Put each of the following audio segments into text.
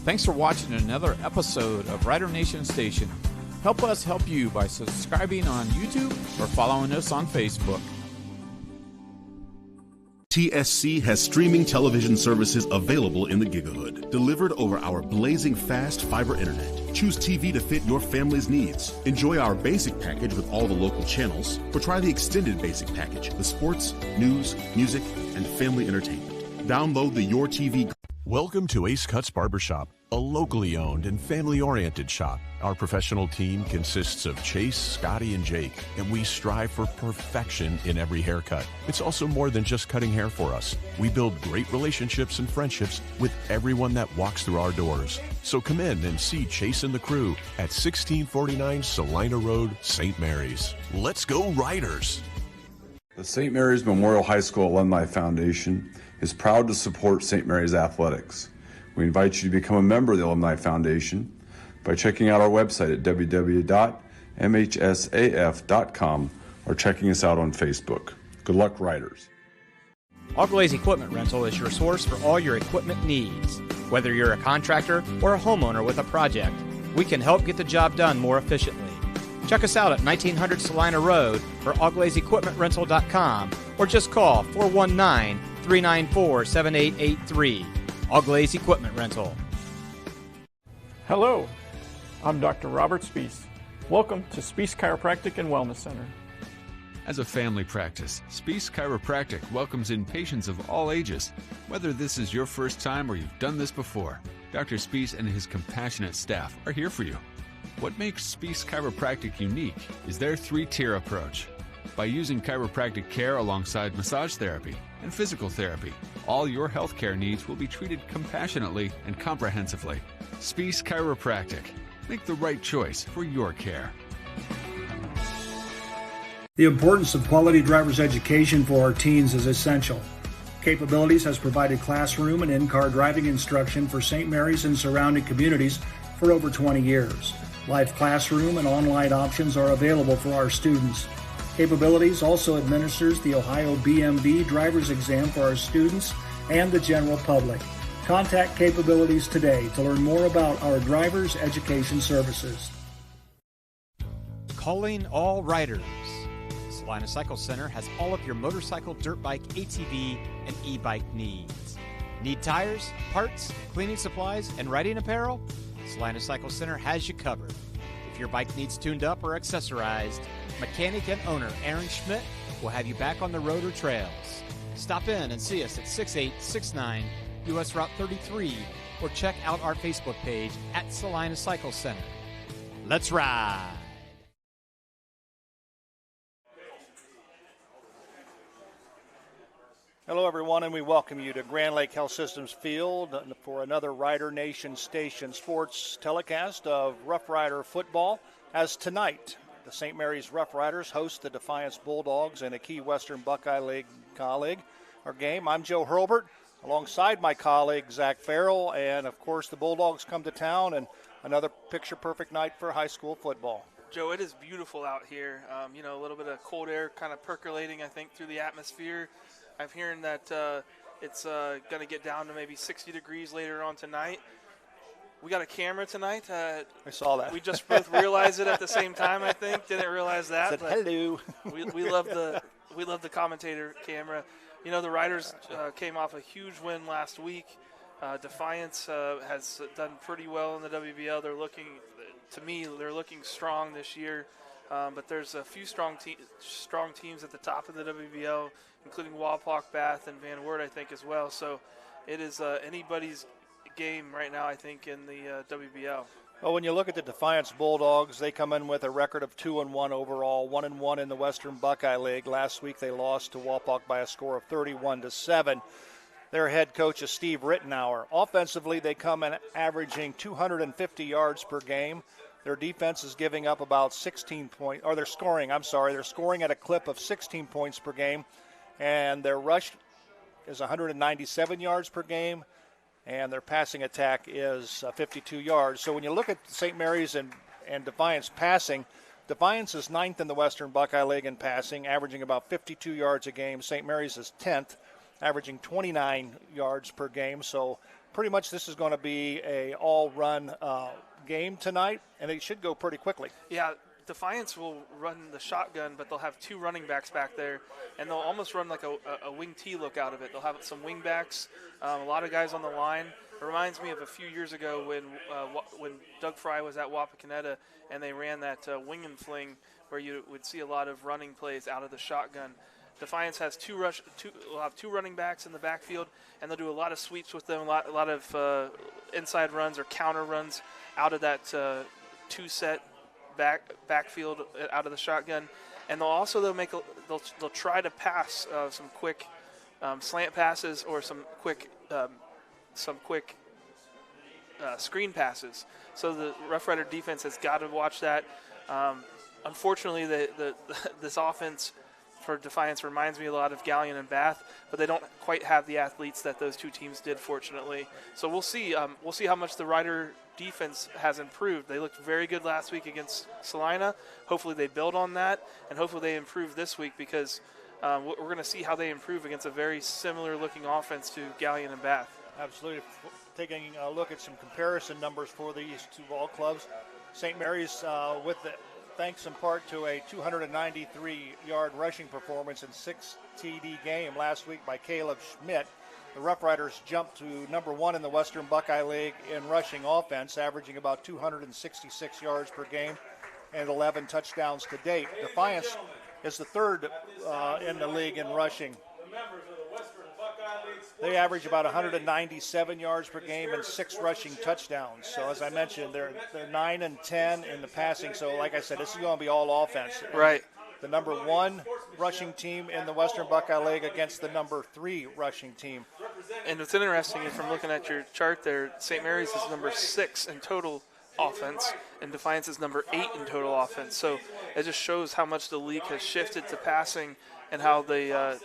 Thanks for watching another episode of Rider Nation Station. Help us help you by subscribing on YouTube or following us on Facebook. TSC has streaming television services available in the Gigahood, delivered over our blazing fast fiber internet. Choose TV to fit your family's needs. Enjoy our basic package with all the local channels, or try the extended basic package with sports, news, music, and family entertainment. Download the Your TV. Welcome to Ace Cuts Barbershop, a locally owned and family-oriented shop. Our professional team consists of Chase, Scotty, and Jake, and we strive for perfection in every haircut. It's also more than just cutting hair for us. We build great relationships and friendships with everyone that walks through our doors. So come in and see Chase and the crew at 1649 Salina Road, St. Mary's. Let's go Riders! The St. Mary's Memorial High School Alumni Foundation is proud to support St. Mary's athletics. We invite you to become a member of the Alumni Foundation by checking out our website at www.mhsaf.com or checking us out on Facebook. Good luck, Riders. Auglaize Equipment Rental is your source for all your equipment needs. Whether you're a contractor or a homeowner with a project, we can help get the job done more efficiently. Check us out at 1900 Salina Road or auglaizeequipmentrental.com or just call 419-394-7883. Auglaize Equipment Rental. Hello, I'm Dr. Robert Spees. Welcome to Spees Chiropractic and Wellness Center. As a family practice, Spees Chiropractic welcomes in patients of all ages. Whether this is your first time or you've done this before, Dr. Spees and his compassionate staff are here for you. What makes Spees Chiropractic unique is their three-tier approach. By using chiropractic care alongside massage therapy and physical therapy, all your healthcare needs will be treated compassionately and comprehensively. Spees Chiropractic. Make the right choice for your care. The importance of quality driver's education for our teens is essential. Capabilities has provided classroom and in-car driving instruction for St. Mary's and surrounding communities for over 20 years. Live classroom and online options are available for our students. Capabilities also administers the Ohio BMV driver's exam for our students and the general public. Contact Capabilities today to learn more about our driver's education services. Calling all riders. Salina Cycle Center has all of your motorcycle, dirt bike, ATV, and e-bike needs. Need tires, parts, cleaning supplies, and riding apparel? Salina Cycle Center has you covered. If your bike needs tuned up or accessorized, mechanic and owner Aaron Schmidt will have you back on the road or trails. Stop in and see us at 6869 US Route 33 or check out our Facebook page at Salina Cycle Center. Let's ride! Hello, everyone, and we welcome you to Grand Lake Health Systems Field for another Rider Nation Station sports telecast of Roughrider football. As tonight, the St. Mary's Roughriders host the Defiance Bulldogs in a Key Western Buckeye League colleague or game. I'm Joe Hurlbert, alongside my colleague Zach Farrell, and of course the Bulldogs come to town, and another picture-perfect night for high school football. Joe, it is beautiful out here. A little bit of cold air kind of percolating, I think, through the atmosphere. I'm hearing that it's going to get down to maybe 60 degrees later on tonight. We got a camera tonight. I saw that. We just both realized it at the same time, I think. Didn't realize that. Said hello. We love the commentator camera. You know, the Riders came off a huge win last week. Defiance has done pretty well in the WBL. They're looking strong this year. But there's a few strong teams at the top of the WBL, including Wapak, Bath, and Van Wert, I think, as well. So it is anybody's game right now, I think, in the WBL. Well, when you look at the Defiance Bulldogs, they come in with a record of 2-1 overall, 1-1 in the Western Buckeye League. Last week they lost to Wapak by a score of 31-7. Their head coach is Steve Rittenauer. Offensively, they come in averaging 250 yards per game. Their defense is giving up about 16 points, or they're scoring at a clip of 16 points per game, and their rush is 197 yards per game, and their passing attack is 52 yards. So when you look at St. Mary's and Defiance passing, Defiance is 9th in the Western Buckeye League in passing, averaging about 52 yards a game. St. Mary's is 10th, averaging 29 yards per game. So pretty much this is going to be a all-run game tonight, and it should go pretty quickly. Yeah, Defiance will run the shotgun, but they'll have 2 running backs back there, and they'll almost run like a wing T look out of it. They'll have some wing backs, a lot of guys on the line. It reminds me of a few years ago when Doug Fry was at Wapakoneta, and they ran that wing and fling where you would see a lot of running plays out of the shotgun. Defiance has will have 2 running backs in the backfield, and they'll do a lot of sweeps with them, a lot of inside runs or counter runs out of that 2-set backfield out of the shotgun. And they'll try to pass some quick slant passes or some quick screen passes. So the Roughrider defense has got to watch that. Unfortunately, this offense for Defiance reminds me a lot of Galleon and Bath, but they don't quite have the athletes that those 2 teams did, fortunately. So we'll see how much the Rider defense has improved. They looked very good last week against Salina. Hopefully they build on that, and hopefully they improve this week, because we're going to see how they improve against a very similar-looking offense to Galleon and Bath. Absolutely. Taking a look at some comparison numbers for these 2 ball clubs, St. Mary's thanks in part to a 293-yard rushing performance and 6 TD game last week by Caleb Schmidt. The Roughriders jumped to number 1 in the Western Buckeye League in rushing offense, averaging about 266 yards per game and 11 touchdowns to date. Defiance is the 3rd in the league in rushing. They average about 197 yards per game and 6 rushing touchdowns. So as I mentioned, they're 9 and 10 in the passing. So like I said, this is going to be all offense. Right. The number 1 rushing team in the Western Buckeye League against the number 3 rushing team. And what's interesting is, from looking at your chart there, St. Mary's is number 6 in total offense, and Defiance is number 8 in total offense. So it just shows how much the league has shifted to passing, and how the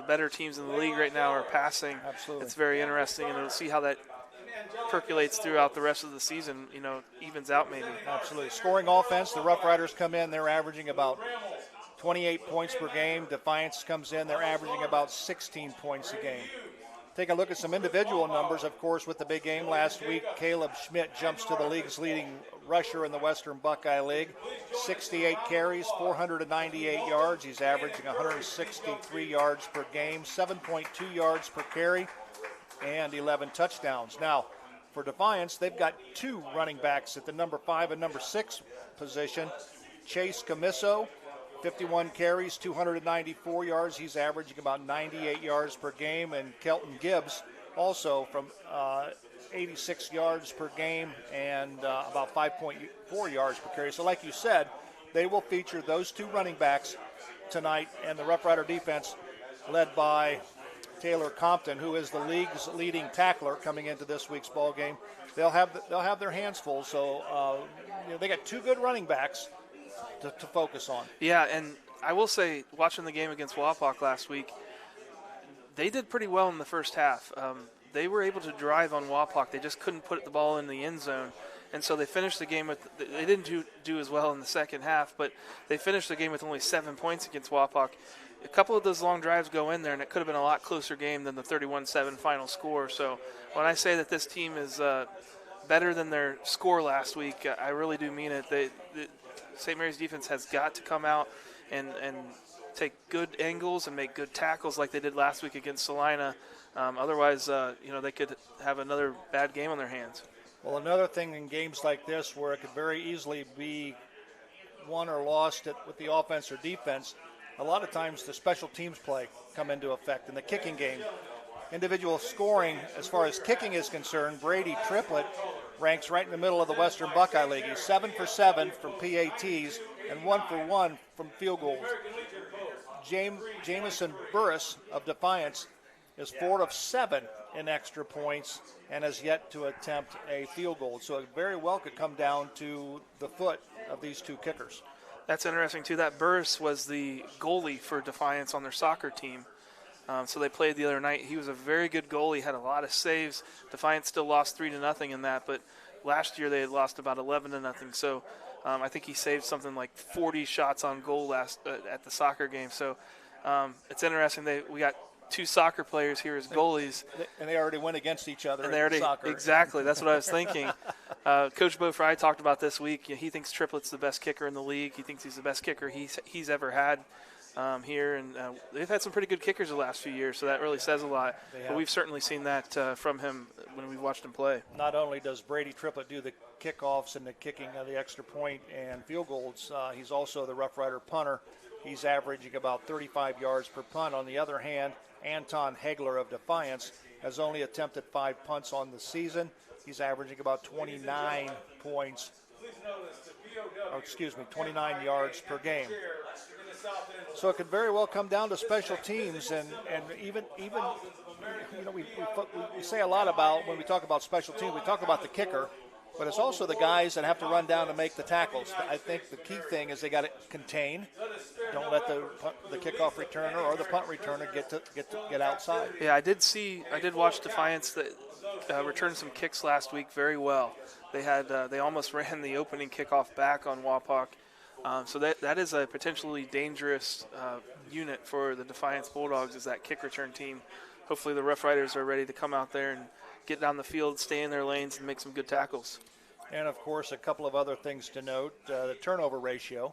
better teams in the league right now are passing. Absolutely. It's very interesting, and we'll see how that percolates throughout the rest of the season, evens out maybe. Absolutely. Scoring offense, the Roughriders come in, they're averaging about 28 points per game. Defiance comes in, they're averaging about 16 points a game. Take a look at some individual numbers, of course, with the big game last week. Caleb Schmidt jumps to the league's leading rusher in the Western Buckeye League. 68 carries, 498 yards. He's averaging 163 yards per game, 7.2 yards per carry, and 11 touchdowns. Now, for Defiance, they've got 2 running backs at the number 5 and number 6 position. Chase Camiso, 51 carries, 294 yards. He's averaging about 98 yards per game. And Kelton Gibbs, also from 86 yards per game and about 5.4 yards per carry. So like you said, they will feature those 2 running backs tonight, and the Roughrider defense led by Taylor Compton, who is the league's leading tackler coming into this week's ball game. They'll have their hands full. So they got 2 good running backs to focus on. Yeah, and I will say, watching the game against Wapak last week, they did pretty well in the first half. They were able to drive on Wapak. They just couldn't put the ball in the end zone. And so they finished the game with – they didn't do as well in the second half, but they finished the game with only 7 points against Wapak. A couple of those long drives go in there, and it could have been a lot closer game than the 31-7 final score. So when I say that this team is better than their score last week, I really do mean it. St. Mary's defense has got to come out and take good angles and make good tackles like they did last week against Salina. Otherwise, they could have another bad game on their hands. Well, another thing in games like this where it could very easily be won or lost with the offense or defense, a lot of times the special teams play come into effect in the kicking game. Individual scoring, as far as kicking is concerned, Brady Triplett ranks right in the middle of the Western Buckeye League. He's 7 for 7 from PATs and 1 for 1 from field goals. Jamison Burris of Defiance is 4 of 7 in extra points and has yet to attempt a field goal. So it very well could come down to the foot of these 2 kickers. That's interesting, too. That Burris was the goalie for Defiance on their soccer team. So they played the other night. He was a very good goalie, had a lot of saves. Defiance still lost 3-0 in that, but last year they had lost about 11-0. So I think he saved something like 40 shots on goal at the soccer game. So it's interesting. We got two soccer players here as goalies. And they already went against each other in soccer. Exactly. That's what I was thinking. Coach Bo Fry talked about this week. He thinks Triplett's the best kicker in the league. He thinks he's the best kicker he's ever had here. And they've had some pretty good kickers the last few years, so that really says a lot. But we've certainly seen that from him when we've watched him play. Not only does Brady Triplett do the kickoffs and the kicking of the extra point and field goals, he's also the Roughrider punter. He's averaging about 35 yards per punt. On the other hand, Anton Hegler of Defiance has only attempted 5 punts on the season. He's averaging about 29 points, 29 yards per game. So it could very well come down to special teams, and even we say a lot about, when we talk about special teams, we talk about the kicker, but it's also the guys that have to run down to make the tackles. I think the key thing is they got to contain. Don't let the kickoff returner or the punt returner get outside. Yeah, I did watch Defiance that returned some kicks last week very well. They almost ran the opening kickoff back on Wapak. So that is a potentially dangerous unit for the Defiance Bulldogs, is that kick return team. Hopefully the Roughriders are ready to come out there and get down the field, stay in their lanes, and make some good tackles. And, of course, a couple of other things to note. The turnover ratio,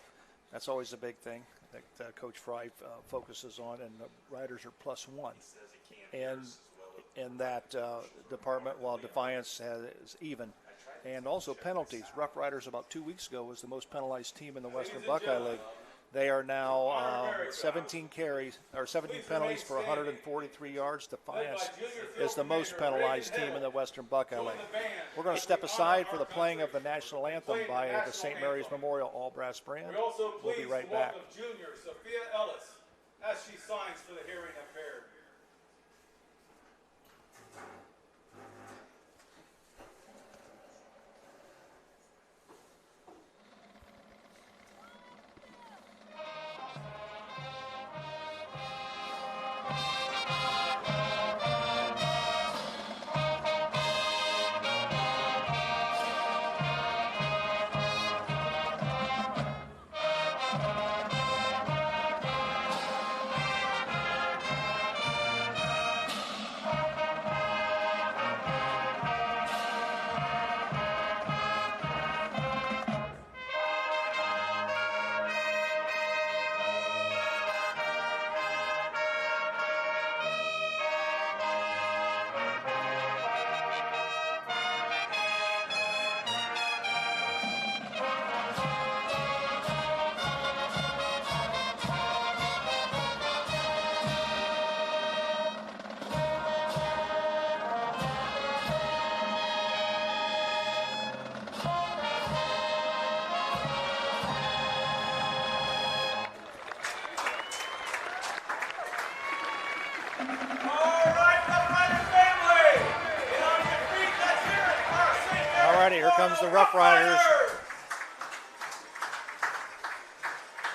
that's always a big thing that Coach Fry focuses on, and the Riders are +1. And in that department, while Defiance is even. And also penalties. Roughriders about 2 weeks ago was the most penalized team in the Western Buckeye League. They are now 17 penalties for 143 yards. Defiance is the most penalized team in the Western Buckeye League. We're going to step aside for the playing of the national anthem by the St. Mary's Memorial All Brass Band. We'll be right back. Junior Sophia Ellis, as she signs for the hearing impaired. Here comes the Roughriders.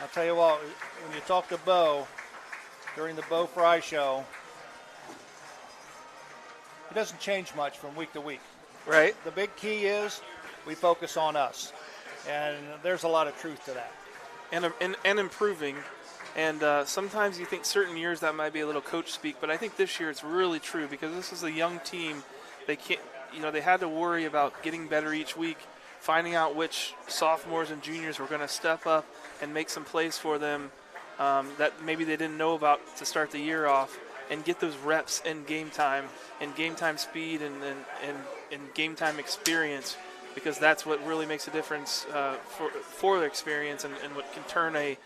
I'll tell you what, when you talk to Bo during the Bo Fry show, it doesn't change much from week to week. Right. The big key is we focus on us, and there's a lot of truth to that. And improving. And sometimes you think certain years that might be a little coach speak, but I think this year it's really true because this is a young team. They can't. They had to worry about getting better each week, finding out which sophomores and juniors were going to step up and make some plays for them that maybe they didn't know about to start the year off, and get those reps in game time speed and game time experience, because that's what really makes a difference for their experience and what can turn a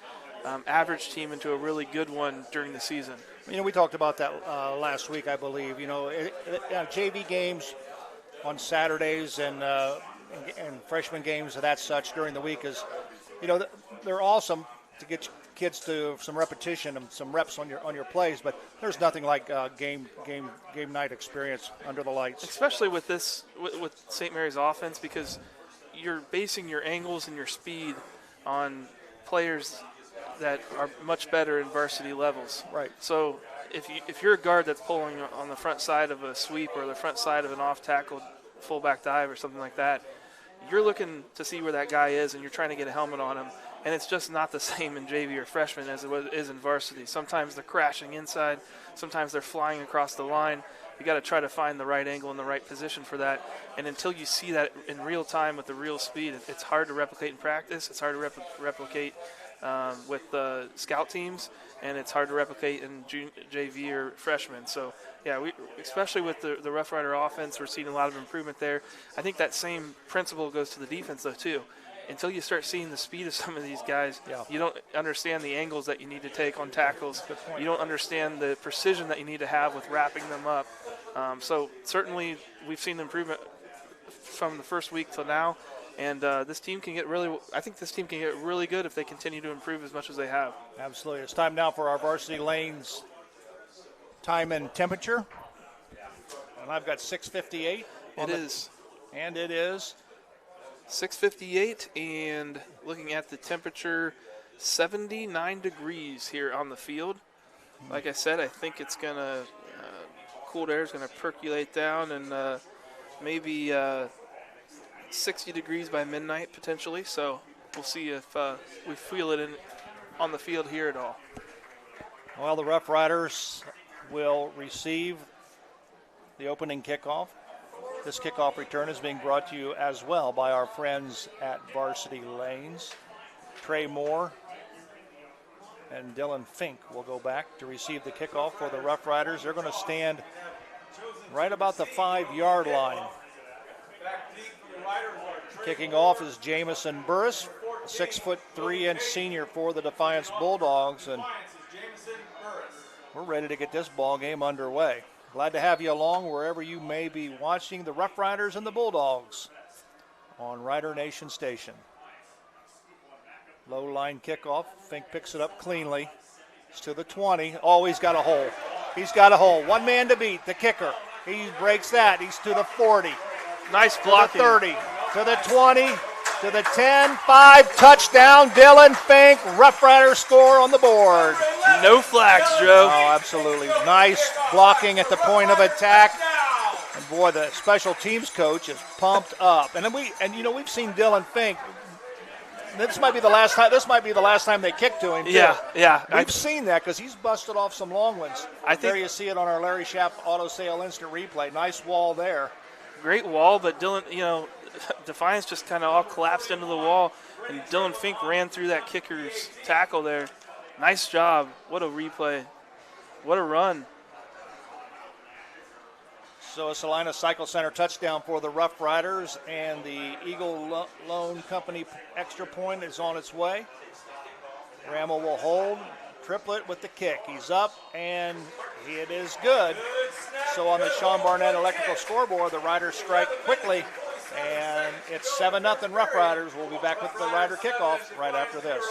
average team into a really good one during the season. We talked about that last week, I believe. JV games on Saturdays and freshman games of that such during the week is, they're awesome to get kids to some repetition and some reps on your plays, but there's nothing like game night experience under the lights. Especially with with St. Mary's offense, because you're basing your angles and your speed on players that are much better in varsity levels. Right. So if you're a guard that's pulling on the front side of a sweep or the front side of an off-tackle fullback dive or something like that, you're looking to see where that guy is and you're trying to get a helmet on him. and it's just not the same in JV or freshman as it is in varsity. Sometimes they're crashing inside, sometimes they're flying across the line. You got to try to find the right angle and the right position for that. And until you see that in real time with the real speed, it's hard to replicate in practice. It's hard to replicate with scout teams, and it's hard to replicate in JV or freshmen. So, yeah, especially with the Roughrider offense, we're seeing a lot of improvement there. I think that same principle goes to the defense, though, too. Until you start seeing the speed of some of these guys, you don't understand the angles that you need to take on tackles. You don't understand the precision that you need to have with wrapping them up. So certainly we've seen improvement from the first week till now, and this team can get I think this team can get really good if they continue to improve as much as they have. Absolutely. It's time now for our varsity lanes time and temperature. And I've got 6:58. And it is 6:58, and looking at the temperature, 79 degrees here on the field. Like I said, I think it's going to, cool air is going to percolate down, and maybe 60 degrees by midnight potentially. So we'll see if we feel it on the field here at all. Well, the Rough Riders will receive the opening kickoff. This kickoff return is being brought to you as well by our friends at Varsity Lanes. Trey Moore and Dylan Fink will go back to receive the kickoff for the Rough Riders. They're going to stand right about the 5-yard line. Kicking off is Jamison Burris, a 6'3" senior for the Defiance Bulldogs, and we're ready to get this ball game underway. Glad to have you along wherever you may be watching the Rough Riders and the Bulldogs on Rider Nation Station. Low line kickoff. Fink picks it up cleanly. It's to the 20. Oh, he's got a hole. He's got a hole. One man to beat, the kicker. He breaks that. He's to the 40. Nice blocking. To the 30. To the 20. To the 10. 5. Touchdown. Dylan Fink. Rough Rider score on the board. No flags, Joe. Oh, absolutely. Nice blocking at the point of attack. And boy, the special teams coach is pumped up. And then we've seen Dylan Fink. This might be the last time they kick to him. Yeah. We've seen that because he's busted off some long ones. There you see it on our Larry Schaff auto sale instant replay. Nice wall there. Great wall, but Dylan, Defiance just kind of all collapsed into the wall, and Dylan Fink ran through that kicker's tackle there. Nice job. What a replay. What a run. So a Salina Cycle Center touchdown for the Rough Riders, and the Eagle Loan Company extra point is on its way. Rammel will hold. Triplett with the kick. He's up, and it is good. So on the Sean Barnett electrical scoreboard, the Riders strike quickly, and it's 7-0 Rough Riders. We'll be back with the Rider kickoff right after this.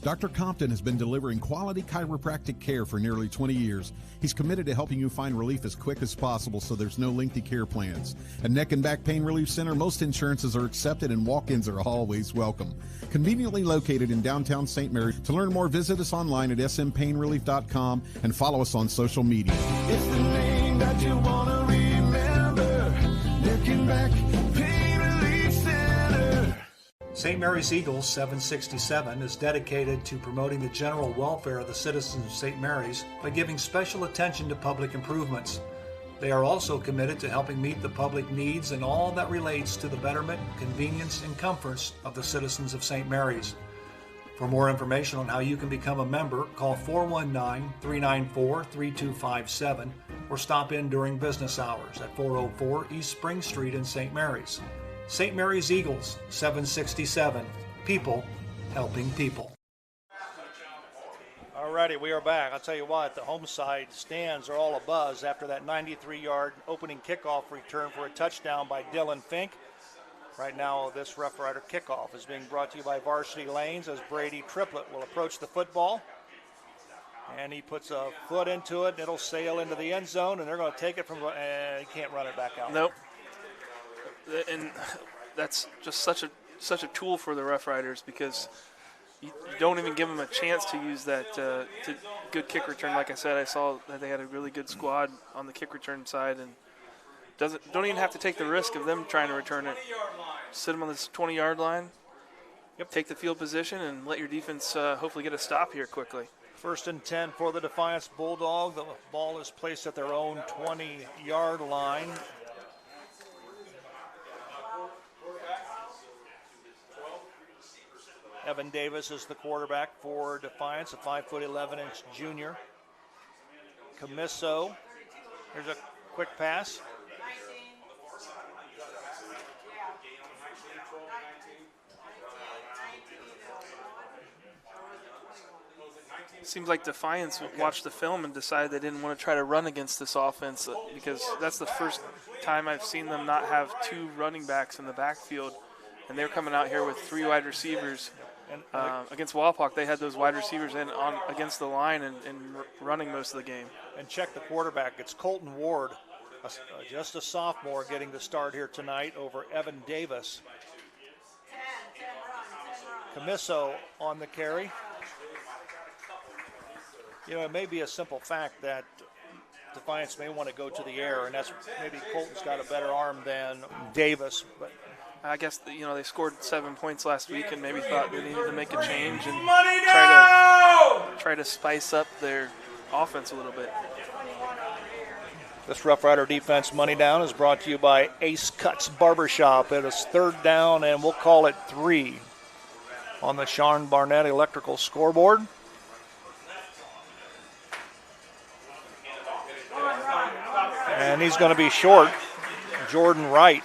Dr. Compton has been delivering quality chiropractic care for nearly 20 years. He's committed to helping you find relief as quick as possible so there's no lengthy care plans. At Neck and Back Pain Relief Center, most insurances are accepted and walk-ins are always welcome. Conveniently located in downtown St. Mary. To learn more, visit us online at smpainrelief.com and follow us on social media. It's the name that you want to remember. Neck and Back Pain Relief Center. St. Mary's Eagles 767 is dedicated to promoting the general welfare of the citizens of St. Mary's by giving special attention to public improvements. They are also committed to helping meet the public needs and all that relates to the betterment, convenience, and comforts of the citizens of St. Mary's. For more information on how you can become a member, call 419-394-3257 or stop in during business hours at 404 East Spring Street in St. Mary's. St. Mary's Eagles, 767. People helping people. All righty, we are back. I'll tell you what, the home side stands are all abuzz after that 93-yard opening kickoff return for a touchdown by Dylan Fink. Right now, this Rough Rider kickoff is being brought to you by Varsity Lanes as Brady Triplett will approach the football. And he puts a foot into it, and it'll sail into the end zone, and they're going to take it from, he can't run it back out. Nope. And that's just such a tool for the Rough Riders because you don't even give them a chance to use that good kick return. Like I said, I saw that they had a really good squad on the kick return side, and don't even have to take the risk of them trying to return it. Sit them on this 20-yard line. take the field position and let your defense hopefully get a stop here quickly. 1st and 10 for the Defiance Bulldog. The ball is placed at their own 20-yard line. Evan Davis is the quarterback for Defiance, a 5'11" junior. Camisso, here's a quick pass. Seems like Defiance watched the film and decided they didn't want to try to run against this offense because that's the first time I've seen them not have 2 running backs in the backfield, and they're coming out here with 3 wide receivers. Against Walpock, they had those wide receivers in on against the line and running most of the game. And check the quarterback. It's Colton Ward, just a sophomore, getting the start here tonight over Evan Davis. Camisso on the carry. You know, it may be a simple fact that Defiance may want to go to the air, and that's maybe Colton's got a better arm than Davis. But I guess, you know, they scored 7 points last week and maybe thought they needed to make a change and try to spice up their offense a little bit. This Rough Rider defense money down is brought to you by Ace Cuts Barbershop. It is 3rd down, and we'll call it 3 on the Sean Barnett Electrical scoreboard. And he's going to be short, Jordan Wright.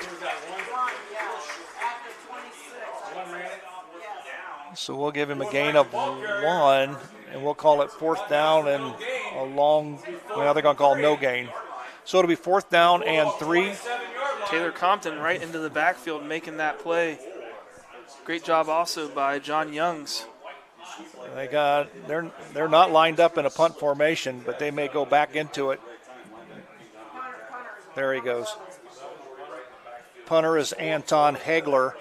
So we'll give him a gain of 1, and we'll call it 4th down and a long, well, they're going to call no gain. So it'll be 4th down and 3. Taylor Compton right into the backfield making that play. Great job also by John Youngs. They're not lined up in a punt formation, but they may go back into it. There he goes. Punter is Anton Hagler.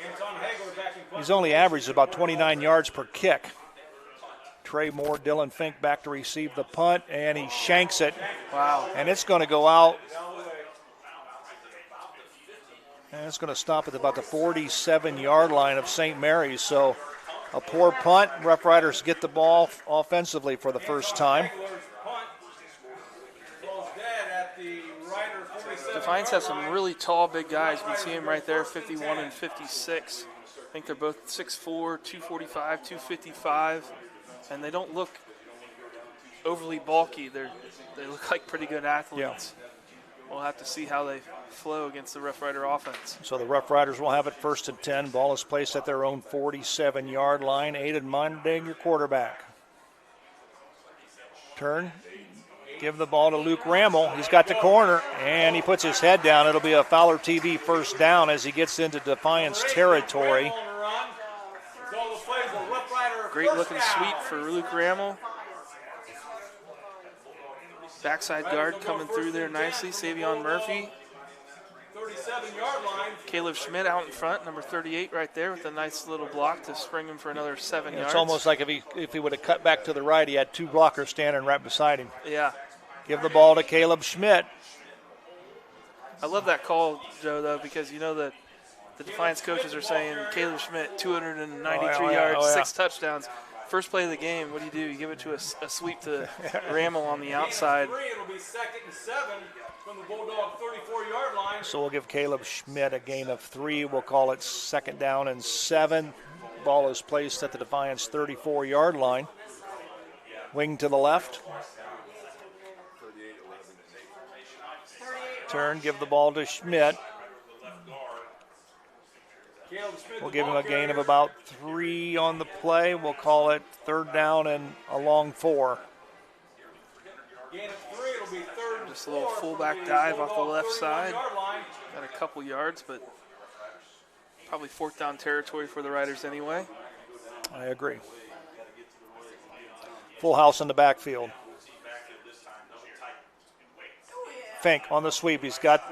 He's only averaged about 29 yards per kick. Trey Moore, Dylan Fink back to receive the punt, and he shanks it. Wow. And it's going to go out. And it's going to stop at about the 47-yard line of St. Mary's. So a poor punt. Rough Riders get the ball offensively for the first time. Defiance has some really tall, big guys. We see him right there, 51 and 56. I think they're both 6'4", 245, 255, and they don't look overly bulky. They look like pretty good athletes. Yeah. We'll have to see how they flow against the Rough Rider offense. So the Rough Riders will have it 1st and 10. Ball is placed at their own 47-yard line. Aiden Monding, your quarterback. Turn. Give the ball to Luke Rammel. He's got the corner, and he puts his head down. It'll be a Fowler TV 1st down as he gets into Defiance territory. Great looking sweep for Luke Rammel. Backside guard coming through there nicely. Savion Murphy. 37-yard line. Caleb Schmidt out in front, number 38 right there with a nice little block to spring him for another 7 yards. It's almost like if he would have cut back to the right, he had 2 blockers standing right beside him. Yeah. Give the ball to Caleb Schmidt. I love that call, Joe, though, because you know that the Defiance coaches are saying Caleb Schmidt, 293 yards, 6 touchdowns. First play of the game, what do? You give it to a sweep to Rammel on the outside. It'll be 2nd and 7 from the Bulldog 34-yard line. So we'll give Caleb Schmidt a gain of 3. We'll call it 2nd down and 7. Ball is placed at the Defiance 34-yard line. Wing to the left. Turn, give the ball to Schmidt. We'll give him a gain of about 3 on the play. We'll call it 3rd down and a long 4. Gain of 3, it'll be 3rd. Just a little fullback dive off the left side. Got a couple yards, but probably 4th down territory for the Riders anyway. I agree. Full house in the backfield. Fink on the sweep. He's got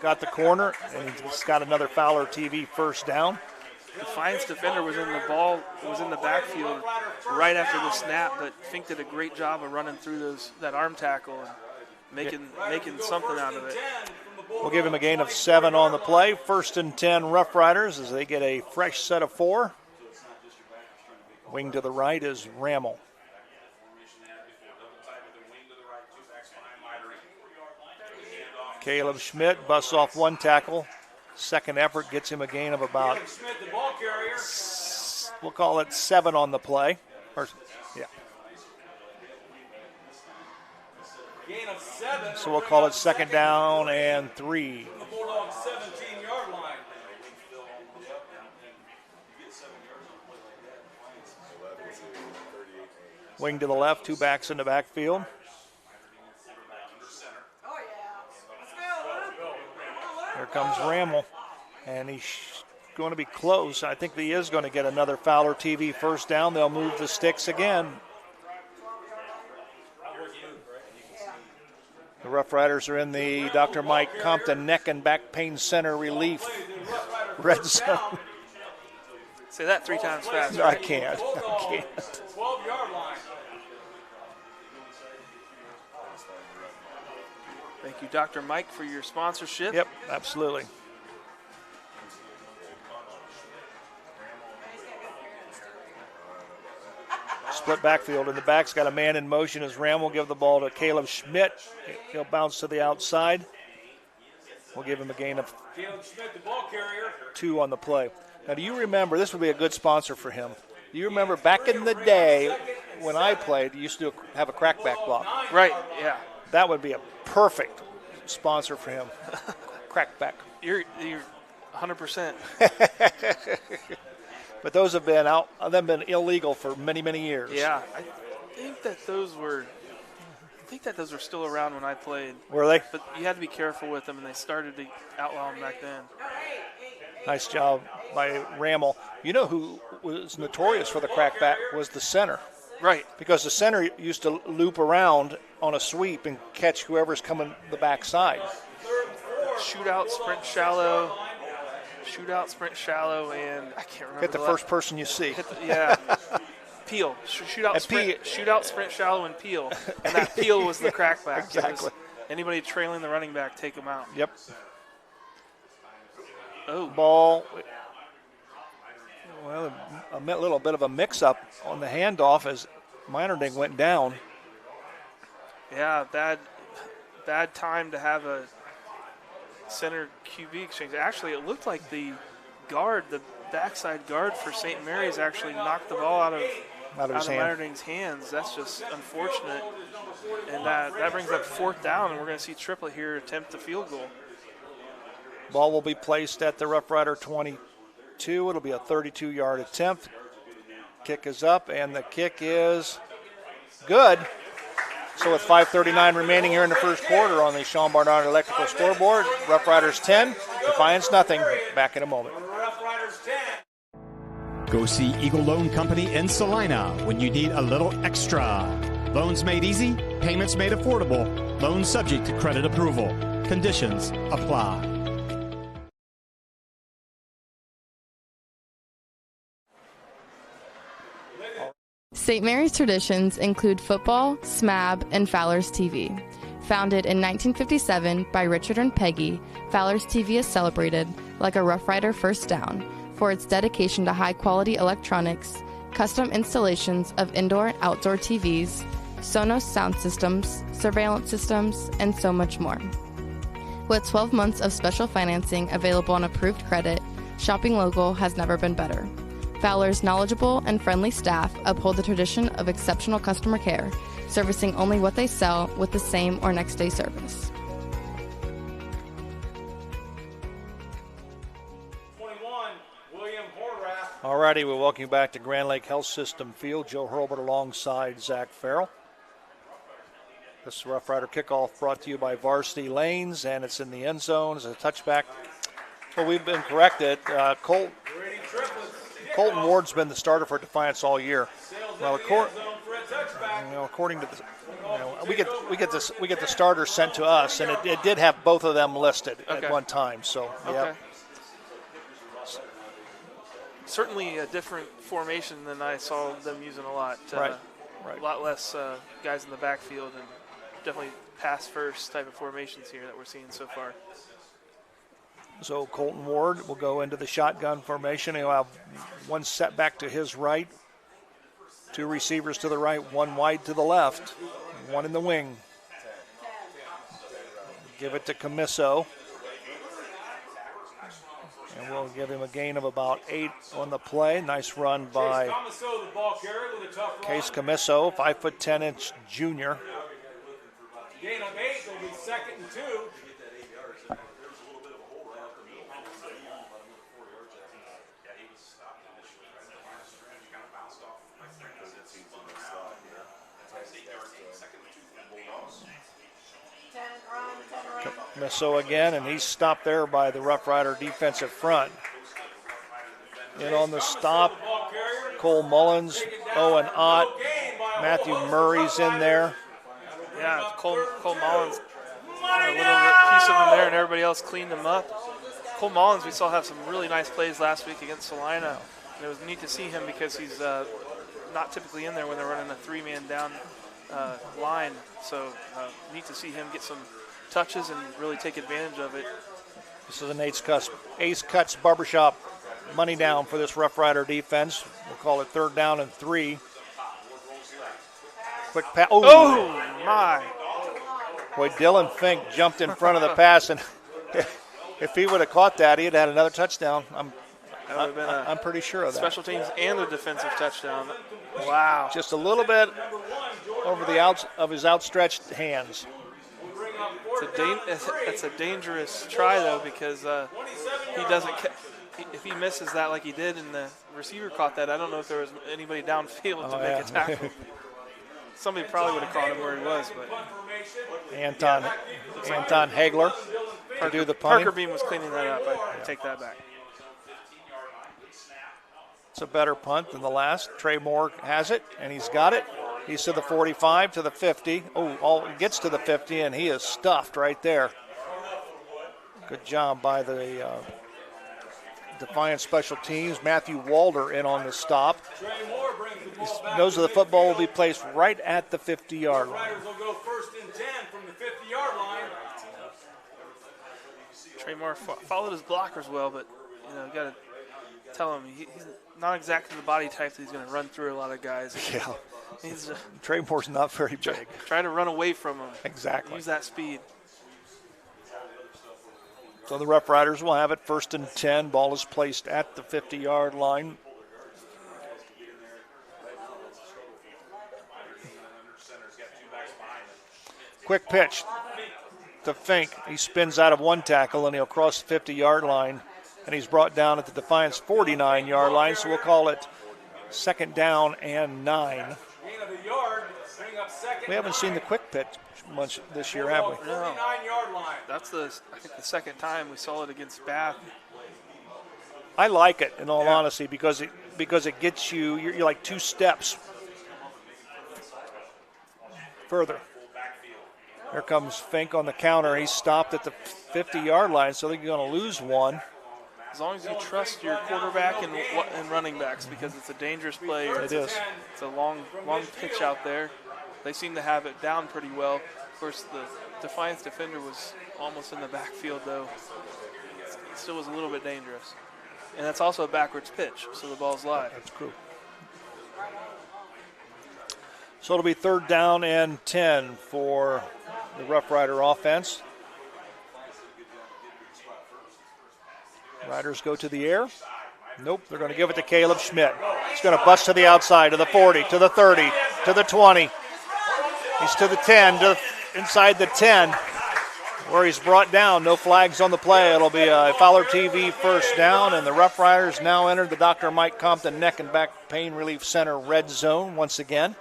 the corner, and he's got another Fowler TV 1st down. Defiance defender was in the backfield right after the snap, but Fink did a great job of running through that arm tackle and making something out of it. We'll give him a gain of 7 on the play. 1st and 10 Rough Riders as they get a fresh set of 4. Wing to the right is Rammel. Caleb Schmidt busts off one tackle. Second effort gets him a gain of about, we'll call it 7 on the play. Gain of 7. So we'll call it 2nd down and 3. The Bulldogs 17-yard line. Wing to the left, 2 backs in the backfield. Here comes Rammel, and he's going to be close. I think he is going to get another Fowler TV first down. They'll move the sticks again. The Rough Riders are in the Dr. Mike Compton Neck and Back Pain Center Relief red zone. Say that 3 times fast. I can't. 12-yard line. Thank you, Dr. Mike, for your sponsorship. Yep, absolutely. Split backfield, and the back's got a man in motion as Ram will give the ball to Caleb Schmidt. He'll bounce to the outside. We'll give him a gain of Caleb Schmidt, the ball carrier. 2 on the play. Now, do you remember, this would be a good sponsor for him. Do you remember back in the day when I played, you used to have a crackback block? Right, yeah. That would be a perfect sponsor for him. Crackback. You're 100%. But those have been out. They've been illegal for many, many years. Yeah, I think that those were still around when I played. Were they? But you had to be careful with them, and they started to outlaw them back then. Nice job by Rammel. You know who was notorious for the crackback was the center. Right. Because the center used to loop around on a sweep and catch whoever's coming the backside. Shootout, sprint shallow, and I can't remember. Hit the first person you see. Peel. Shootout, sprint shallow, and peel. And that peel was the crackback. Exactly. Anybody trailing the running back, take them out. Yep. Oh. Ball. Well, a little bit of a mix-up on the handoff as Meinerding went down. Yeah, bad time to have a center QB exchange. Actually, it looked like the backside guard for St. Mary's actually knocked the ball out of Meinerding's hands. That's just unfortunate. And that brings up 4th down, and we're going to see Triplett here attempt the field goal. Ball will be placed at the Rough Rider 22. It'll be a 32-yard attempt. Kick is up, and the kick is good. So with 5:39 remaining here in the first quarter on the Sean Barnard Electrical scoreboard, Rough Riders 10, Defiance nothing. Back in a moment. Go see Eagle Loan Company in Salina when you need a little extra. Loans made easy, payments made affordable, loans subject to credit approval. Conditions apply. St. Mary's traditions include football, SMAB, and Fowler's TV. Founded in 1957 by Richard and Peggy, Fowler's TV is celebrated, like a Rough Rider first down, for its dedication to high-quality electronics, custom installations of indoor and outdoor TVs, Sonos sound systems, surveillance systems, and so much more. With 12 months of special financing available on approved credit, shopping local has never been better. Fowler's knowledgeable and friendly staff uphold the tradition of exceptional customer care, servicing only what they sell with the same or next-day service. 21, William Horvath. All righty, we'll welcome you back to Grand Lake Health System Field. Joe Hurlbert alongside Zach Farrell. This Rough Rider kickoff brought to you by Varsity Lanes, and it's in the end zone as a touchback. Well, we've been corrected. Colton Ward's been the starter for Defiance all year. Well, according to we get the starters sent to us, and it did have both of them listed at one time. So yeah. Certainly a different formation than I saw them using a lot. Right. A lot less guys in the backfield, and definitely pass first type of formations here that we're seeing so far. So Colton Ward will go into the shotgun formation. He'll have one setback to his right. Two receivers to the right, one wide to the left, one in the wing. Give it to Camiso. And we'll give him a gain of about 8 on the play. Nice run by Case Camiso, 5'10" junior. Gain of 8 will be 2nd and 2. Camiso again, and he's stopped there by the Roughrider defensive front. In on the stop, Cole Mullins, Owen Ott, Matthew Murray's in there. Yeah, Cole Mullins got a little piece of him there, and everybody else cleaned him up. Cole Mullins, we saw have some really nice plays last week against Salina. And it was neat to see him because he's not typically in there when they're running a 3-man down line. So neat to see him get some touches and really take advantage of it. This is an Ace Cuts Barbershop money down for this Roughrider defense. We'll call it 3rd down and 3. Quick pass. Oh my. Boy, Dylan Fink jumped in front of the pass, and if he would have caught that, he'd had another touchdown. I'm pretty sure of that. Special teams and a defensive touchdown. Wow. Just a little bit over the outs of his outstretched hands. It's a dangerous try, though, because he doesn't. If he misses that like he did and the receiver caught that, I don't know if there was anybody downfield to make a tackle. Somebody probably would have caught him where he was, but Anton Hagler to do the punting. Parker Beam was cleaning that up. I take that back. It's a better punt than the last. Trey Moore has it, and he's got it. He's to the 45, to the 50. He gets to the 50, and he is stuffed right there. Good job by the Defiance special teams. Matthew Walder in on the stop. He knows that the football will be placed right at the 50-yard line. Riders will go 1st and 10 from the 50-yard line. Trey Moore followed his blockers well, but you got to tell him he's not exactly the body type that he's going to run through a lot of guys. Yeah. Trey Moore's not very big. Try to run away from him. Exactly. Use that speed. So the Rough Riders will have it 1st and 10. Ball is placed at the 50-yard line. Quick pitch to Fink. He spins out of one tackle, and he'll cross the 50-yard line, and he's brought down at the Defiance 49-yard line, so we'll call it 2nd down and 9. We haven't seen the quick pitch much this year, have we? No. That's I think the 2nd time we saw it against Bath. I like it, in all honesty, because it gets you're like 2 steps further. Here comes Fink on the counter. He's stopped at the 50-yard line, so they're going to lose 1. As long as you trust your quarterback and running backs, because it's a dangerous play. It is. It's a long pitch out there. They seem to have it down pretty well. Of course, the Defiance defender was almost in the backfield, though. It still was a little bit dangerous. And that's also a backwards pitch, so the ball's live. That's true. So it'll be 3rd down and 10 for the Rough Rider offense. Riders go to the air. Nope, they're going to give it to Caleb Schmidt. He's going to bust to the outside, to the 40, to the 30, to the 20. He's to the 10, inside the 10, where he's brought down. No flags on the play. It'll be a Fowler TV 1st down, and the Rough Riders now enter the Dr. Mike Compton Neck and Back Pain Relief Center red zone once again.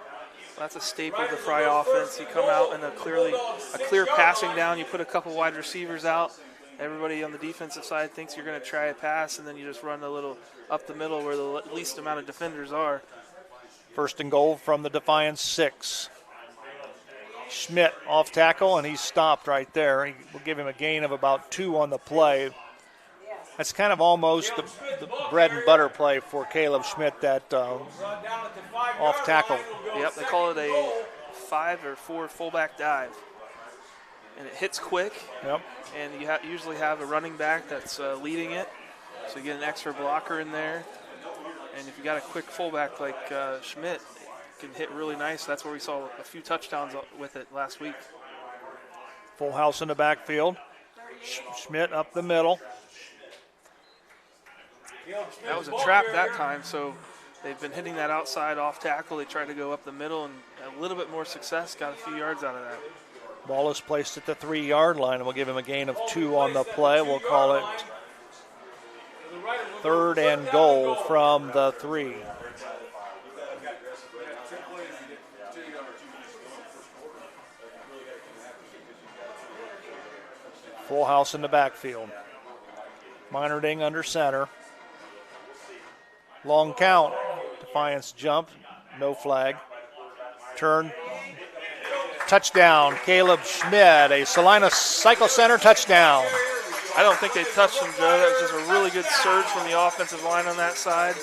That's a staple of the Fry offense. You come out in a clear passing down. You put a couple wide receivers out. Everybody on the defensive side thinks you're going to try a pass, and then you just run a little up the middle where the least amount of defenders are. 1st and goal from the Defiance 6. Schmidt off tackle, and he's stopped right there. We'll give him a gain of about 2 on the play. That's kind of almost the bread and butter play for Caleb Schmidt, that off tackle. Yep, they call it a 5 or 4 fullback dive. And it hits quick. Yep. And you usually have a running back that's leading it. So you get an extra blocker in there. And if you got a quick fullback like Schmidt, can hit really nice. That's where we saw a few touchdowns with it last week. Full house in the backfield. Schmidt up the middle. That was a trap that time, so they've been hitting that outside off tackle. They tried to go up the middle and a little bit more success, got a few yards out of that. Ball is placed at the 3-yard line, and we'll give him a gain of 2 on the play. We'll call it 3rd and goal from the 3. Full house in the backfield. Meinerding under center. Long count. Defiance jump. No flag. Turn. Touchdown. Caleb Schmidt. A Salina Cycle Center touchdown. I don't think they touched him, Joe. That was just a really good surge from the offensive line on that side.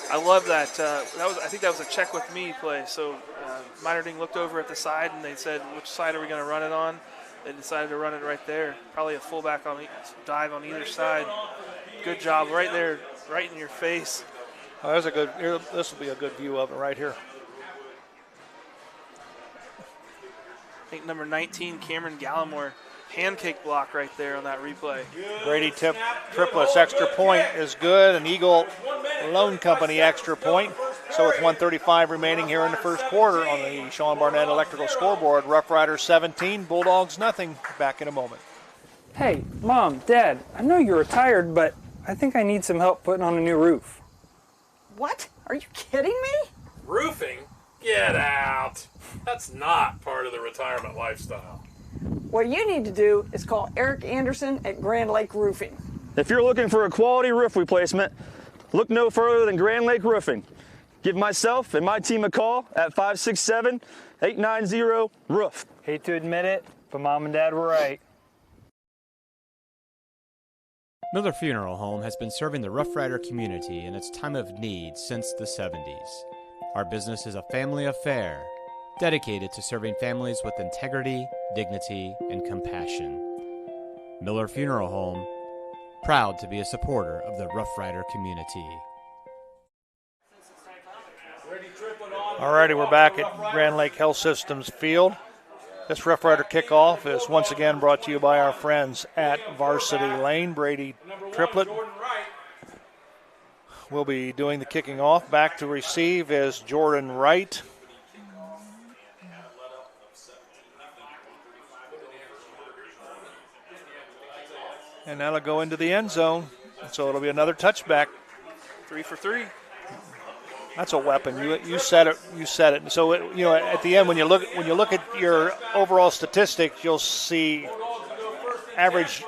I love that. I think that was a check with me play. So Meinerding looked over at the side and they said, which side are we going to run it on? They decided to run it right there. Probably a fullback on dive on either side. Good job right there, right in your face. Oh, there's a good. This will be a good view of it right here. I think number 19, Cameron Gallimore, pancake block right there on that replay. Brady Triplets extra point is good. An Eagle Loan Company extra point. So with 1:35 remaining here in the first quarter on the Sean Barnett Electrical scoreboard, Roughrider 17, Bulldogs nothing. Back in a moment. Hey, Mom, Dad, I know you're retired, but I think I need some help putting on a new roof. What? Are you kidding me? Roofing? Get out. That's not part of the retirement lifestyle. What you need to do is call Eric Anderson at Grand Lake Roofing. If you're looking for a quality roof replacement, look no further than Grand Lake Roofing. Give myself and my team a call at 567-890-ROOF. Hate to admit it, but Mom and Dad were right. Miller Funeral Home has been serving the Roughrider community in its time of need since the 70s. Our business is a family affair, dedicated to serving families with integrity, dignity, and compassion. Miller Funeral Home, proud to be a supporter of the Roughrider community. All righty, we're back at Grand Lake Health Systems Field. This Roughrider kickoff is once again brought to you by our friends at Varsity Lane. Brady Triplett will be doing the kicking off. Back to receive is Jordan Wright. And that'll go into the end zone. So it'll be another touchback. 3 for 3. That's a weapon. You said it. You said it. So at the end, when you look at your overall statistics, you'll see average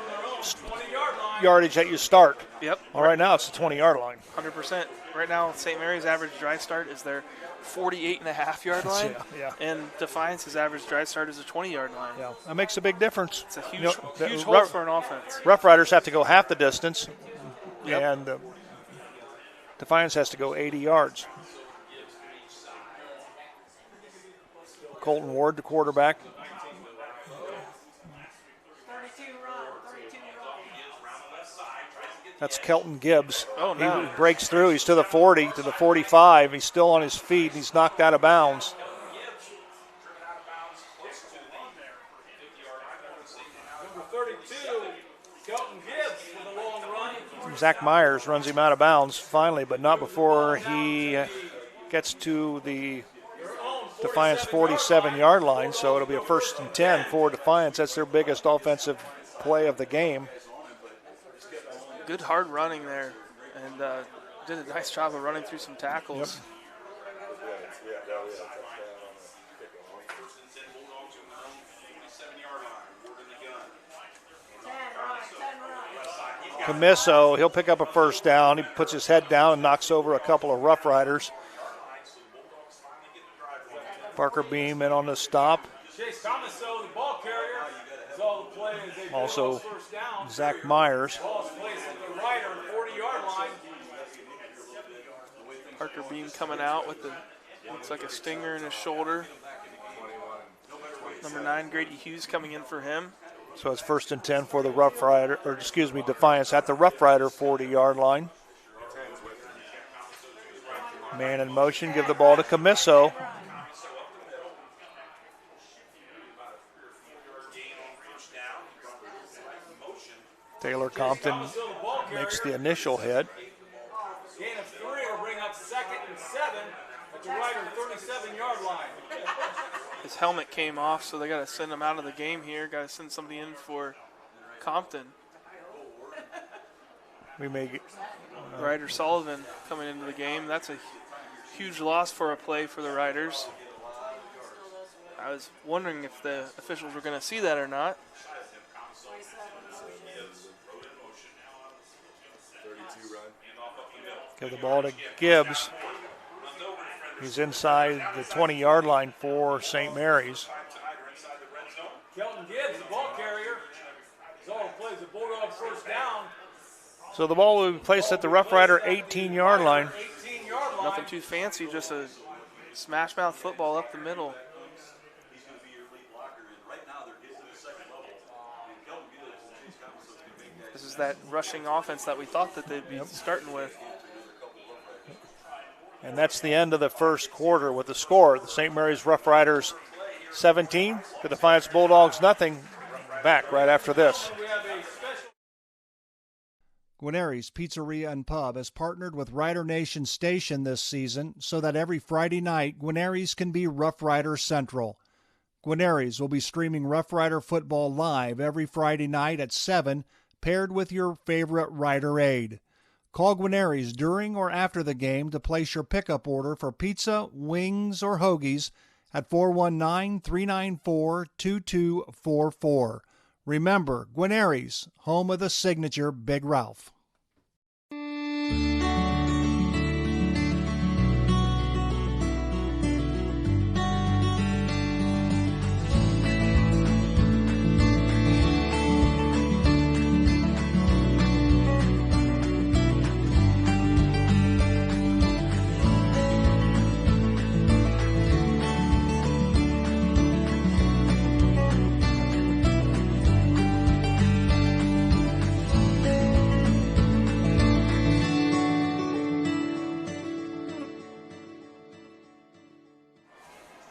yardage that you start. Yep. Well, right now it's the 20-yard line. 100%. Right now, St. Mary's average drive start is their 48.5-yard line. Yeah. And Defiance's average drive start is a 20-yard line. Yeah, that makes a big difference. It's a huge hold for an offense. Roughriders have to go half the distance, yep. And Defiance has to go 80 yards. Colton Ward, the quarterback. That's Kelton Gibbs. Oh, no. He breaks through. He's to the 40, to the 45. He's still on his feet. He's knocked out of bounds. Number 32, Kelton Gibbs with a long run. Zach Myers runs him out of bounds finally, but not before he gets to the Defiance 47-yard line, so it'll be a 1st and 10 for Defiance. That's their biggest offensive play of the game. Good hard running there, and did a nice job of running through some tackles. Yep. Camisso, he'll pick up a 1st down. He puts his head down and knocks over a couple of Roughriders. Parker Beam in on the stop. Chase Camisso, the ball carrier, is all the play as they Also, first down. Zach Myers. Ball's placed at the right on the 40-yard line. Parker Beam coming out with looks like a stinger in his shoulder. Number 9, Grady Hughes coming in for him. So it's 1st and 10 for the Defiance at the Roughrider 40-yard line. Man in motion, give the ball to Camisso. Compton makes the initial hit. Gain of 3 will bring up 2nd and 7 at the Rider 37-yard line. His helmet came off, so they got to send him out of the game here. Got to send somebody in for Compton. We may get Ryder Sullivan coming into the game. That's a huge loss for a play for the Riders. I was wondering if the officials were going to see that or not. give the ball to Gibbs. He's inside the 20-yard line for St. Mary's. Kelton Gibbs, the ball carrier. Zolo plays the Bulldog first down. So the ball will be placed at the Rough Rider 18-yard line. Nothing too fancy, just a smash mouth football up the middle. This is that rushing offense that we thought that they'd be starting with. And that's the end of the first quarter with the score. The St. Mary's Rough Riders 17, the Defiance Bulldogs nothing. Back right after this. Guarneri's Pizzeria and Pub has partnered with Rider Nation Station this season so that every Friday night, Guarneri's can be Rough Rider Central. Guarneri's will be streaming Rough Rider football live every Friday night at 7, paired with your favorite Rider aid. Call Guarneri's during or after the game to place your pickup order for pizza, wings, or hoagies at 419-394-2244. Remember, Guarneri's, home of the signature Big Ralph.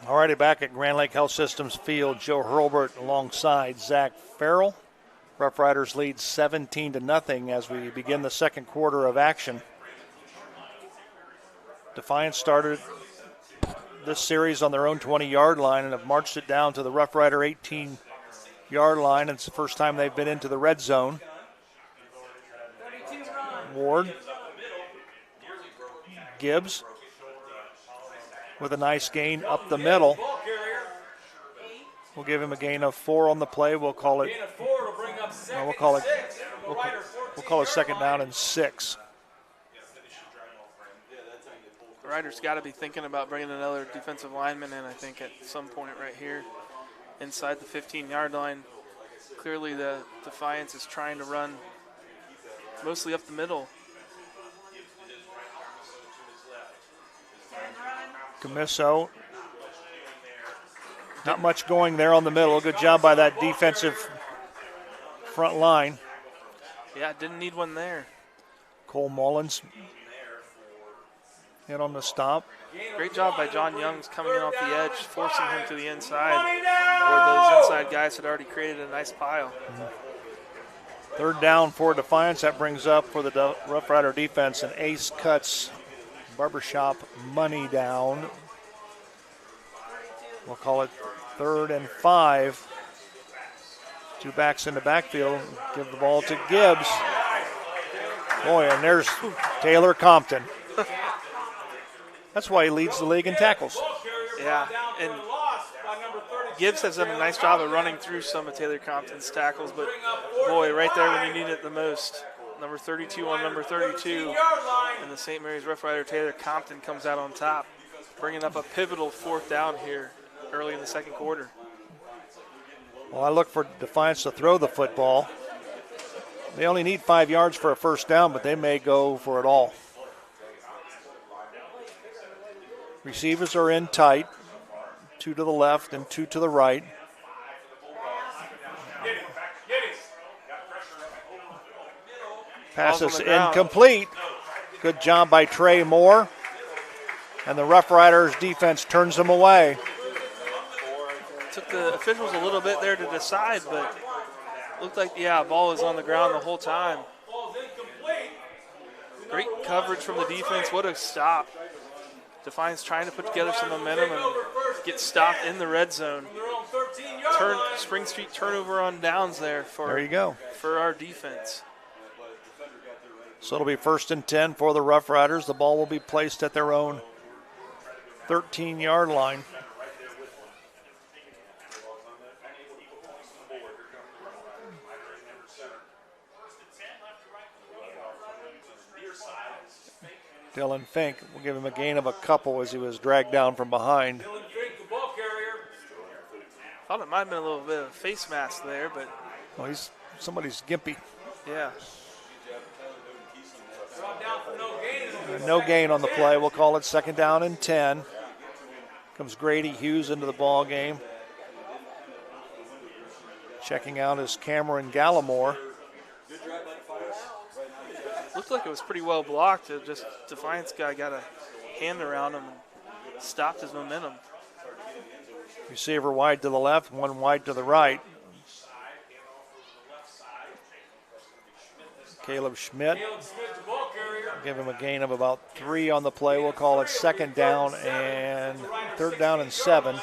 Alrighty, back at Grand Lake Health Systems Field, Joe Hurlbert alongside Zach Farrell. Rough Riders lead 17-0 as we begin the second quarter of action. Defiance started this series on their own 20-yard line and have marched it down to the Rough Rider 18-yard line. It's the first time they've been into the red zone. Ward. Gibbs with a nice gain up the middle. We'll give him a gain of 4 on the play. We'll call it. We'll call it second down and 6. The Riders got to be thinking about bringing another defensive lineman in, I think, at some point right here inside the 15-yard line. Clearly the Defiance is trying to run mostly up the middle. Camiso. Not much going there on the middle. Good job by that defensive front line. Yeah, didn't need one there. Cole Mullins hit on the stop. Great job by John Youngs coming in off the edge, forcing him to the inside, where those inside guys had already created a nice pile. Third down for Defiance. That brings up for the Rough Rider defense an Ace Cuts Barbershop money down. We'll call it 3rd and 5. 2 backs in the backfield. Give the ball to Gibbs. Boy, and there's Taylor Compton. That's why he leads the league in tackles. Yeah, and Gibbs has done a nice job of running through some of Taylor Compton's tackles, but boy, right there when you need it the most. Number 32 on number 32, and the St. Mary's Rough Rider Taylor Compton comes out on top, bringing up a pivotal 4th down here early in the second quarter. Well, I look for Defiance to throw the football. They only need 5 yards for a first down, but they may go for it all. Receivers are in tight, 2 to the left and 2 to the right. Pass is incomplete. Good job by Trey Moore. And the Rough Riders defense turns them away. Took the officials a little bit there to decide, but Looked like, ball was on the ground the whole time. Great coverage from the defense. What a stop. Defiance trying to put together some momentum and get stopped in the red zone. Spring Street turnover on downs there there you go. For our defense. So it'll be 1st and 10 for the Rough Riders. The ball will be placed at their own 13-yard line. Dylan Fink will give him a gain of a couple as he was dragged down from behind. Thought it might have been a little bit of a face mask there, but. Well, somebody's gimpy. Yeah. No gain on the play. We'll call it 2nd down and 10. Comes Grady Hughes into the ball game. Checking out is Cameron Gallimore. Looked like it was pretty well blocked. Just Defiance guy got a hand around him and stopped his momentum. Receiver wide to the left, one wide to the right. Caleb Schmidt. Give him a gain of about 3 on the play. We'll call it 2nd down and 3rd down and 7.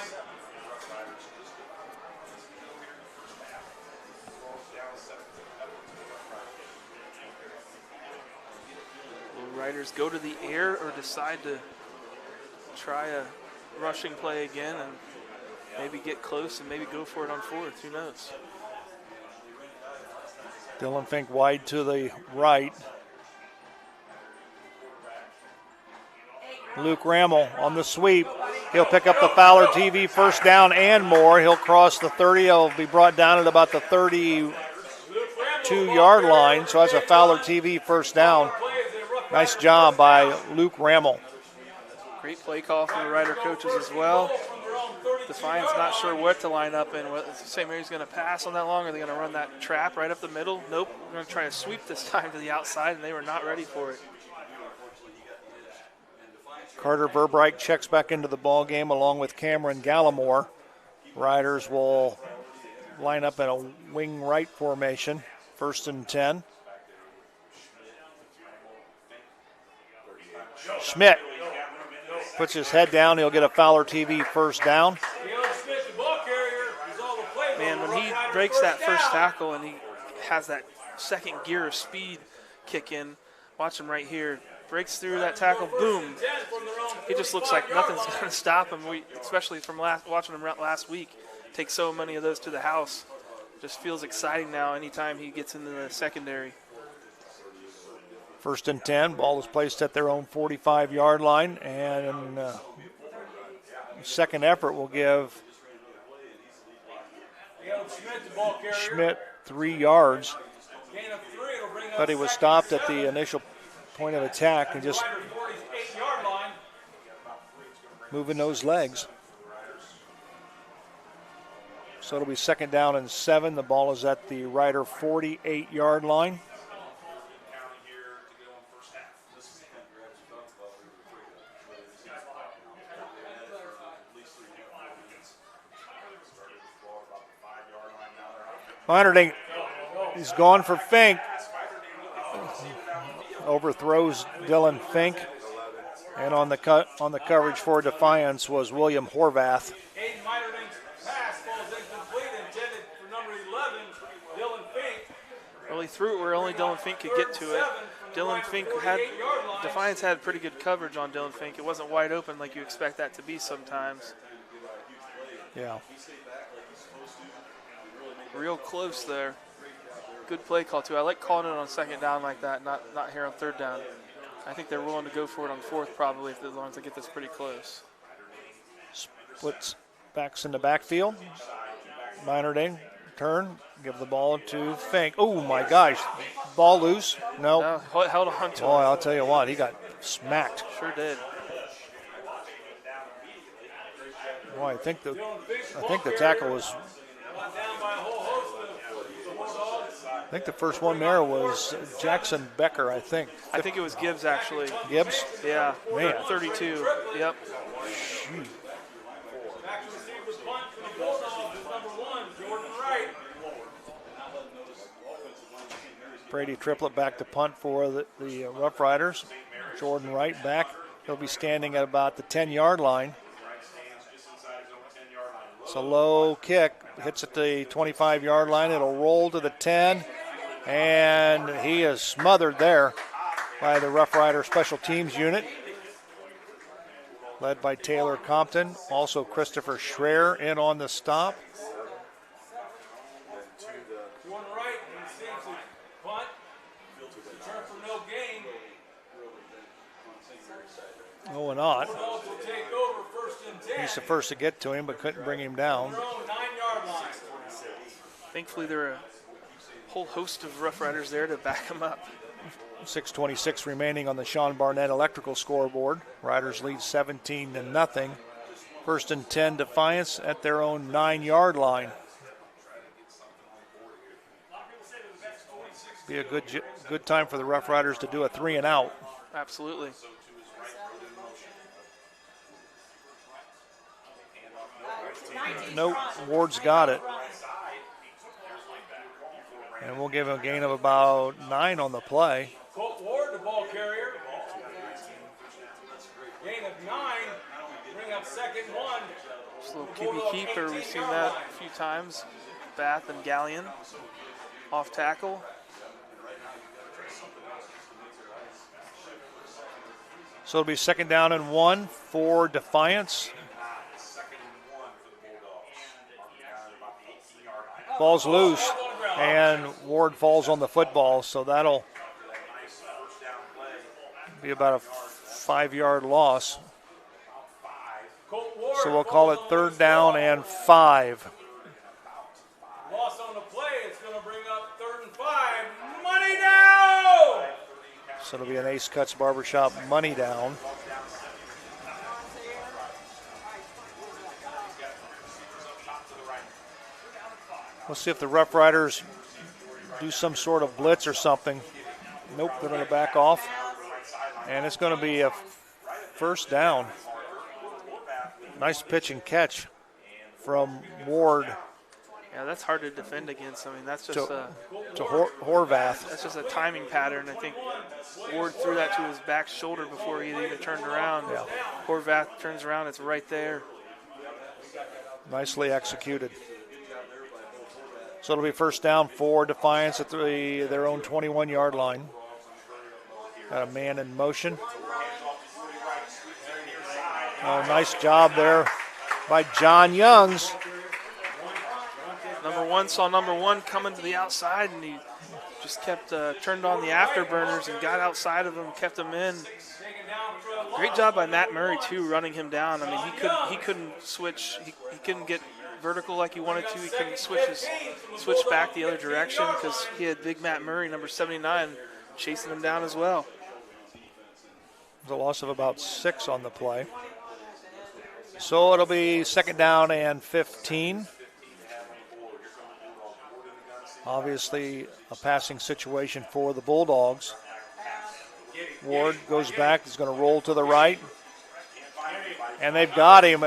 Riders go to the air or decide to try a rushing play again and maybe get close and maybe go for it on 4th. Who knows? Dylan Fink wide to the right. Luke Rammel on the sweep. He'll pick up the Fowler TV 1st down and more. He'll cross the 30. He'll be brought down at about the 32-yard line. So that's a Fowler TV 1st down. Nice job by Luke Rammel. Great play call from the Rider coaches as well. Defiance not sure what to line up in. St. Mary's going to pass on that long, or are they going to run that trap right up the middle? Nope. We're going to try to sweep this time to the outside, and they were not ready for it. Carter Verbright checks back into the ball game along with Cameron Gallimore. Riders will line up in a wing right formation. 1st and 10. Schmidt puts his head down. He'll get a Fowler TV 1st down. Man, when he breaks that first tackle and he has that 2nd gear of speed kick in, watch him right here. Breaks through that tackle, boom. He just looks like nothing's going to stop him. Especially from watching him last week, take so many of those to the house. Just feels exciting now anytime he gets into the secondary. 1st and 10. Ball is placed at their own 45-yard line. And second effort will give Schmidt 3 yards. But he was stopped at the initial point of attack and just moving those legs. So it'll be 2nd down and 7. The ball is at the Rider 48-yard line. Meinerding, he's gone for Fink. Overthrows Dylan Fink. And on the coverage for Defiance was William Horvath. Well, he threw it where only Dylan Fink could get to it. Defiance had pretty good coverage on Dylan Fink. It wasn't wide open like you expect that to be sometimes. Yeah. Real close there. Good play call, too. I like calling it on 2nd down like that, not here on 3rd down. I think they're willing to go for it on 4th probably as long as they get this pretty close. Splits backs in the backfield. Meinerding, turn, give the ball to Fink. Oh, my gosh. Ball loose. No. Held on to it. Boy, I'll tell you what, he got smacked. Sure did. Boy, I think the tackle was. I think the first one there was Jackson Becker, I think. I think it was Gibbs, actually. Gibbs? Yeah, man. 32, yep. Shoot. Brady Triplett back to punt for the Rough Riders. Jordan Wright back. He'll be standing at about the 10-yard line. It's a low kick. Hits at the 25-yard line. It'll roll to the 10. And he is smothered there by the Rough Rider special teams unit, led by Taylor Compton. Also Christopher Schreier in on the stop. Oh, and on. He's the first to get to him, but couldn't bring him down. Thankfully, there are a whole host of Rough Riders there to back him up. 6:26 remaining on the Sean Barnett electrical scoreboard. Riders lead 17-0. First and 10, Defiance at their own 9-yard line. Be a good time for the Rough Riders to do a 3-and-out. Absolutely. Nope, Ward's got it. And we'll give him a gain of about 9 on the play. Colt Ward, the ball carrier. Gain of 9. Bring up second 1. Just a little QB keeper. We've seen that a few times. Bath and Galleon off tackle. So it'll be second down and 1 for Defiance. Ball's loose, and Ward falls on the football, so that'll be about a 5-yard loss. So we'll call it third down and 5. Loss on the play. It's going to bring up third and 5. Money down! So it'll be an Ace Cuts Barbershop money down. Let's see if the Rough Riders do some sort of blitz or something. Nope, they're going to back off. And it's going to be a first down. Nice pitch and catch from Ward. Yeah, that's hard to defend against. I mean, that's just to Horvath. That's just a timing pattern. I think Ward threw that to his back shoulder before he even turned around. Yeah. Horvath turns around, it's right there. Nicely executed. So it'll be first down for Defiance at their own 21-yard line. Got a man in motion. Oh, nice job there by John Youngs. Number 1 saw number 1 coming to the outside, and he just kept turned on the afterburners and got outside of him, kept him in. Great job by Matt Murray too, running him down. I mean, he couldn't switch. He couldn't get vertical like he wanted to. He couldn't switch back the other direction because he had big Matt Murray, number 79, chasing him down as well. There's a loss of about 6 on the play. So it'll be second down and 15. Obviously a passing situation for the Bulldogs. Ward goes back, he's going to roll to the right. And they've got him.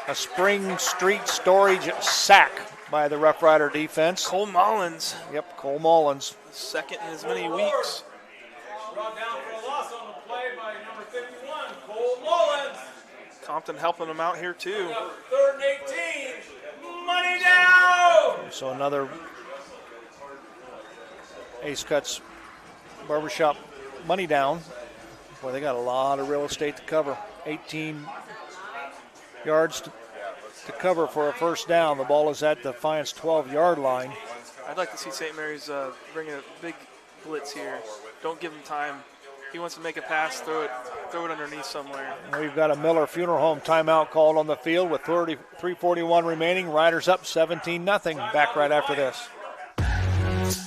A Spring Street Storage sack by the Rough Rider defense. Cole Mullins. Yep, Cole Mullins. Second in as many weeks. Brought down for a loss on the play by number 51, Cole Mullins. Compton helping him out here too. Third and 18. Money down! So another Ace Cuts Barbershop money down. Boy, they got a lot of real estate to cover. 18 yards to cover for a first down. The ball is at Defiance 12-yard line. I'd like to see St. Mary's bring a big blitz here. Don't give him time. He wants to make a pass, throw it underneath somewhere. We've got a Miller Funeral Home timeout called on the field with 3:41 remaining. Riders up 17-0. Back right after this.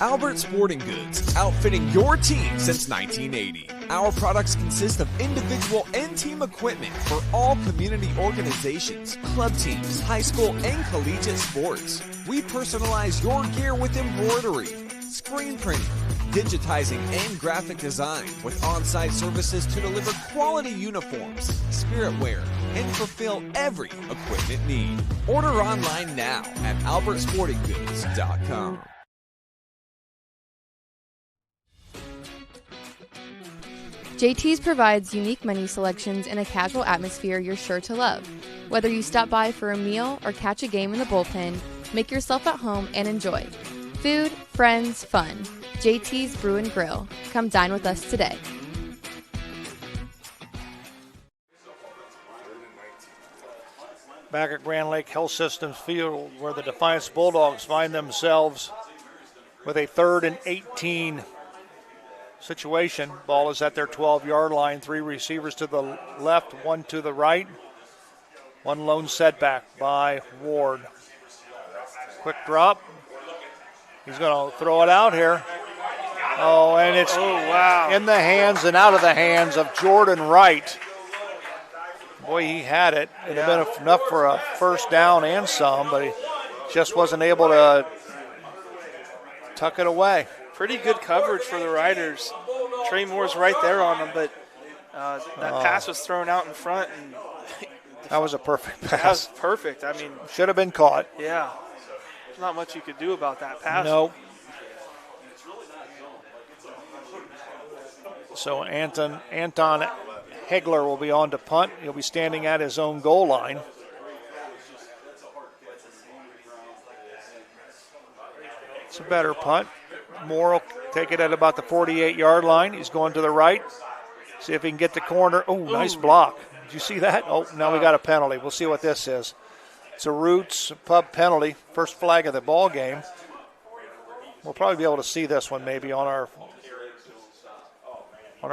Albert Sporting Goods, outfitting your team since 1980. Our products consist of individual and team equipment for all community organizations, club teams, high school and collegiate sports. We personalize your gear with embroidery, screen printing, digitizing and graphic design with on-site services to deliver quality uniforms, spirit wear, and fulfill every equipment need. Order online now at albertsportinggoods.com. JT's provides unique menu selections in a casual atmosphere you're sure to love. Whether you stop by for a meal or catch a game in the bullpen, make yourself at home and enjoy. Food, friends, fun. JT's Brew and Grill. Come dine with us today. Back at Grand Lake Health Systems Field, where the Defiance Bulldogs find themselves with a 3rd and 18 situation. Ball is at their 12-yard line. 3 receivers to the left, 1 to the right. 1 lone setback by Ward. Quick drop. He's going to throw it out here. Oh, and it's in the hands and out of the hands of Jordan Wright. Boy, he had it. It would have been enough for a first down and some, but he just wasn't able to tuck it away. Pretty good coverage for the Riders. Trey Moore's right there on him, but that pass was thrown out in front. And that was a perfect pass. That was perfect. I mean, should have been caught. Yeah. There's not much you could do about that pass. No. So Anton Hegler will be on to punt. He'll be standing at his own goal line. It's a better punt. Moore will take it at about the 48-yard line. He's going to the right. See if he can get the corner. Oh, nice block. Did you see that? Oh, now we got a penalty. We'll see what this is. It's a Roots Pub penalty. First flag of the ball game. We'll probably be able to see this one maybe on our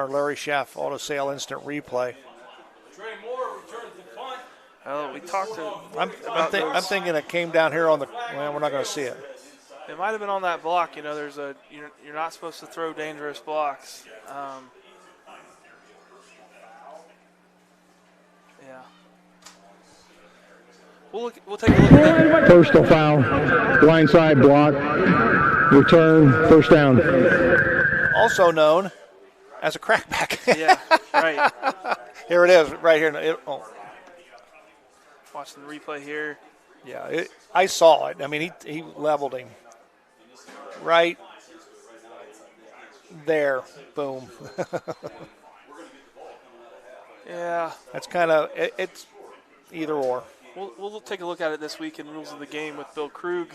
Larry Schaff Auto Sale Instant Replay. We talked I'm thinking it came down here on the. Well, we're not going to see it. It might have been on that block. You know, you're not supposed to throw dangerous blocks. Yeah. We'll take a look at that. Personal foul, blindside block, return, first down. Also known as a crackback. Yeah, right. Here it is, right here. Watching the replay here. Yeah, I saw it. I mean, he leveled him. Right there. Boom. Yeah. That's kind of, it's either or. We'll take a look at it this week in Rules of the Game with Bill Krug.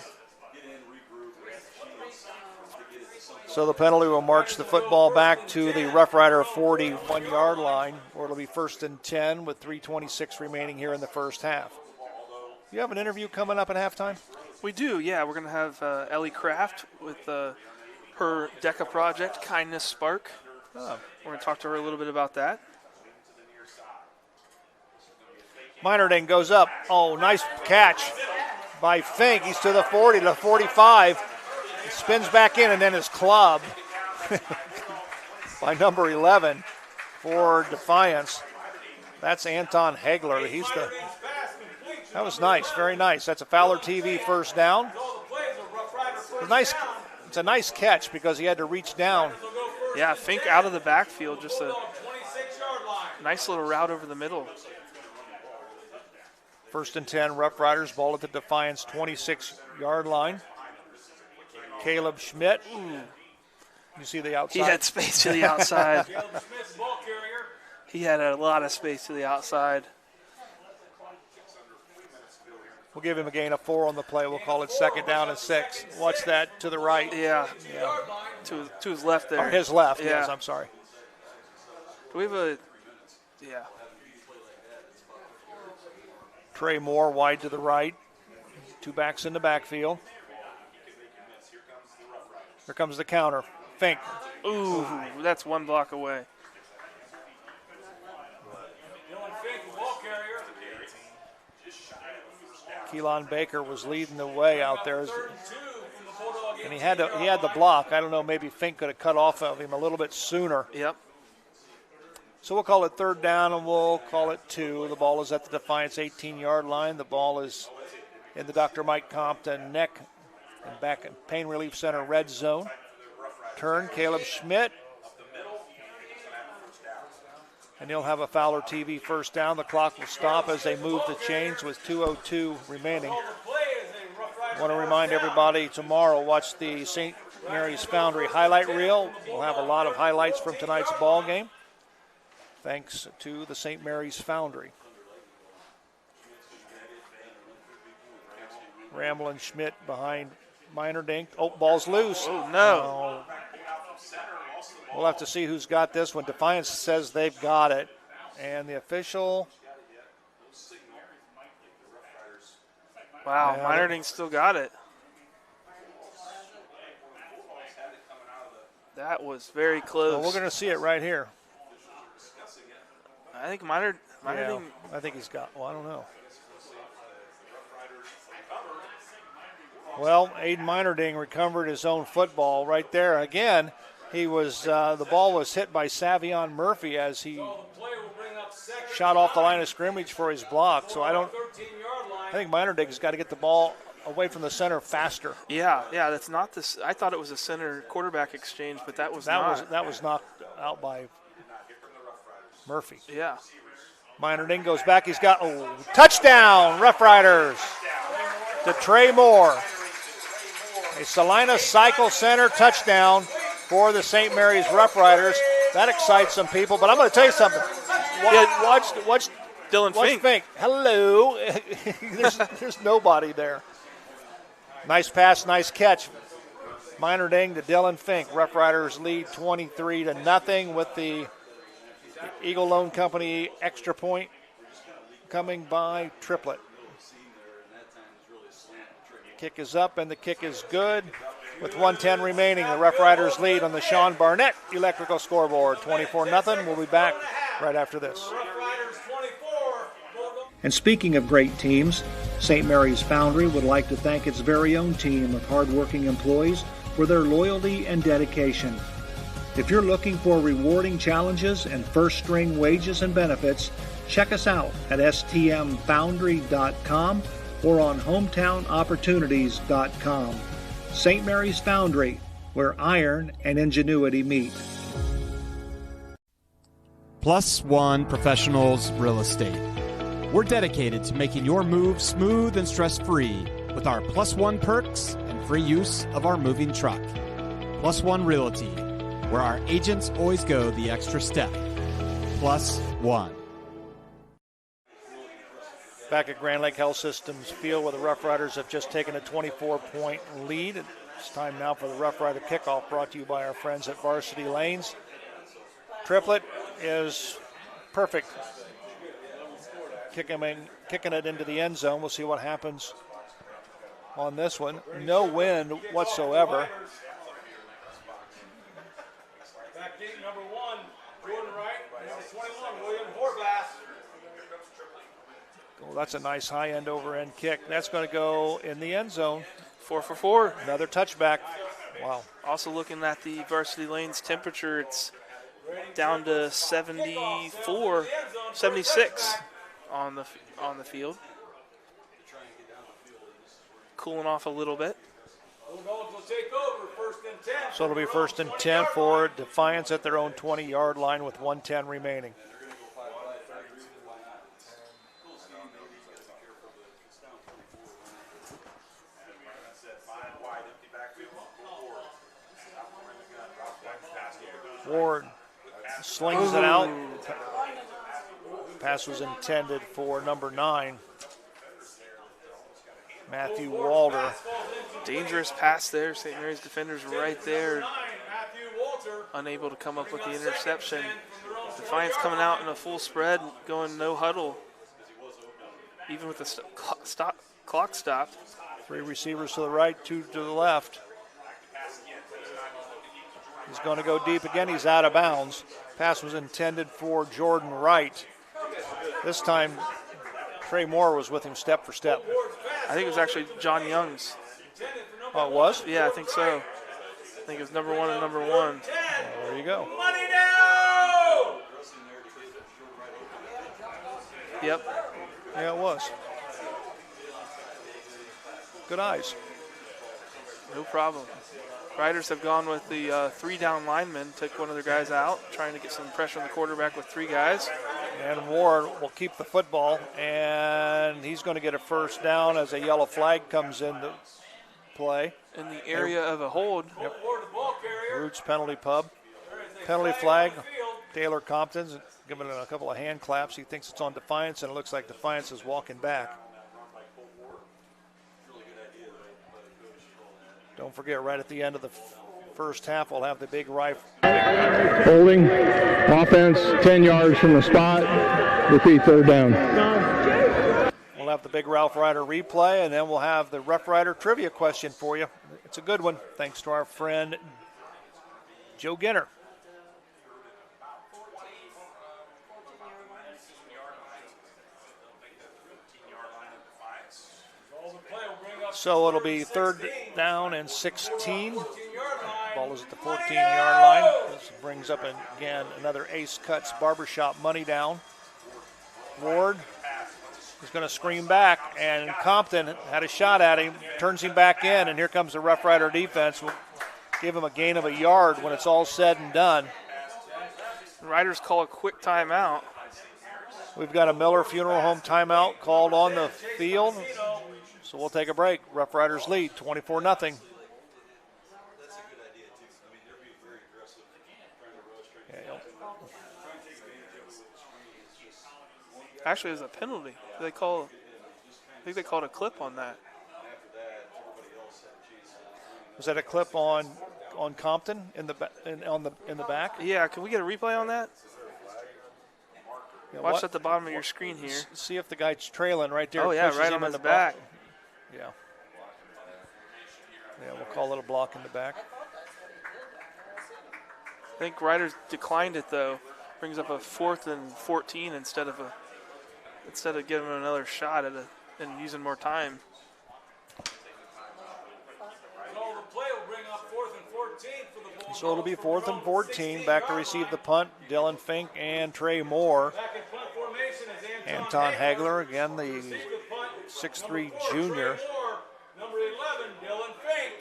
So the penalty will march the football back to the Roughrider 41-yard line, where it'll be 1st and 10 with 3:26 remaining here in the first half. You have an interview coming up at halftime? We do, yeah. We're going to have Ellie Kraft with her DECA project, Kindness Spark. Oh. We're going to talk to her a little bit about that. Minerding goes up. Oh, nice catch by Fink. He's to the 40, to the 45. He spins back in, and then his club by number 11 for Defiance. That's Anton Hegler. That was nice, very nice. That's a Fowler TV first down. It's a nice catch because he had to reach down. Yeah, Fink out of the backfield, just a nice little route over the middle. 1st and 10, Roughriders, ball at the Defiance 26-yard line. Caleb Schmidt. You see the outside? He had space to the outside. He had a lot of space to the outside. We'll give him a gain of 4 on the play. We'll call it 2nd down and 6. Watch that to the right. Yeah. To his left there. Or his left, yes, I'm sorry. Do we have a – yeah. Trey Moore wide to the right. 2 backs in the backfield. Here comes the counter. Fink. Ooh, that's 1 block away. Keelan Baker was leading the way out there. And he had the block. I don't know, maybe Fink could have cut off of him a little bit sooner. Yep. So we'll call it 3rd down, and we'll call it 2. The ball is at the Defiance 18-yard line. The ball is in the Dr. Mike Compton neck and back in Pain Relief Center red zone. Turn, Caleb Schmidt. And he'll have a Fowler TV first down. The clock will stop as they move the chains with 2:02 remaining. I want to remind everybody tomorrow, watch the St. Mary's Foundry highlight reel. We'll have a lot of highlights from tonight's ball game. thanks to the St. Mary's Foundry. Ramblin' Schmidt behind Minerdink. Oh, ball's loose. Oh, no. We'll have to see who's got this one. Defiance says they've got it. And the official. Wow, Minerdink still got it. That was very close. Well, we're going to see it right here. I think Minerdink. Yeah, I think he's got. Well, I don't know. Well, Aiden Minerding recovered his own football right there. Again, he was the ball was hit by Savion Murphy as he shot off the line of scrimmage for his block. So I think Minerding's got to get the ball away from the center faster. Yeah, that's not this. I thought it was a center quarterback exchange, but that was not. That was knocked out by Murphy. Yeah. Minerding goes back. He's got touchdown, Rough Riders to Trey Moore. A Salina Cycle Center touchdown for the St. Mary's Rough Riders. That excites some people, but I'm going to tell you something. Watch Dylan Fink. Hello. there's nobody there. Nice pass, nice catch. Minerding to Dylan Fink. Rough Riders lead 23-0 with the Eagle Loan Company extra point coming by Triplet. Kick is up, and the kick is good. With 1:10 remaining, the Rough Riders lead on the Sean Barnett Electrical scoreboard, 24-0. We'll be back right after this. And speaking of great teams, St. Mary's Foundry would like to thank its very own team of hardworking employees for their loyalty and dedication. If you're looking for rewarding challenges and first-string wages and benefits, check us out at stmfoundry.com or on hometownopportunities.com. St. Mary's Foundry, where iron and ingenuity meet. Plus One Professionals Real Estate. We're dedicated to making your move smooth and stress-free with our Plus One perks and free use of our moving truck. Plus One Realty, where our agents always go the extra step. Plus One. Back at Grand Lake Health Systems Field, where the Rough Riders have just taken a 24-point lead. It's time now for the Rough Rider kickoff, brought to you by our friends at Varsity Lanes. Triplet is perfect. Kicking it into the end zone. We'll see what happens on this one. No wind whatsoever. Back gate number 1, Jordan Wright. Number 21, William Horvath. Oh, that's a nice high end over end kick. That's going to go in the end zone. 4 for 4. Another touchback. Wow. Also looking at the Varsity Lanes temperature, it's down to 76 on the field. Cooling off a little bit. So it'll be 1st and 10 for Defiance at their own 20-yard line with 1:10 remaining. Ward slings it out. Pass was intended for number 9, Matthew Walter. Dangerous pass there. St. Mary's defenders right there. Unable to come up with the interception. Defiance coming out in a full spread, going no huddle. Even with the clock stopped. 3 receivers to the right, 2 to the left. He's going to go deep again. He's out of bounds. Pass was intended for Jordan Wright. This time, Trey Moore was with him step for step. I think it was actually John Young's. Oh, it was? Yeah, I think so. I think it was number 1 and number 1. Well, there you go. Money now! Yep. Yeah, it was. Good eyes. No problem. Riders have gone with the 3-down linemen, took one of their guys out, trying to get some pressure on the quarterback with 3 guys. And Ward will keep the football, and he's going to get a first down as a yellow flag comes into play. In the area of a hold. Yep. Roots Penalty Pub. Penalty flag, Taylor Compton's giving it a couple of hand claps. He thinks it's on Defiance, and it looks like Defiance is walking back. Don't forget, right at the end of the first half, we'll have the big rifle. Holding, offense, 10 yards from the spot, repeat third down. We'll have the big Roughrider replay, and then we'll have the Roughrider trivia question for you. It's a good one, thanks to our friend Joe Ginner. So it'll be third down and 16. Ball is at the 14-yard line. This brings up, again, another Ace Cuts Barbershop money down. Ward is going to scream back, and Compton had a shot at him, turns him back in, and here comes the Roughrider defense. We'll give him a gain of a yard when it's all said and done. Riders call a quick timeout. We've got a Miller Funeral Home timeout called on the field. So we'll take a break. Rough Riders lead 24-0. Actually, it was a penalty. I think they called a clip on that. Was that a clip on Compton in the back? Yeah. Can we get a replay on that? Yeah, Watch at the bottom of your screen here. See if the guy's trailing right there. Oh yeah, right on the back. Yeah. Yeah, we'll call it a block in the back. I think Riders declined it though. Brings up a 4th and 14 instead of giving him another shot at and using more time. So it'll be 4th and 14. Back to receive the punt, Dylan Fink and Trey Moore. Anton Hagler, again, the 6'3 junior. Number 11, Dylan Fink.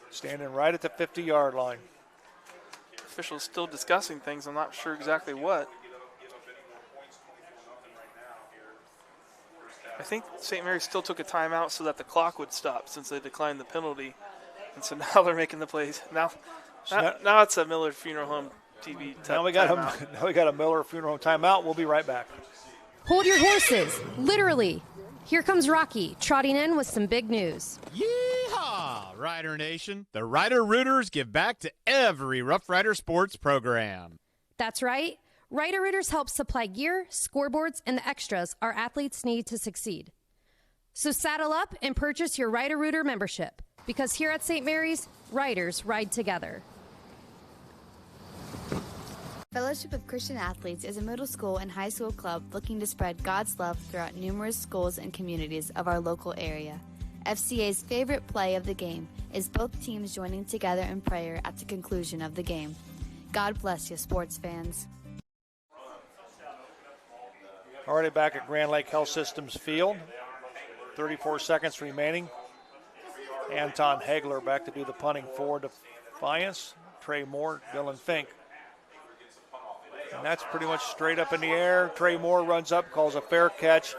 Standing right at the 50-yard line. Officials still discussing things. I'm not sure exactly what. I think St. Mary's still took a timeout so that the clock would stop since they declined the penalty. And so now they're making the plays. Now it's a Miller Funeral Home TV now we got a Miller Funeral Home timeout. We'll be right back. Hold your horses, literally. Here comes Rocky, trotting in with some big news. Yeehaw, Rider Nation. The Rider Rooters give back to every Rough Rider sports program. That's right. Rider Rooters help supply gear, scoreboards, and the extras our athletes need to succeed. So saddle up and purchase your Rider Rooter membership, because here at St. Mary's, Riders ride together. Fellowship of Christian Athletes is a middle school and high school club looking to spread God's love throughout numerous schools and communities of our local area. FCA's favorite play of the game is both teams joining together in prayer at the conclusion of the game. God bless you, sports fans. Already back at Grand Lake Health Systems Field. 34 seconds remaining. Anton Hagler back to do the punting for Defiance. Trey Moore, Dylan Fink. And that's pretty much straight up in the air. Trey Moore runs up, calls a fair catch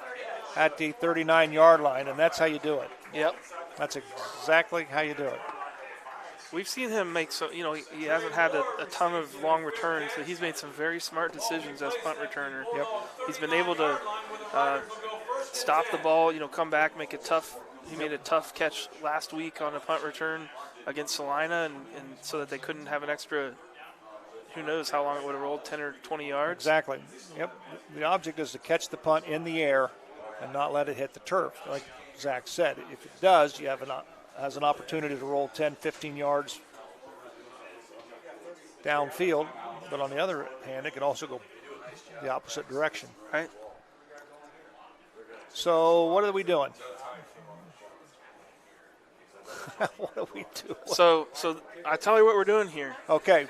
at the 39-yard line, and that's how you do it. Yep. That's exactly how you do it. We've seen him make some, he hasn't had a ton of long returns, but he's made some very smart decisions as punt returner. Yep. He's been able to stop the ball, come back, make it tough. He made a tough catch last week on a punt return against Salina, and so that they couldn't have an extra, who knows how long it would have rolled, 10 or 20 yards. Exactly. Yep. The object is to catch the punt in the air and not let it hit the turf. Like Zach said, if it does, you have has an opportunity to roll 10, 15 yards downfield. But on the other hand, it can also go the opposite direction. Right. So what are we doing? What do we do? So I tell you what we're doing here. Okay,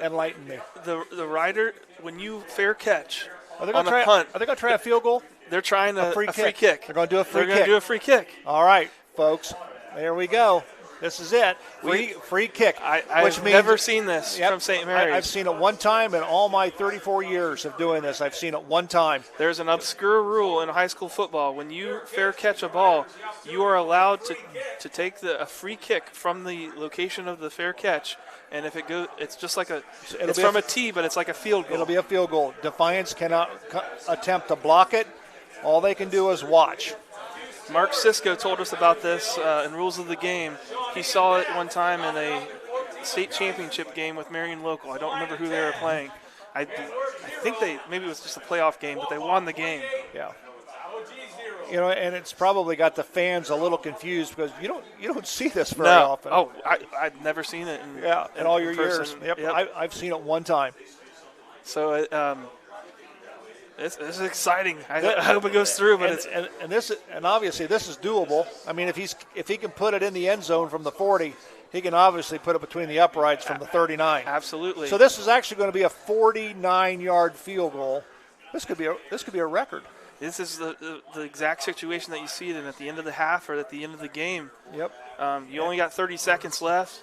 enlighten me. The rider, when you fair catch on a punt, are they going to try a field goal? They're trying a free kick. They're going to do a free kick. They're going to do a free kick. All right, folks, there we go. This is it. Free kick. I've never seen this from St. Mary's. I've seen it one time in all my 34 years of doing this. I've seen it one time. There's an obscure rule in high school football. When you fair catch a ball, you are allowed to take a free kick from the location of the fair catch. And if it goes, it's just like it's from a tee, but it's like a field goal. It'll be a field goal. Defiance cannot attempt to block it. All they can do is watch. Mark Sisko told us about this in Rules of the Game. He saw it one time in a state championship game with Marion Local. I don't remember who they were playing. I think maybe it was just a playoff game, but they won the game. Yeah. And it's probably got the fans a little confused because you don't see this very often. Oh, I've never seen it. In all your years. Yep. I've seen it one time. So this is exciting. I hope it goes through, but and obviously this is doable. I mean, if he can put it in the end zone from the 40, he can obviously put it between the uprights from the 39. Absolutely. So this is actually going to be a 49-yard field goal. This could be a record. This is the exact situation that you see it in at the end of the half or at the end of the game. Yep. You only got 30 seconds left.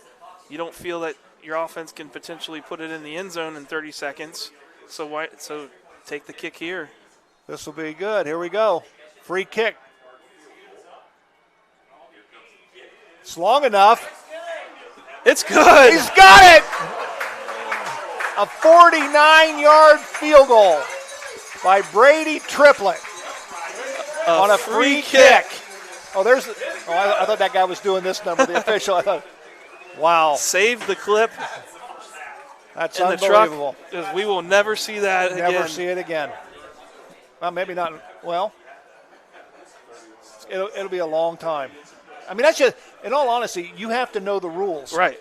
You don't feel that your offense can potentially put it in the end zone in 30 seconds. So take the kick here. This will be good. Here we go. Free kick. It's long enough. It's good. He's got it. A 49-yard field goal by Brady Triplett on a free kick. I thought that guy was doing this number, the official. I thought, wow. Save the clip. That's in unbelievable. The truck, we will never see that again. Never see it again. Well, maybe not. Well, it'll be a long time. I mean, that's just, in all honesty, you have to know the rules. Right.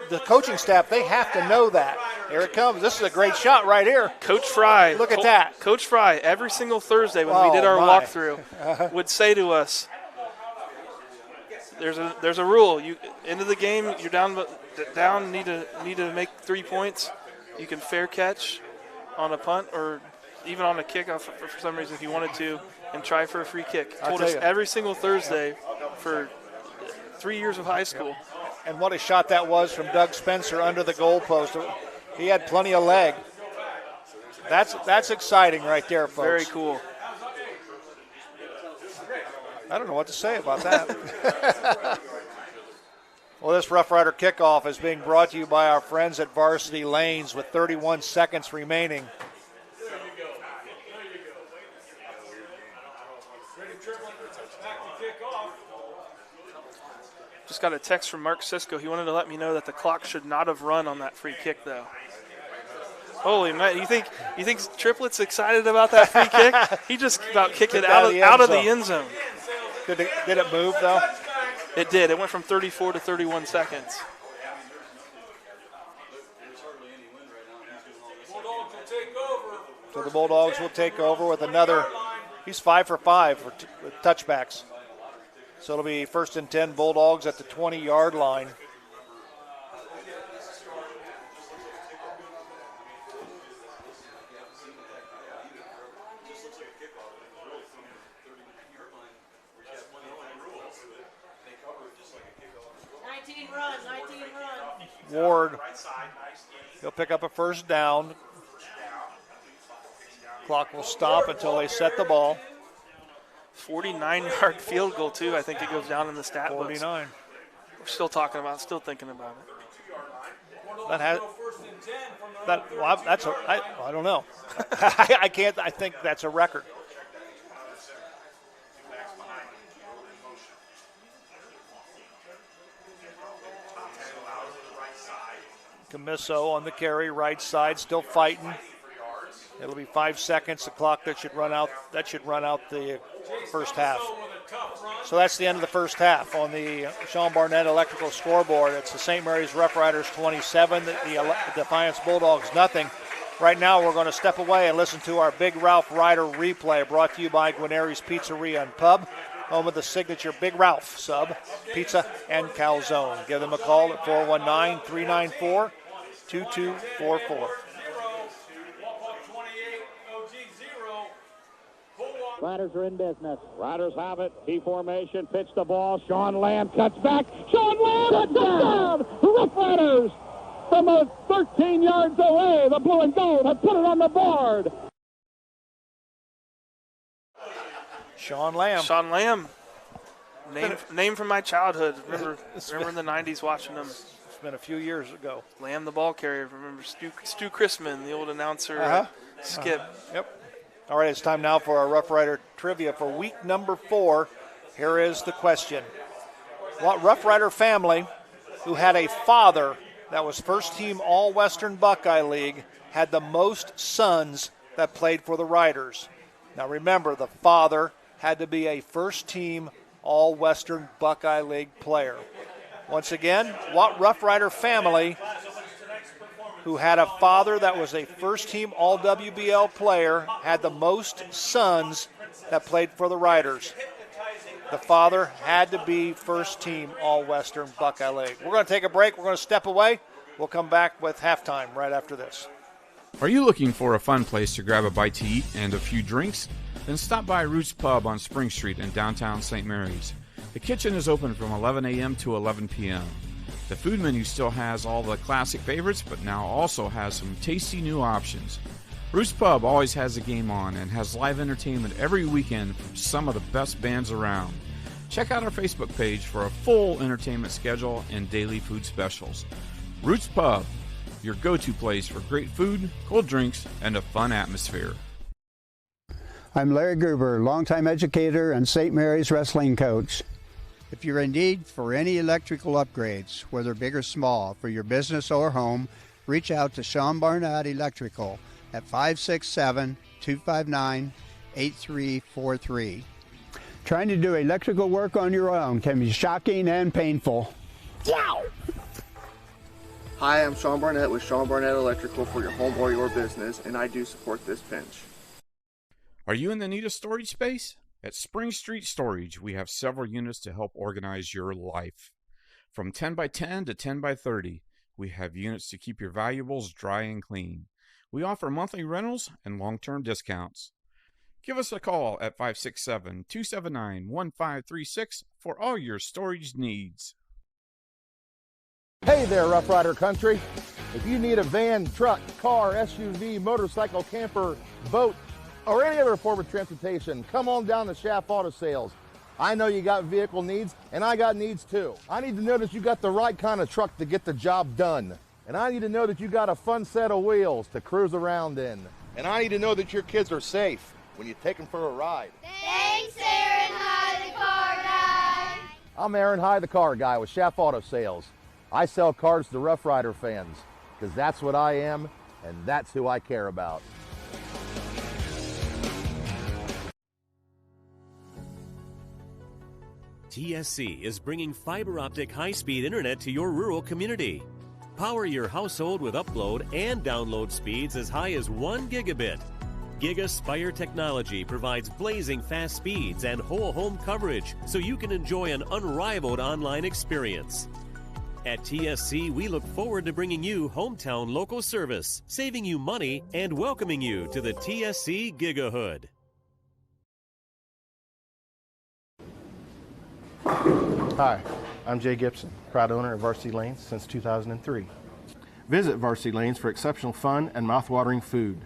The coaching staff, they have to know that. Here it comes. This is a great shot right here. Coach Fry. Look at that. Coach Fry, every single Thursday when we did our walkthrough, would say to us, there's a rule. You end of the game, you're down, need to make 3 points. You can fair catch on a punt or even on a kickoff for some reason if you wanted to, and try for a free kick. Told us every single Thursday for 3 years of high school. And what a shot that was from Doug Spencer under the goalpost. He had plenty of leg. That's exciting right there, folks. Very cool. I don't know what to say about that. Well, this Roughrider kickoff is being brought to you by our friends at Varsity Lanes with 31 seconds remaining. Just got a text from Mark Sisko. He wanted to let me know that the clock should not have run on that free kick, though. Holy man! You think Triplett's excited about that free kick? He just about kicked it out of the end zone. Did it move though? It did. It went from 34 to 31 seconds. So the Bulldogs will take over with another. He's 5 for 5 with touchbacks. So it'll be 1st and 10 Bulldogs at the 20-yard line. Ward, he'll pick up a first down. Clock will stop until they set the ball. 49-yard field goal, too. I think it goes down in the stat books. 49. We're still talking about it, still thinking about it. I don't know. I think that's a record. Camisso on the carry, right side, still fighting. It'll be 5 seconds. The clock that should run out the first half. So that's the end of the first half on the Sean Barnett Electrical scoreboard. It's the St. Mary's Roughriders 27, the Defiance Bulldogs nothing. Right now we're going to step away and listen to our Big Ralph Rider replay brought to you by Guarneri's Pizzeria and Pub, home of the signature Big Ralph sub, pizza and calzone. Give them a call at 419-394-2244. Riders are in business. Riders have it. T formation. Pitch the ball. Sean Lamb cuts back. Sean Lamb! Touchdown! Rough Riders from 13 yards away. The blue and gold have put it on the board. Sean Lamb. Sean Lamb. Name from my childhood. Remember in the 90s watching him. It's been a few years ago. Lamb the ball carrier. Remember Stu Chrisman, the old announcer. Skip. Yep. All right, it's time now for our Rough Rider trivia for week number 4. Here is the question. What Rough Rider family who had a father that was first team All-Western Buckeye League had the most sons that played for the Riders? Now remember, the father had to be a first team All-Western Buckeye League player. Once again, what Rough Rider family who had a father that was a first-team All-WBL player had the most sons that played for the Riders? The father had to be first-team All-Western Buckeye League. We're going to take a break. We're going to step away. We'll come back with halftime right after this. Are you looking for a fun place to grab a bite to eat and a few drinks? Then stop by Roots Pub on Spring Street in downtown St. Mary's. The kitchen is open from 11 a.m. to 11 p.m. The food menu still has all the classic favorites, but now also has some tasty new options. Roots Pub always has a game on and has live entertainment every weekend from some of the best bands around. Check out our Facebook page for a full entertainment schedule and daily food specials. Roots Pub, your go-to place for great food, cold drinks, and a fun atmosphere. I'm Larry Gruber, longtime educator and St. Mary's wrestling coach. If you're in need for any electrical upgrades, whether big or small, for your business or home, reach out to Sean Barnett Electrical at 567-259-8343. Trying to do electrical work on your own can be shocking and painful. Wow! Hi, I'm Sean Barnett with Sean Barnett Electrical for your home or your business, and I do support this pinch. Are you in the need of storage space? At Spring Street Storage, we have several units to help organize your life. From 10 by 10 to 10 by 30, we have units to keep your valuables dry and clean. We offer monthly rentals and long-term discounts. Give us a call at 567-279-1536 for all your storage needs. Hey there, Rough Rider Country. If you need a van, truck, car, SUV, motorcycle, camper, boat, or any other form of transportation, come on down to Schaff Auto Sales. I know you got vehicle needs, and I got needs too. I need to know that you got the right kind of truck to get the job done. And I need to know that you got a fun set of wheels to cruise around in. And I need to know that your kids are safe when you take them for a ride. Thanks, Aaron High, the car guy. I'm Aaron High, the car guy with Schaff Auto Sales. I sell cars to Rough Rider fans, because that's what I am, and that's who I care about. TSC is bringing fiber optic high-speed internet to your rural community. Power your household with upload and download speeds as high as 1 gigabit. GigaSpire technology provides blazing fast speeds and whole home coverage so you can enjoy an unrivaled online experience. At TSC, we look forward to bringing you hometown local service, saving you money, and welcoming you to the TSC Gigahood. Hi, I'm Jay Gibson, proud owner of Varsity Lanes since 2003. Visit Varsity Lanes for exceptional fun and mouth-watering food.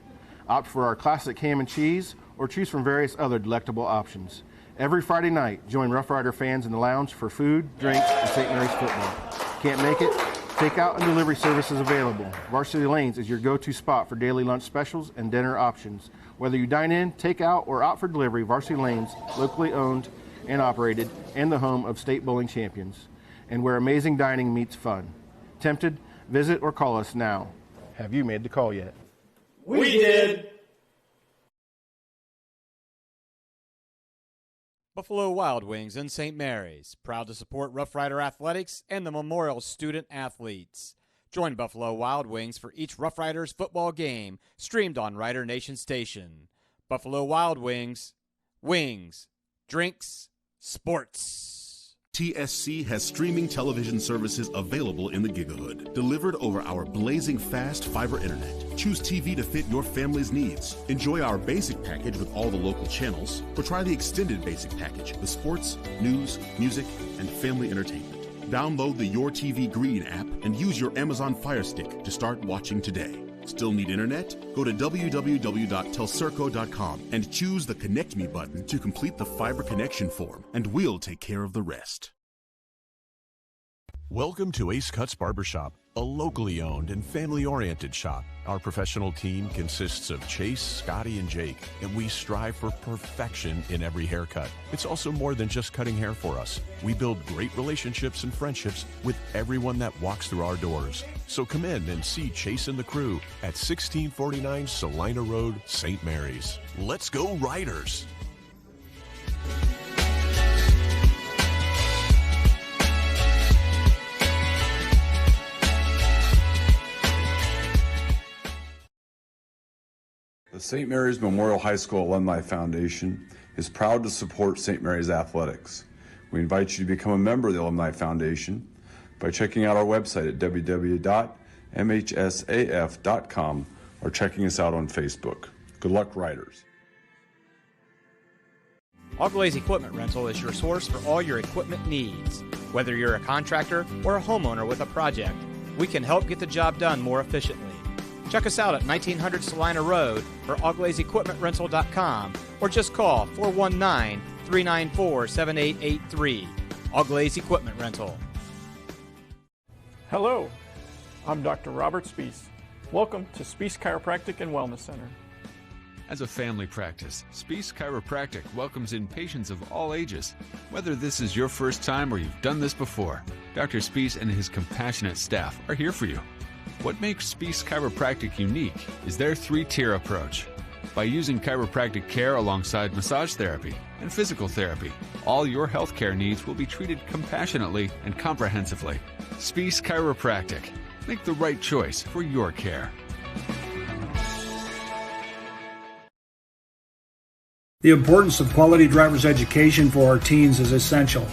Opt for our classic ham and cheese or choose from various other delectable options. Every Friday night, join Rough Rider fans in the lounge for food, drinks, and St. Mary's football. Can't make it? Takeout and delivery service is available. Varsity Lanes is your go-to spot for daily lunch specials and dinner options. Whether you dine in, take out, or opt for delivery, Varsity Lanes, locally owned and operated, and the home of state bowling champions, and where amazing dining meets fun. Tempted? Visit or call us now. Have you made the call yet? We did. Buffalo Wild Wings in St. Mary's, proud to support Rough Rider Athletics and the Memorial Student Athletes. Join Buffalo Wild Wings for each Rough Riders football game, streamed on Rider Nation Station. Buffalo Wild Wings, wings, drinks, sports. TSC has streaming television services available in the Gigahood, delivered over our blazing fast fiber internet. Choose TV to fit your family's needs. Enjoy our basic package with all the local channels, or try the extended basic package with sports, news, music, and family entertainment. Download the Your TV Green app and use your Amazon Fire Stick to start watching today. Still need internet? Go to www.telcirco.com and choose the Connect Me button to complete the fiber connection form, and we'll take care of the rest. Welcome to Ace Cuts Barbershop, a locally owned and family-oriented shop. Our professional team consists of Chase, Scotty, and Jake, and we strive for perfection in every haircut. It's also more than just cutting hair for us. We build great relationships and friendships with everyone that walks through our doors. So come in and see Chase and the crew at 1649 Salina Road, St. Mary's. Let's go Riders! The St. Mary's Memorial High School Alumni Foundation is proud to support St. Mary's athletics. We invite you to become a member of the Alumni Foundation by checking out our website at www.mhsaf.com or checking us out on Facebook. Good luck, Riders. Auglaize Equipment Rental is your source for all your equipment needs. Whether you're a contractor or a homeowner with a project, we can help get the job done more efficiently. Check us out at 1900 Salina Road or auglaizeequipmentrental.com or just call 419-394-7883. Auglaize Equipment Rental. Hello, I'm Dr. Robert Spees. Welcome to Spees Chiropractic and Wellness Center. As a family practice, Spees Chiropractic welcomes in patients of all ages. Whether this is your first time or you've done this before, Dr. Spees and his compassionate staff are here for you. What makes Spees Chiropractic unique is their three-tier approach. By using chiropractic care alongside massage therapy and physical therapy, all your healthcare needs will be treated compassionately and comprehensively. Spees Chiropractic. Make the right choice for your care. The importance of quality driver's education for our teens is essential.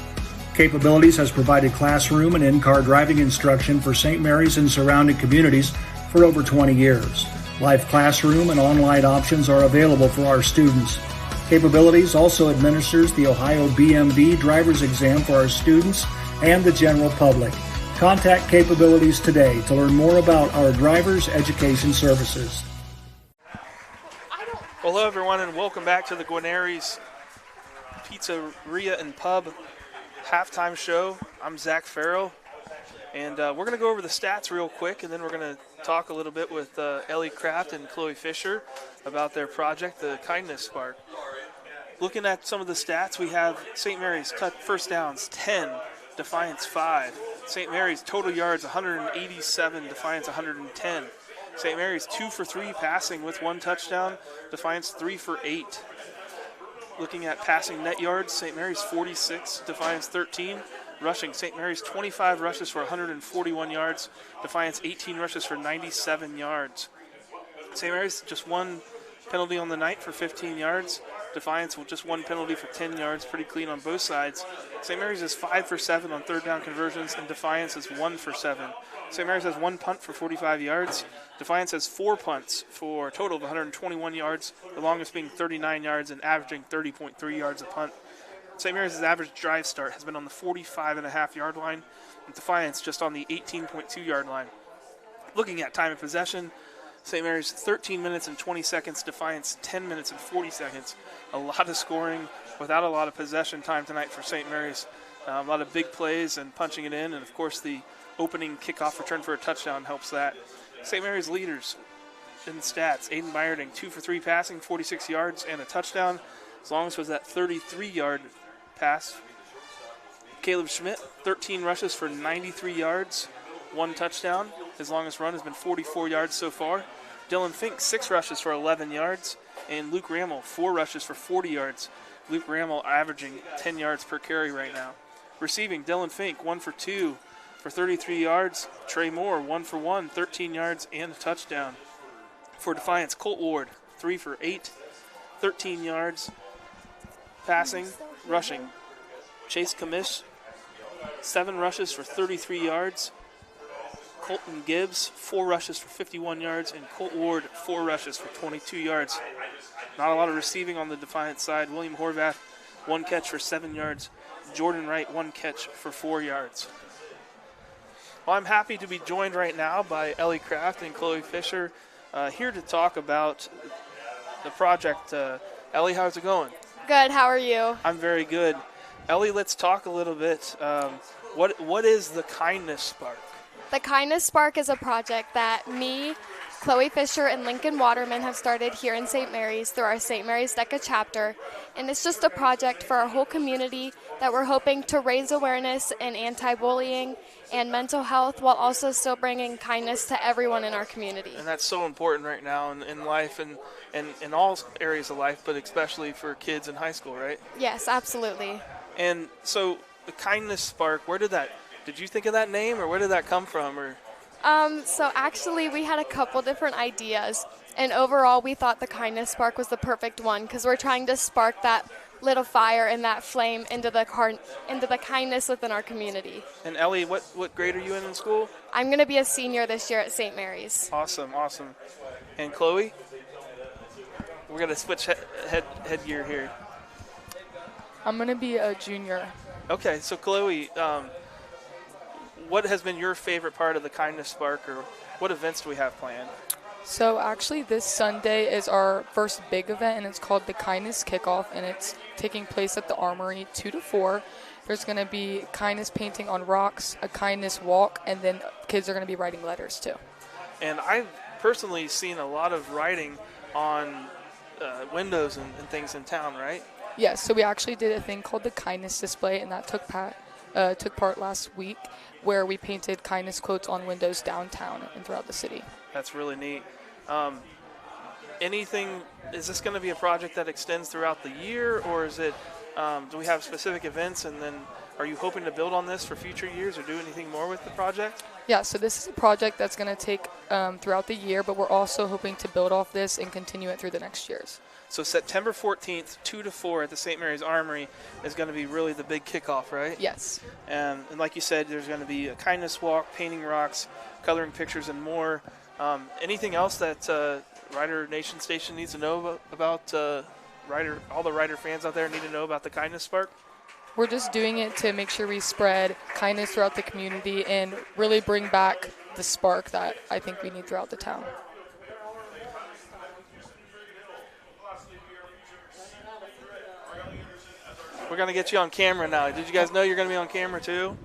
Capabilities has provided classroom and in-car driving instruction for St. Mary's and surrounding communities for over 20 years. Live classroom and online options are available for our students. Capabilities also administers the Ohio BMV driver's exam for our students and the general public. Contact Capabilities today to learn more about our driver's education services. Hello, everyone, and welcome back to the Guarneri's Pizzeria and Pub halftime show. I'm Zach Farrell, and we're going to go over the stats real quick, and then we're going to talk a little bit with Ellie Kraft and Chloe Fisher about their project, the Kindness Spark. Looking at some of the stats, we have St. Mary's first downs 10, Defiance 5. St. Mary's total yards 187, Defiance 110. St. Mary's 2 for 3 passing with 1 touchdown, Defiance 3 for 8. Looking at passing net yards, St. Mary's 46, Defiance 13. Rushing, St. Mary's 25 rushes for 141 yards, Defiance 18 rushes for 97 yards. St. Mary's just 1 penalty on the night for 15 yards. Defiance with just 1 penalty for 10 yards, pretty clean on both sides. St. Mary's is 5 for 7 on third down conversions, and Defiance is 1 for 7. St. Mary's has 1 punt for 45 yards. Defiance has 4 punts for a total of 121 yards, the longest being 39 yards and averaging 30.3 yards a punt. St. Mary's' average drive start has been on the 45.5-yard line, and Defiance just on the 18.2-yard line. Looking at time of possession, St. Mary's 13 minutes and 20 seconds, Defiance 10 minutes and 40 seconds. A lot of scoring without a lot of possession time tonight for St. Mary's. A lot of big plays and punching it in, and of course the opening kickoff return for a touchdown helps that. St. Mary's leaders in stats, Aiden Byerding 2 for 3 passing, 46 yards and a touchdown. As long as was that 33-yard pass. Caleb Schmidt 13 rushes for 93 yards, 1 touchdown. His longest run has been 44 yards so far. Dylan Fink 6 rushes for 11 yards, and Luke Rammel 4 rushes for 40 yards. Luke Rammel averaging 10 yards per carry right now. Receiving, Dylan Fink 1 for 2 for 33 yards. Trey Moore 1 for 1, 13 yards and a touchdown. For Defiance, Colt Ward 3 for 8, 13 yards. Passing, rushing. Chase Kamish 7 rushes for 33 yards. Colton Gibbs, 4 rushes for 51 yards, and Colt Ward, 4 rushes for 22 yards. Not a lot of receiving on the Defiance side. William Horvath, 1 catch for 7 yards. Jordan Wright, 1 catch for 4 yards. Well, I'm happy to be joined right now by Ellie Kraft and Chloe Fisher here to talk about the project. Ellie, how's it going? Good, how are you? I'm very good. Ellie, let's talk a little bit. What is the Kindness Spark? The Kindness Spark is a project that me, Chloe Fisher, and Lincoln Waterman have started here in St. Mary's through our St. Mary's DECA chapter. And it's just a project for our whole community that we're hoping to raise awareness in anti-bullying and mental health while also still bringing kindness to everyone in our community. And that's so important right now in life and in all areas of life, but especially for kids in high school, right? Yes, absolutely. And so the Kindness Spark, did you think of that name, or where did that come from? So actually we had a couple different ideas, and overall we thought the Kindness Spark was the perfect one because we're trying to spark that little fire and that flame into the kindness within our community. And Ellie, what grade are you in school? I'm going to be a senior this year at St. Mary's. Awesome. And Chloe? We're going to switch headgear here. I'm going to be a junior. Okay, so Chloe, what has been your favorite part of the Kindness Spark, or what events do we have planned? So actually this Sunday is our first big event, and it's called the Kindness Kickoff, and it's taking place at the Armory 2 to 4. There's going to be kindness painting on rocks, a kindness walk, and then kids are going to be writing letters too. And I've personally seen a lot of writing on windows and things in town, right? Yes, so we actually did a thing called the Kindness Display, and that took part last week, where we painted kindness quotes on windows downtown and throughout the city. That's really neat. Is this going to be a project that extends throughout the year, or is it, do we have specific events, and then are you hoping to build on this for future years or do anything more with the project? Yeah, so this is a project that's going to take throughout the year, but we're also hoping to build off this and continue it through the next years. So September 14th, 2 to 4 at the St. Mary's Armory is going to be really the big kickoff, right? Yes. And like you said, there's going to be a kindness walk, painting rocks, coloring pictures, and more. Anything else that Rider Nation Station needs to know about all the Rider fans out there need to know about the Kindness Spark? We're just doing it to make sure we spread kindness throughout the community and really bring back the spark that I think we need throughout the town. We're going to get you on camera now. Did you guys know you're going to be on camera too?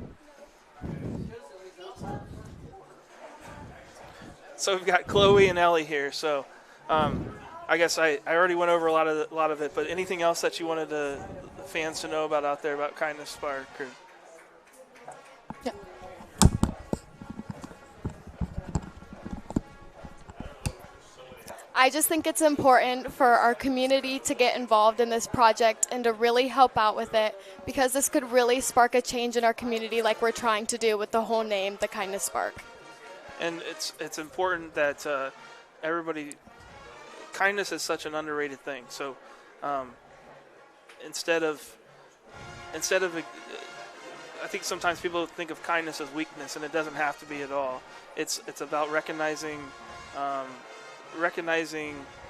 So we've got Chloe and Ellie here. So I guess I already went over a lot of it, but anything else that you wanted the fans to know about out there about Kindness Spark? Or? Yeah. I just think it's important for our community to get involved in this project and to really help out with it, because this could really spark a change in our community like we're trying to do with the whole name, the Kindness Spark. And it's important that kindness is such an underrated thing. So instead of I think sometimes people think of kindness as weakness, and it doesn't have to be at all. It's about recognizing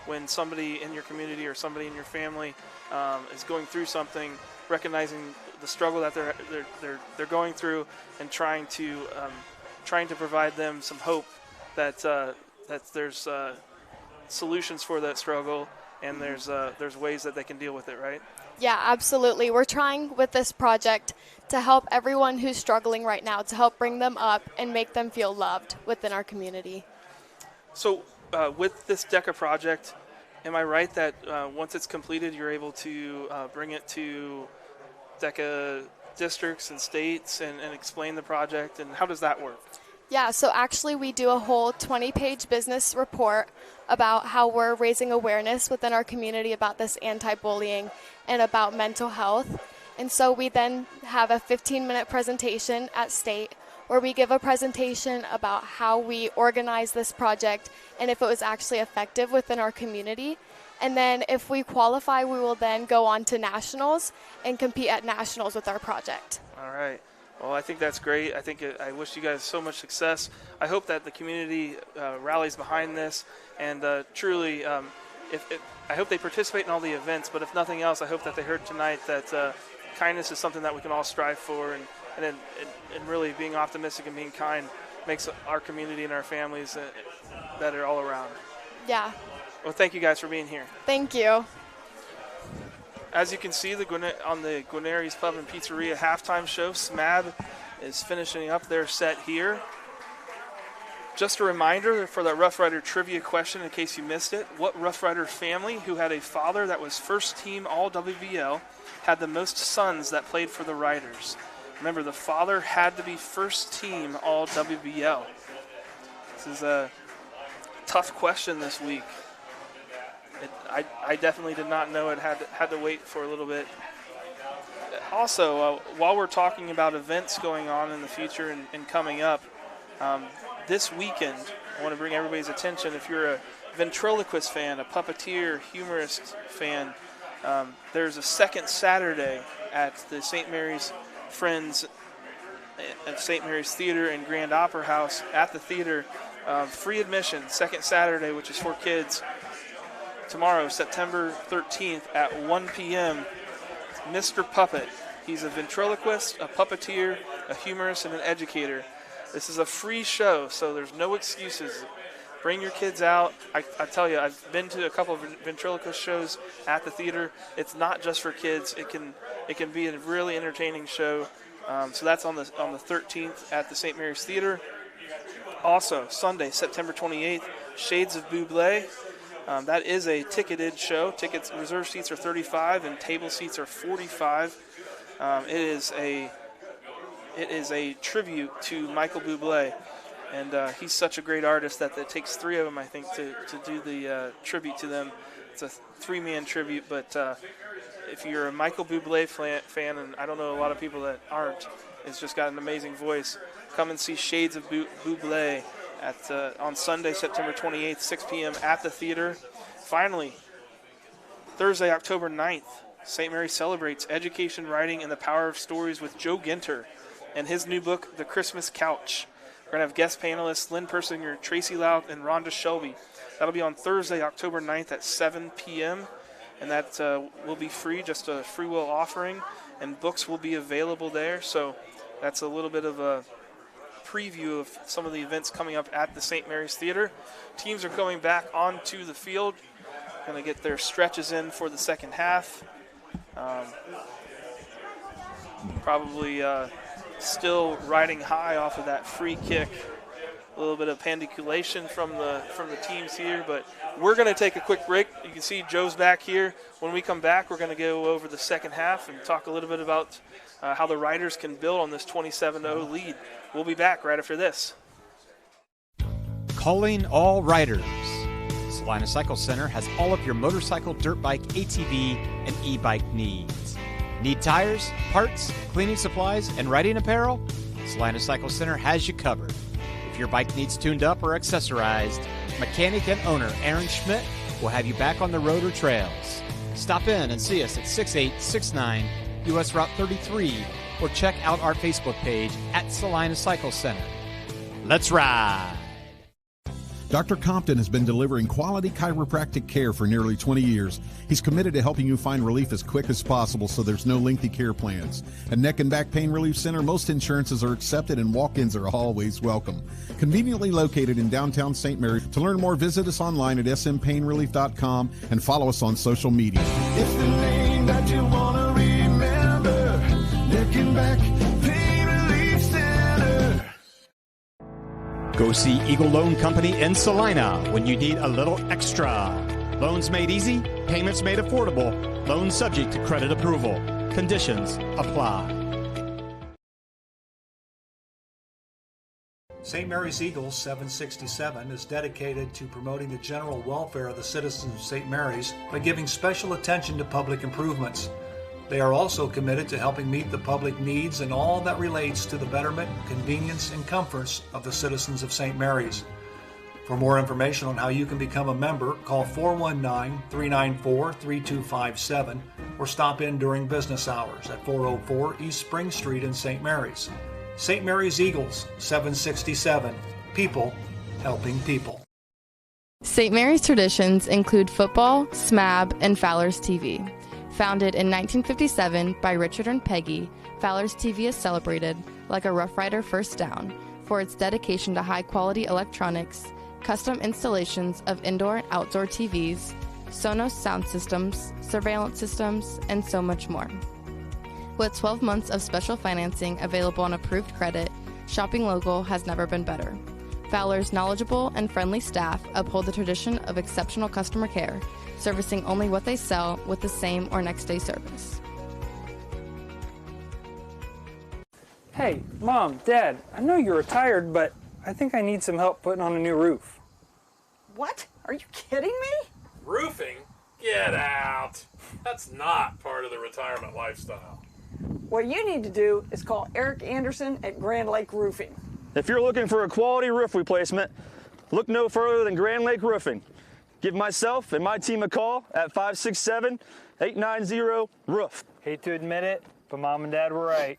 when somebody in your community or somebody in your family is going through something, recognizing the struggle that they're going through, and trying to provide them some hope that there's solutions for that struggle, and there's ways that they can deal with it, right? Yeah, absolutely. We're trying with this project to help everyone who's struggling right now, to help bring them up and make them feel loved within our community. So with this DECA project, am I right that once it's completed, you're able to bring it to DECA districts and states and explain the project, and how does that work? Yeah, so actually we do a whole 20-page business report about how we're raising awareness within our community about this anti-bullying and about mental health. And so we then have a 15-minute presentation at state where we give a presentation about how we organize this project and if it was actually effective within our community. And then if we qualify, we will then go on to nationals and compete at nationals with our project. All right. Well, I think that's great. I wish you guys so much success. I hope that the community rallies behind this, and truly, I hope they participate in all the events. But if nothing else, I hope that they heard tonight that kindness is something that we can all strive for, and really being optimistic and being kind makes our community and our families better all around. Yeah. Well, thank you guys for being here. Thank you. As you can see, on the Guarneri's Pub and Pizzeria halftime show, SMAB is finishing up their set here. Just a reminder for that Roughrider trivia question in case you missed it. What Roughrider family who had a father that was first team All-WBL had the most sons that played for the Riders? Remember, the father had to be first team All-WBL. This is a tough question this week. I definitely did not know it. Had to wait for a little bit. Also, while we're talking about events going on in the future and coming up, this weekend, I want to bring everybody's attention. If you're a ventriloquist fan, a puppeteer, humorist fan, there's a second Saturday at the St. Mary's Friends at St. Mary's Theater and Grand Opera House at the theater. Free admission, second Saturday, which is for kids. Tomorrow, September 13th at 1 p.m., Mr. Puppet. He's a ventriloquist, a puppeteer, a humorist, and an educator. This is a free show, so there's no excuses. Bring your kids out. I tell you, I've been to a couple of ventriloquist shows at the theater. It's not just for kids. It can be a really entertaining show. So that's on the 13th at the St. Mary's Theater. Also, Sunday, September 28th, Shades of Bublé. That is a ticketed show. Reserve seats are $35 and table seats are $45. It is a tribute to Michael Bublé, and he's such a great artist that it takes three of them, I think, to do the tribute to them. It's a three-man tribute, but if you're a Michael Bublé fan, and I don't know a lot of people that aren't, it's just got an amazing voice. Come and see Shades of Bublé on Sunday, September 28th, 6 p.m. at the theater. Finally, Thursday, October 9th, St. Mary celebrates education, writing, and the power of stories with Joe Ginter and his new book, The Christmas Couch. We're going to have guest panelists Lynn Persinger, Tracy Louth, and Rhonda Shelby. That'll be on Thursday, October 9th at 7 p.m., and that will be free, just a free will offering, and books will be available there. So that's a little bit of a preview of some of the events coming up at the St. Mary's Theater. Teams are going back onto the field, going to get their stretches in for the second half. Probably still riding high off of that free kick. A little bit of pandiculation from the teams here, but we're going to take a quick break. You can see Joe's back here. When we come back, we're going to go over the second half and talk a little bit about how the Riders can build on this 27-0 lead. We'll be back right after this. Calling all riders. Salina Cycle Center has all of your motorcycle, dirt bike, ATV, and e-bike needs. Need tires, parts, cleaning supplies, and riding apparel? Salina Cycle Center has you covered. If your bike needs tuned up or accessorized, mechanic and owner Aaron Schmidt will have you back on the road or trails. Stop in and see us at 6869 US Route 33 or check out our Facebook page at Salina Cycle Center. Let's ride! Dr. Compton has been delivering quality chiropractic care for nearly 20 years. He's committed to helping you find relief as quick as possible so there's no lengthy care plans. At Neck and Back Pain Relief Center, most insurances are accepted and walk-ins are always welcome. Conveniently located in downtown St. Mary. To learn more, visit us online at smpainrelief.com and follow us on social media. It's the name that you want to remember. Neck and Back Pain Relief Center. Go see Eagle Loan Company in Salina when you need a little extra. Loans made easy, payments made affordable, loans subject to credit approval. Conditions apply. St. Mary's Eagles 767 is dedicated to promoting the general welfare of the citizens of St. Mary's by giving special attention to public improvements. They are also committed to helping meet the public needs and all that relates to the betterment, convenience, and comforts of the citizens of St. Mary's. For more information on how you can become a member, call 419-394-3257 or stop in during business hours at 404 East Spring Street in St. Mary's. St. Mary's Eagles, 767. People helping people. St. Mary's traditions include football, SMAB, and Fowler's TV. Founded in 1957 by Richard and Peggy, Fowler's TV is celebrated, like a Roughrider first down, for its dedication to high-quality electronics, custom installations of indoor and outdoor TVs, Sonos sound systems, surveillance systems, and so much more. With 12 months of special financing available on approved credit, shopping local has never been better. Fowler's knowledgeable and friendly staff uphold the tradition of exceptional customer care, servicing only what they sell with the same or next day service. Hey, Mom, Dad, I know you're retired, but I think I need some help putting on a new roof. What? Are you kidding me? Roofing? Get out. That's not part of the retirement lifestyle. What you need to do is call Eric Anderson at Grand Lake Roofing. If you're looking for a quality roof replacement, look no further than Grand Lake Roofing. Give myself and my team a call at 567-890-ROOF. Hate to admit it, but Mom and Dad were right.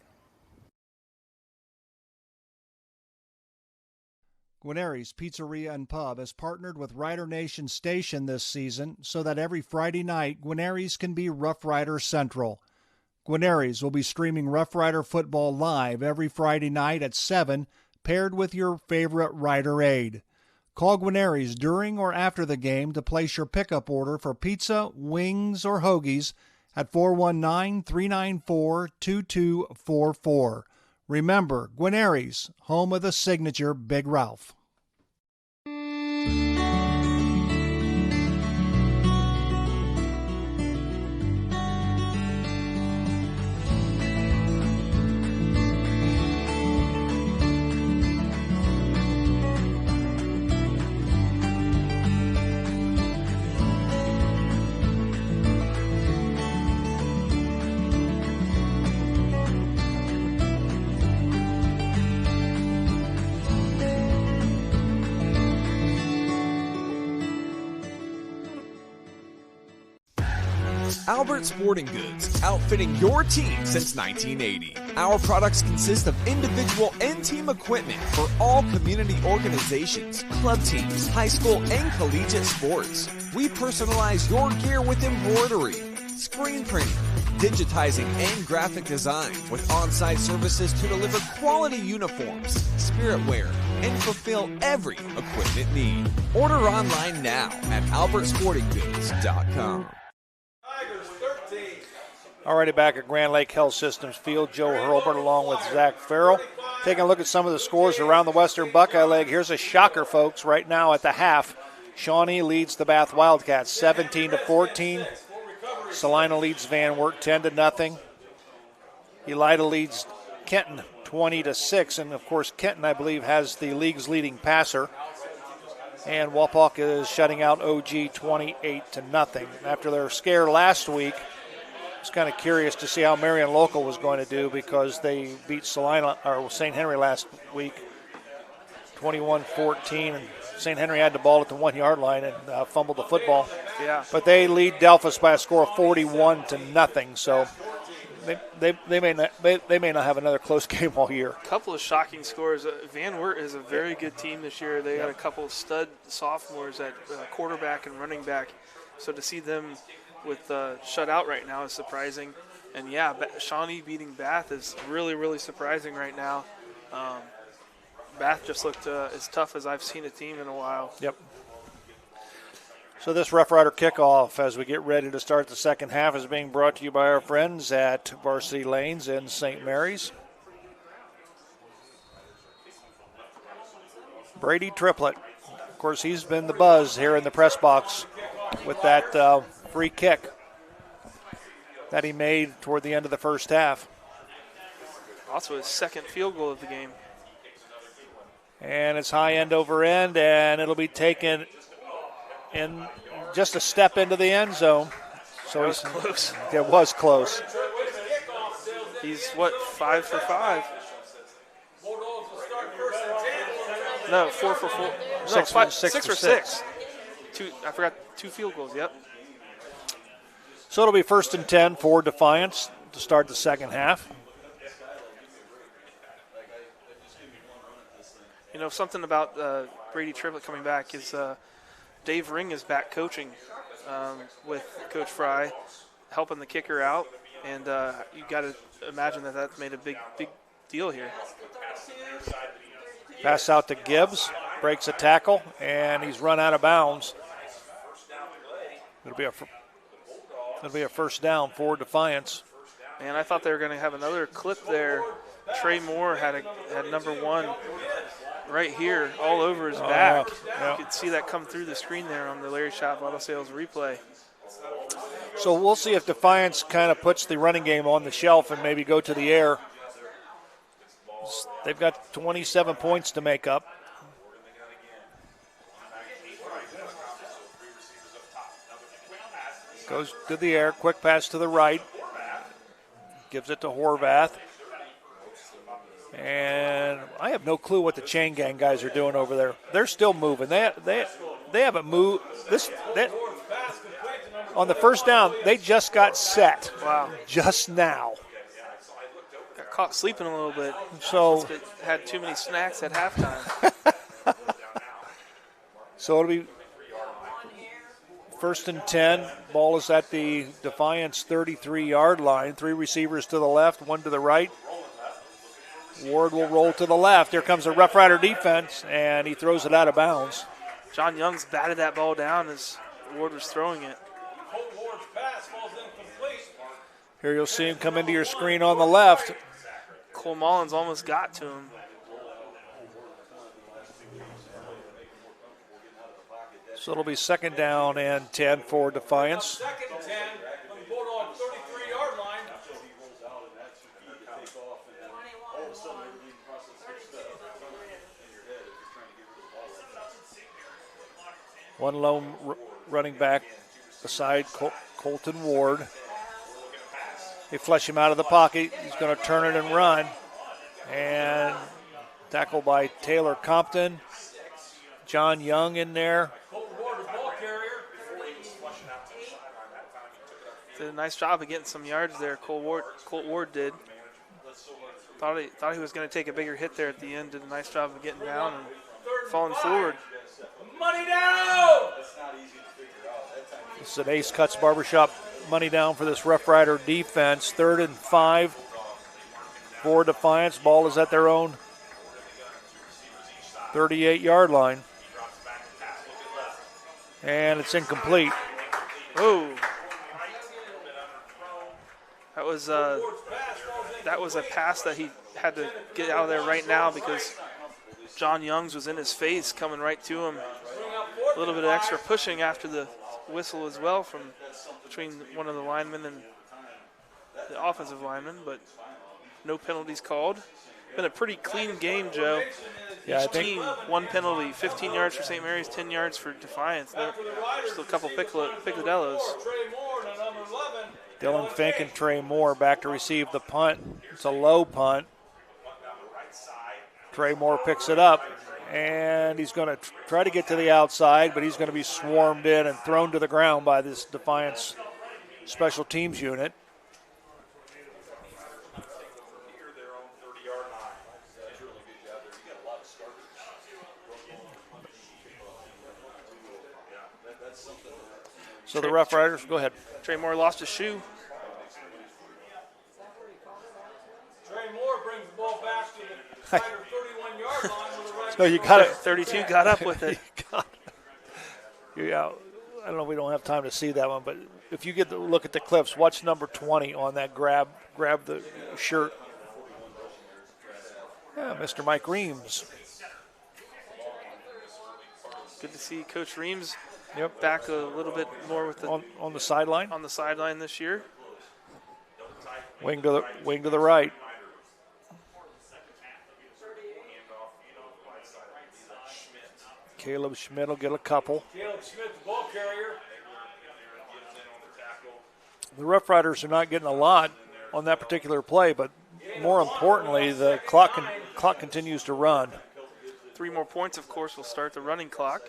Guarneri's Pizzeria and Pub has partnered with Rider Nation Station this season so that every Friday night, Guarneri's can be Roughrider Central. Guarneri's will be streaming Roughrider football live every Friday night at 7, paired with your favorite Rider aid. Call Guarneri's during or after the game to place your pickup order for pizza, wings, or hoagies at 419-394-2244. Remember, Guarneri's, home of the signature Big Ralph. Albert Sporting Goods, outfitting your team since 1980. Our products consist of individual and team equipment for all community organizations, club teams, high school and collegiate sports. We personalize your gear with embroidery, screen printing, digitizing and graphic design with on-site services to deliver quality uniforms, spirit wear, and fulfill every equipment need. Order online now at albertsportinggoods.com. Already back at Grand Lake Health Systems Field, Joe Hurlbert along with Zach Farrell. Taking a look at some of the scores around the Western Buckeye League. Here's a shocker, folks, right now at the half. Shawnee leads the Bath Wildcats 17-14. Salina leads Van Wert 10-0. Elida leads Kenton 20-6. And, of course, Kenton, I believe, has the league's leading passer. And Wapak is shutting out OG 28-0. After their scare last week, I was kind of curious to see how Marion Local was going to do because they beat Salina or St. Henry last week 21-14, and St. Henry had the ball at the 1 yard line and fumbled the football. Yeah. But they lead Delphus by a score of 41-0. So they may not have another close game all year. A couple of shocking scores. Van Wert is a very good team this year. They got a couple of stud sophomores at quarterback and running back. So to see them with shut out right now is surprising. And, yeah, Shawnee beating Bath is really, really surprising right now. Bath just looked as tough as I've seen a team in a while. Yep. So this Rough Rider kickoff as we get ready to start the second half is being brought to you by our friends at Varsity Lanes in St. Mary's. Brady Triplett. Of course, he's been the buzz here in the press box with that free kick that he made toward the end of the first half. Also his second field goal of the game. And it's high end over end, and it'll be taken in just a step into the end zone. So he's close. It was close. He's, 5 for 5? No, 4 for 4. No, 6 for 6. I forgot 2 field goals, yep. So it'll be 1st and 10 for Defiance to start the second half. You know, something about Brady Triplett coming back is Dave Ring is back coaching with Coach Fry, helping the kicker out, and you got to imagine that that's made a big deal here. Pass out to Gibbs, breaks a tackle, and he's run out of bounds. It'll be a first down for Defiance. Man, I thought they were going to have another clip there. Trey Moore had number 1 right here all over his back. Yeah. You could see that come through the screen there on the Larry Schaff Auto Sales replay. So we'll see if Defiance kind of puts the running game on the shelf and maybe go to the air. They've got 27 points to make up. Goes to the air, quick pass to the right. Gives it to Horvath. And I have no clue what the chain gang guys are doing over there. They're still moving. They haven't moved. On the first down, they just got set. Wow. Just now. Got caught sleeping a little bit. So had too many snacks at halftime. So it'll be 1st and 10. Ball is at the Defiance 33-yard line. 3 receivers to the left, 1 to the right. Ward will roll to the left. Here comes a Rough Rider defense, and he throws it out of bounds. John Young's batted that ball down as Ward was throwing it. Here you'll see him come into your screen on the left. Cole Mullins almost got to him. So it'll be 2nd down and 10 for Defiance. 2nd and 10 from the Bulldog 33-yard line. One lone running back beside Colton Ward. They flush him out of the pocket. He's going to turn it and run. And tackled by Taylor Compton. John Young in there. Did a nice job of getting some yards there. Colt Ward did. Thought he was going to take a bigger hit there at the end. Did a nice job of getting down and falling forward. Money down! This is an Ace Cuts Barbershop money down for this Rough Rider defense. 3rd and 5 for Defiance. Ball is at their own 38-yard line. And it's incomplete. Oh. That was a pass that he had to get out of there right now because John Youngs was in his face coming right to him. A little bit of extra pushing after the whistle as well from between one of the linemen and the offensive lineman, but no penalties called. Been a pretty clean game, Joe. Yeah, Each team, 1 penalty, 15 yards for St. Mary's, 10 yards for Defiance. Just a couple picadillos. Dylan Fink and Trey Moore back to receive the punt. It's a low punt. Trey Moore picks it up, and he's going to try to get to the outside, but he's going to be swarmed in and thrown to the ground by this Defiance special teams unit. So the Rough Riders, go ahead. Trey Moore lost his shoe. Trey Moore brings the ball back to the Rider 31-yard line with the right. So you got it. 32 got up with it. Yeah, I don't know if we don't have time to see that one, but if you get to look at the clips, watch number 20 on that grab the shirt. Yeah, Mr. Mike Reams. Good to see Coach Reams Yep. back a little bit more with the on the sideline. On the sideline this year. Wing to the right. Caleb Schmidt will get a couple. Caleb Schmidt, the ball carrier. The Rough Riders are not getting a lot on that particular play, but more importantly, the clock continues to run. 3 more points, of course, will start the running clock.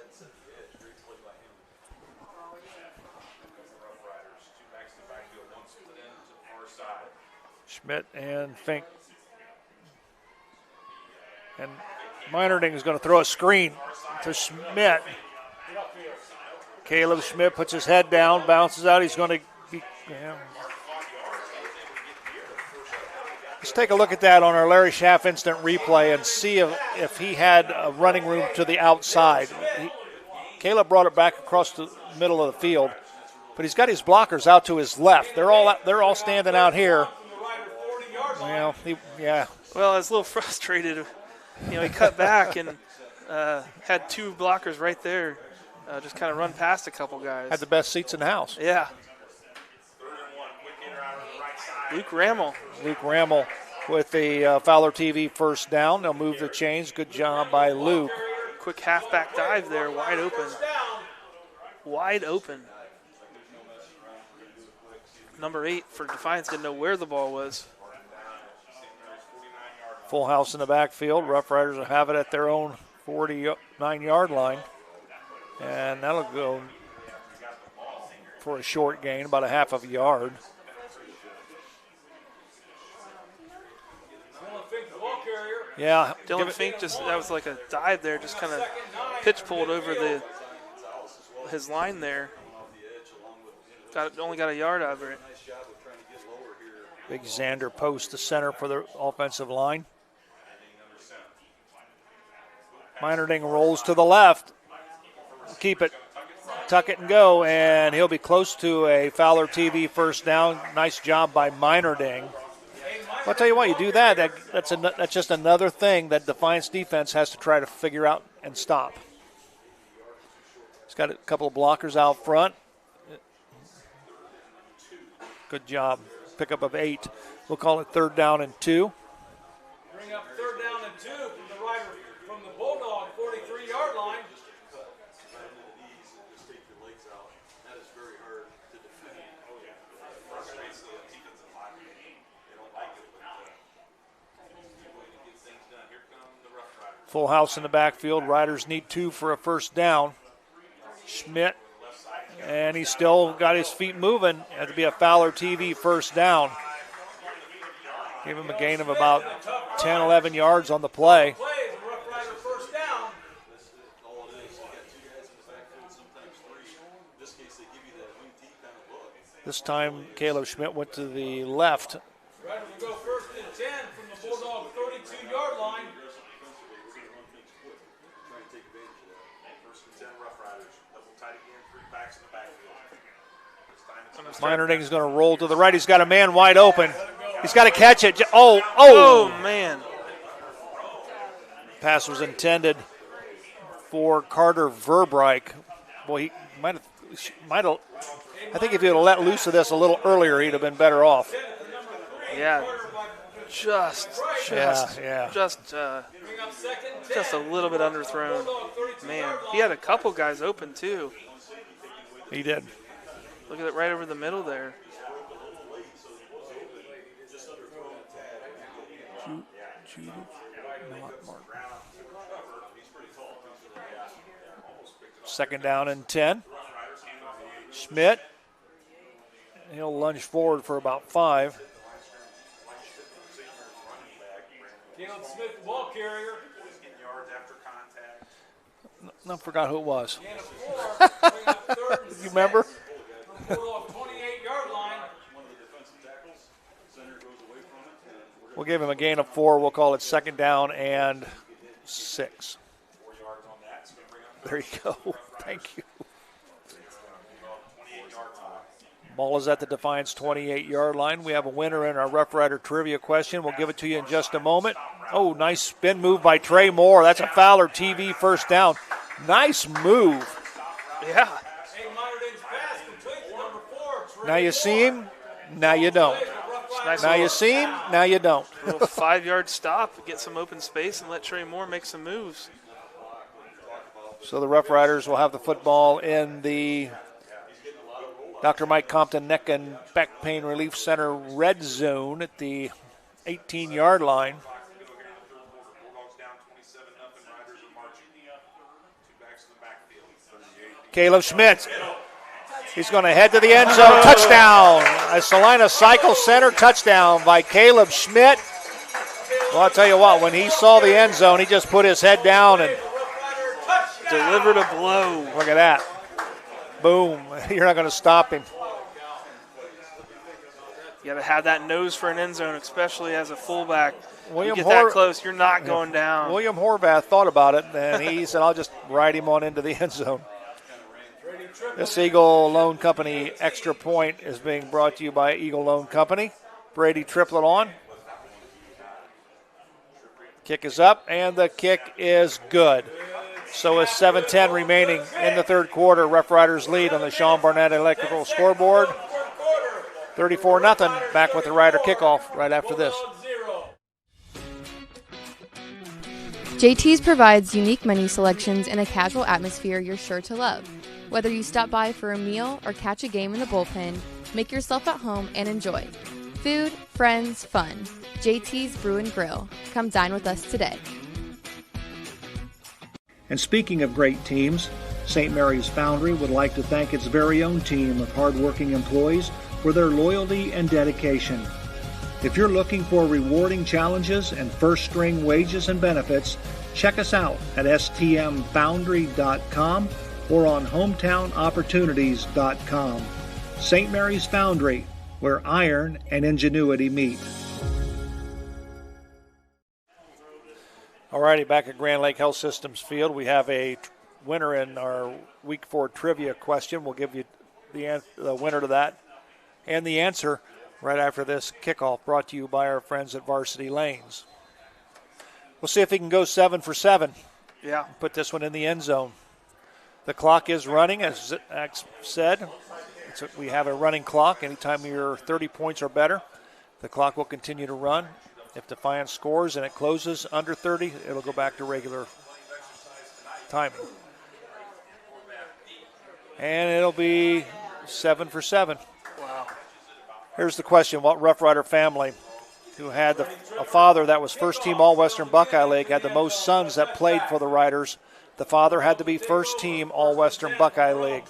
Schmidt and Fink. And Meinerding is going to throw a screen to Schmidt. Caleb Schmidt puts his head down, bounces out. He's going to be. Yeah. Let's take a look at that on our Larry Schaff instant replay and see if he had a running room to the outside. Caleb brought it back across the middle of the field, but he's got his blockers out to his left. They're all standing out here. Well, Well, I was a little frustrated. He cut back and had two blockers right there. Just kind of run past a couple guys. Had the best seats in the house. Yeah. Luke Rammel with the Fowler TV first down. They'll move the chains. Good job by Luke. Quick halfback dive there, wide open. Wide open. Number 8 for Defiance didn't know where the ball was. Full house in the backfield. Rough Riders will have it at their own 49-yard line. And that'll go for a short gain, about a half of a yard. Yeah, Dylan Fink that was like a dive there, just kind of pitch pulled over his line there. Only got a yard out of it. Big Xander post the center for the offensive line. Meinerding rolls to the left. Keep it, tuck it and go, and he'll be close to a Fowler TV first down. Nice job by Meinerding. I'll tell you what, you do that's just another thing that Defiance defense has to try to figure out and stop. He's got a couple of blockers out front. Good job. Pickup of 8. We'll call it 3rd down and 2. Bring up 3rd down and 2 from the Bulldog 43-yard line. Full house in the backfield. Riders need 2 for a first down. Schmidt, and he's still got his feet moving. Had to be a Fowler TV first down. Give him a gain of about 10, 11 yards on the play. This time, Caleb Schmidt went to the left. Riders will go 1st and 10 from the Bulldog 32-yard line. Meinerding is going to roll to the right. He's got a man wide open. He's got to catch it. Oh, man. Pass was intended for Carter Verbeek. Boy, he might have. I think if he would have let loose of this a little earlier, he'd have been better off. Yeah. Just a little bit underthrown. Man, he had a couple guys open too. He did. Look at it right over the middle there. Second down and 10. Schmidt. He'll lunge forward for about 5. Caleb Smith, the ball carrier. I forgot who it was. You remember? 28-yard line. We'll give him a gain of 4. We'll call it second down and 6. There you go. Thank you. Ball is at the Defiance 28-yard line. We have a winner in our Rough Rider trivia question. We'll give it to you in just a moment. Oh, nice spin move by Trey Moore. That's a Fowler TV first down. Nice move. Yeah. Now you see him, now you don't. Now you see him, now you don't. A little 5-yard stop, get some open space, and let Trey Moore make some moves. So the Rough Riders will have the football in the Dr. Mike Compton Neck and Back Pain Relief Center red zone at the 18-yard line. Caleb Schmidt. He's going to head to the end zone. Touchdown. A Salina Cycle Center touchdown by Caleb Schmidt. Well, I'll tell you what, when he saw the end zone, he just put his head down and delivered a blow. Look at that. Boom. You're not going to stop him. You got to have that nose for an end zone, especially as a fullback. William you get that close, you're not going down. William Horvath thought about it, and he said, I'll just ride him on into the end zone. This Eagle Loan Company extra point is being brought to you by Eagle Loan Company. Brady triplet on. Kick is up, and the kick is good. So with 7:10 remaining in the third quarter, Rough Riders lead on the Sean Barnett Electrical scoreboard. 34-0. Back with the Rider kickoff right after this. JT's provides unique menu selections in a casual atmosphere you're sure to love. Whether you stop by for a meal or catch a game in the bullpen, make yourself at home and enjoy. Food, friends, fun. JT's Brew and Grill. Come dine with us today. And speaking of great teams, St. Mary's Foundry would like to thank its very own team of hardworking employees for their loyalty and dedication. If you're looking for rewarding challenges and first-string wages and benefits, check us out at stmfoundry.com or on hometownopportunities.com. St. Mary's Foundry, where iron and ingenuity meet. All righty, back at Grand Lake Health Systems Field, we have a winner in our Week 4 trivia question. We'll give you the winner to that and the answer right after this kickoff, brought to you by our friends at Varsity Lanes. We'll see if he can go 7 for 7. Yeah. Put this one in the end zone. The clock is running, as Zach said. We have a running clock. Anytime you're 30 points or better, the clock will continue to run. If Defiance scores and it closes under 30, it'll go back to regular timing. And it'll be 7 for 7. Wow. Here's the question. What Rough Rider family who had a father that was first-team All-Western Buckeye League had the most sons that played for the Riders? The father had to be first-team All-Western Buckeye League.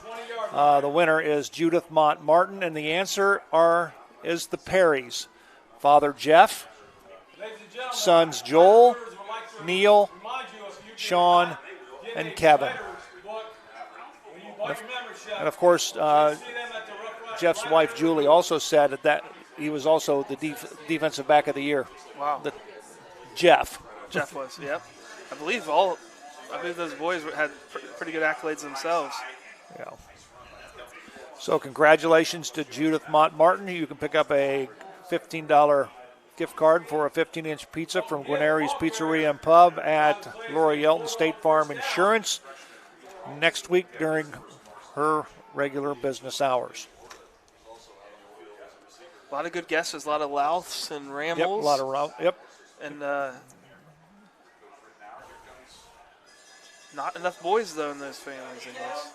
The winner is Judith Mott Martin, and the answer is the Perrys. Father Jeff, sons Joel, Neil, Sean, and Kevin. And of course, Jeff's wife Julie also said that he was also the defensive back of the year. Wow. Jeff was, yep. I believe those boys had pretty good accolades themselves. Yeah. So congratulations to Judith Mott Martin. You can pick up a $15 gift card for a 15-inch pizza from Guarneri's Pizzeria and Pub at Laura Yelton State Farm Insurance next week during her regular business hours. A lot of good guesses, a lot of Louths and Rambles. Yep, a lot of Louths, yep. And not enough boys, though, in those families, I guess.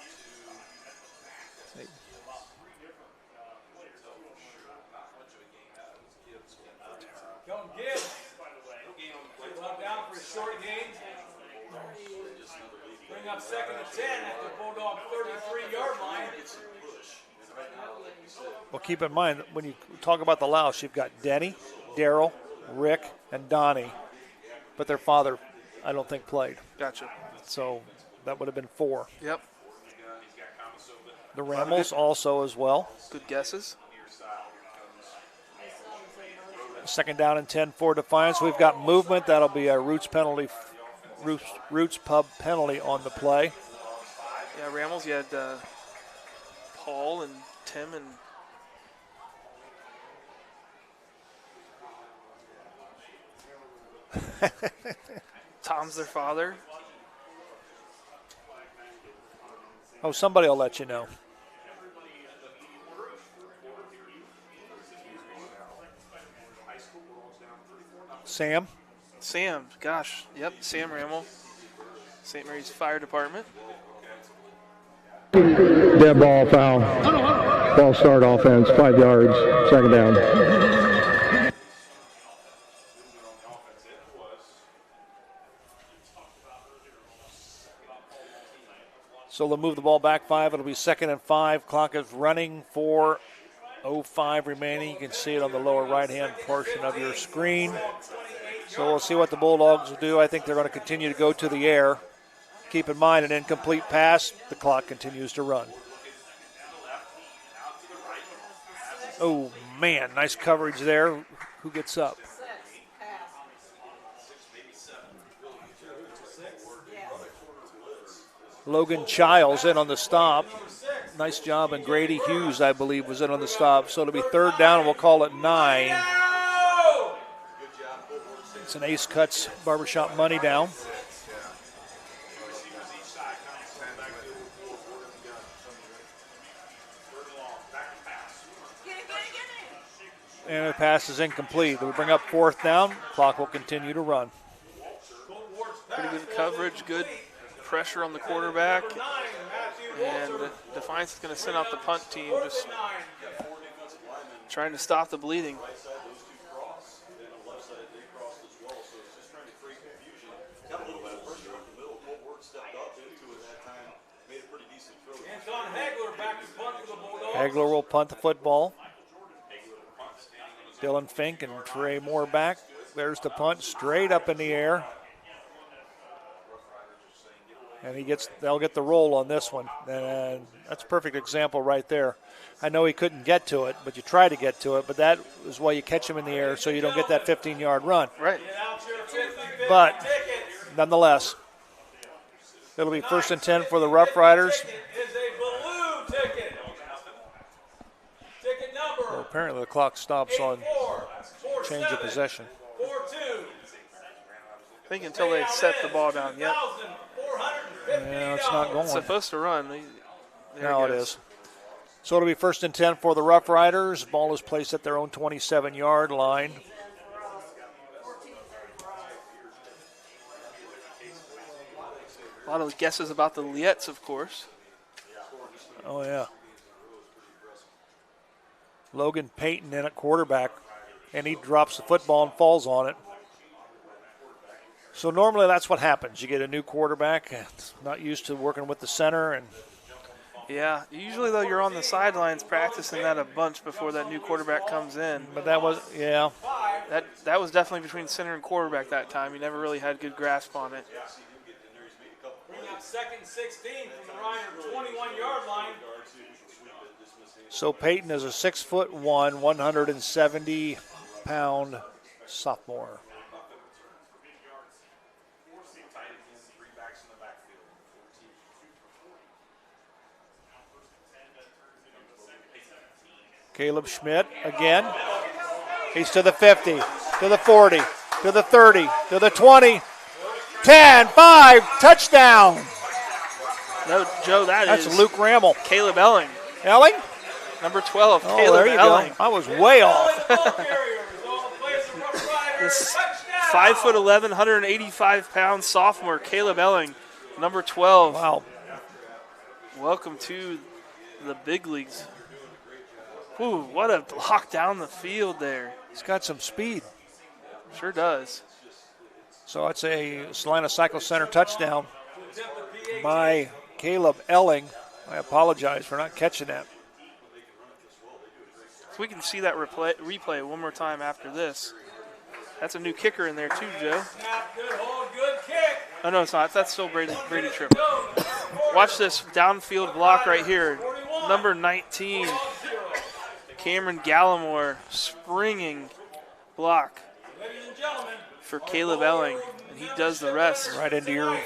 Don't give. Down for a short gain. Bring up 2nd and 10 at the Bulldog 33-yard line. Well, keep in mind, when you talk about the Louths, you've got Denny, Daryl, Rick, and Donnie. But their father, I don't think, played. Gotcha. So that would have been 4. Yep. The Rambles also as well. Good guesses. 2nd down and 10 for Defiance. We've got movement. That'll be a Roots Pub penalty on the play. Yeah, Rambles, you had Paul and Tim and Tom's their father. Oh, somebody will let you know. Sam, gosh, yep, Sam Rammel, St. Mary's Fire Department. Dead ball, foul. Ball start offense, 5 yards, 2nd down. So they'll move the ball back 5. It'll be 2nd and 5. Clock is running for 0:05 remaining. You can see it on the lower right-hand portion of your screen. So we'll see what the Bulldogs will do. I think they're going to continue to go to the air. Keep in mind, an incomplete pass, the clock continues to run. Oh, man, nice coverage there. Who gets up? Logan Childs in on the stop. Nice job, and Grady Hughes, I believe, was in on the stop. So it'll be third down, and we'll call it 9. It's an Ace Cuts Barbershop money down. And the pass is incomplete. We'll bring up fourth down. Clock will continue to run. Pretty good coverage, good pressure on the quarterback. And Defiance is going to send out the punt team, just trying to stop the bleeding. Hagler will punt the football. Dylan Fink and Trey Moore back. There's the punt, straight up in the air. And they'll get the roll on this one. And that's a perfect example right there. I know he couldn't get to it, but you try to get to it. But that is why you catch him in the air, so you don't get that 15-yard run. Right. But nonetheless, it'll be 1st and 10 for the Roughriders. Well, apparently the clock stops on change of possession. I think until they set the ball down. Yep. Yeah, it's not going. It's supposed to run. Now it is. So it'll be 1st and 10 for the Roughriders. Ball is placed at their own 27-yard line. A lot of guesses about the Liettes, of course. Oh, yeah. Logan Payton in at quarterback, and he drops the football and falls on it. So normally that's what happens. You get a new quarterback, not used to working with the center. And yeah, usually, though, you're on the sidelines practicing that a bunch before that new quarterback comes in. But that was, yeah. That was definitely between center and quarterback that time. He never really had good grasp on it. Bring up 2nd 16 from the Ryder 21-yard line. So Payton is a 6'1", 170-pound sophomore. Caleb Schmidt again. He's to the 50, to the 40, to the 30, to the 20. 10, 5, touchdown. No, Joe, That's is Luke Rammel. Caleb Elling. Elling? Number 12, Oh, Caleb there you Elling. go. I was way off. This 5'11", 185-pound sophomore, Caleb Elling, number 12. Wow. Welcome to the big leagues. Ooh, what a block down the field there. He's got some speed. Sure does. So it's a Salina Cycle Center touchdown by Caleb Elling. I apologize for not catching that. If we can see that replay one more time after this. That's a new kicker in there too, Joe. Oh, no, it's not. That's still Brady Tripp. Watch this downfield block right here. Number 19, Cameron Gallimore, springing block for Caleb Elling, and he does the rest. Right into your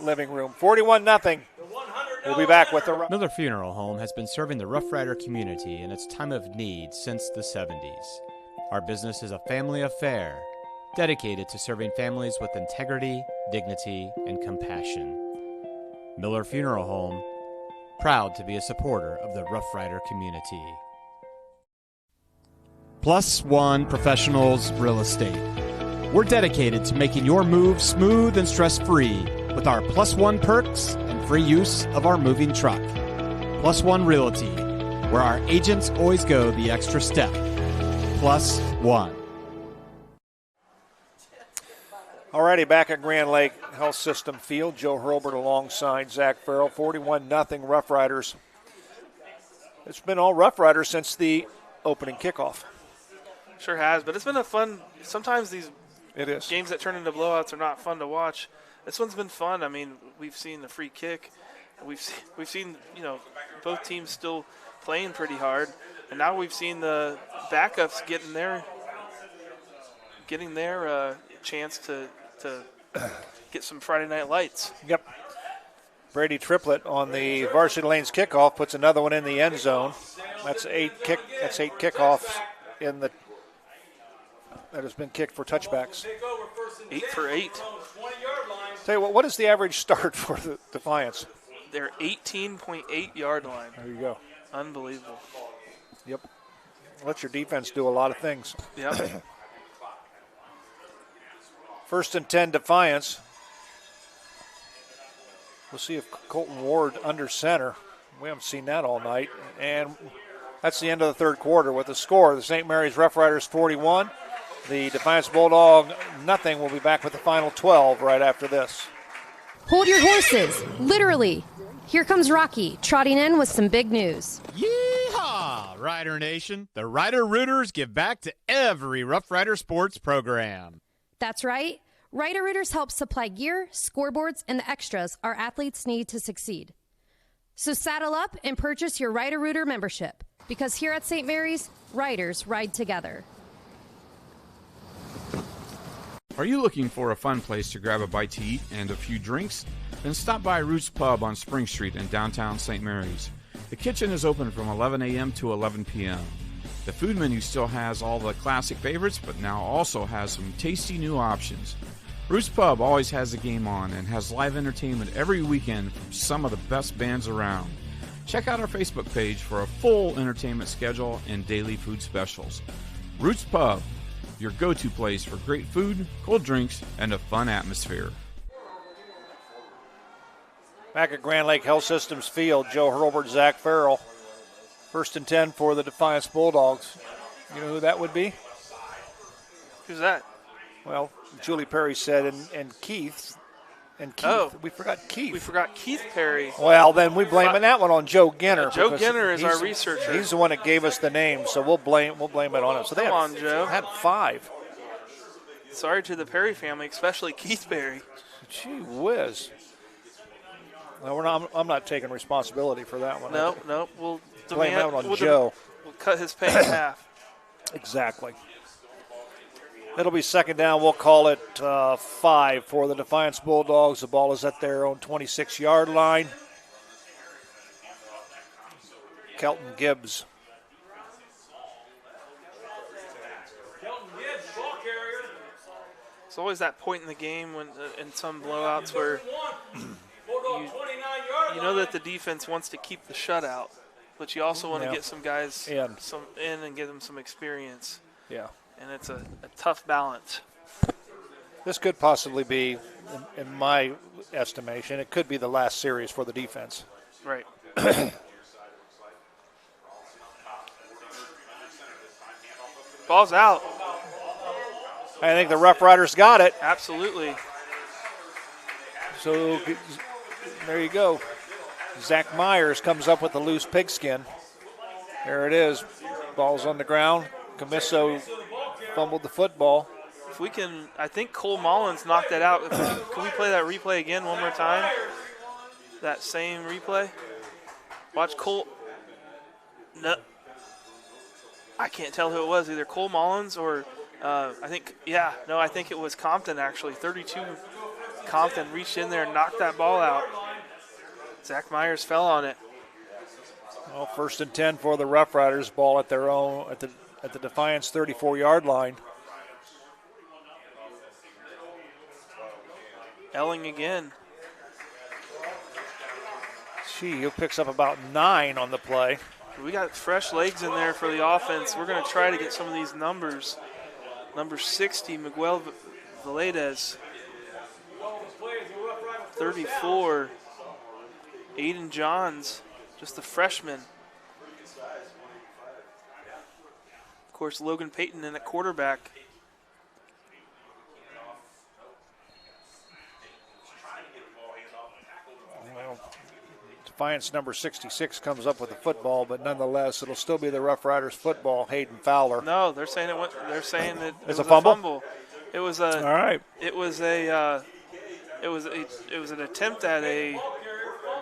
living room. 41-0. We'll be back with the Miller Funeral Home has been serving the Roughrider community in its time of need since the 70s. Our business is a family affair, dedicated to serving families with integrity, dignity, and compassion. Miller Funeral Home, proud to be a supporter of the Roughrider community. Plus One Professionals Real Estate. We're dedicated to making your move smooth and stress-free with our Plus One perks and free use of our moving truck. Plus One Realty, where our agents always go the extra step. Plus One. Alrighty, back at Grand Lake Health System Field. Joe Hurlbert alongside Zach Farrell. 41-0 Roughriders. It's been all Roughriders since the opening kickoff. Sure has, but it's been a fun. Sometimes these It is. Games that turn into blowouts are not fun to watch. This one's been fun. I mean, we've seen the free kick. We've seen both teams still playing pretty hard, and now we've seen the backups getting their chance to get some Friday night lights. Yep. Brady Triplett on the Varsity Lanes kickoff puts another one in the end zone. That's eight kickoffs that has been kicked for touchbacks. 8 for 8. Tell you what is the average start for the Defiance? They're 18.8 yard line. There you go. Unbelievable. Yep. Let your defense do a lot of things. Yep. 1st and 10 Defiance. We'll see if Colton Ward under center. We haven't seen that all night. And that's the end of the third quarter with the score. The St. Mary's Roughriders 41. The Defiance Bulldog nothing. We'll be back with the final 12 right after this. Hold your horses, literally. Here comes Rocky, trotting in with some big news. Yeehaw, Rider Nation. The Rider Rooters give back to every Rough Rider sports program. That's right. Rider Rooters help supply gear, scoreboards, and the extras our athletes need to succeed. So saddle up and purchase your Rider Rooter membership, because here at St. Mary's, riders ride together. Are you looking for a fun place to grab a bite to eat and a few drinks? Then stop by Roots Pub on Spring Street in downtown St. Mary's. The kitchen is open from 11 a.m. to 11 p.m. The food menu still has all the classic favorites, but now also has some tasty new options. Roots Pub always has a game on and has live entertainment every weekend from some of the best bands around. Check out our Facebook page for a full entertainment schedule and daily food specials. Roots Pub, your go-to place for great food, cold drinks, and a fun atmosphere. Back at Grand Lake Health Systems Field, Joe Hurlbert, Zach Farrell. 1st and 10 for the Defiance Bulldogs. You know who that would be? Who's that? Well, Julie Perry said, and Keith. And Keith. Oh. We forgot Keith. We forgot Keith Perry. Well, then we blaming that one on Joe Ginner. Joe Ginner is our researcher. He's the one that gave us the name, so we'll blame it on him. So they Joe. had 5. Sorry to the Perry family, especially Keith Perry. Gee whiz. No, I'm not taking responsibility for that one. No, we'll blame that one on Joe. We'll cut his pay in half. Exactly. It'll be 2nd down. We'll call it 5 for the Defiance Bulldogs. The ball is at their own 26-yard line. Kelton Gibbs. It's always that point in the game when in some blowouts where you know that the defense wants to keep the shutout, but you also want to get some guys in and give them some experience. Yeah. And it's a tough balance. This could possibly be, in my estimation, it could be the last series for the defense. Right. Ball's out. I think the Rough Riders got it. Absolutely. So there you go. Zach Myers comes up with the loose pigskin. There it is. Ball's on the ground. Camisso fumbled the football. If we can, I think Cole Mullins knocked that out. Can we play that replay again one more time? That same replay? Watch Cole. No. I can't tell who it was, either Cole Mullins or I think it was Compton actually. 32 Compton reached in there and knocked that ball out. Zach Myers fell on it. Well, 1st and 10 for the Rough Riders. Ball at their own, at the Defiance 34-yard line. Elling again. He picks up about 9 on the play. We got fresh legs in there for the offense. We're going to try to get some of these numbers. Number 60, Miguel Valedez. 34, Aiden Johns, just a freshman. Of course, Logan Payton in at quarterback. Well, Defiance number 66 comes up with the football, but nonetheless, it'll still be the Rough Riders football. Hayden Fowler. No, they're saying it. They're saying that it's a fumble. It was All right. It was an attempt at a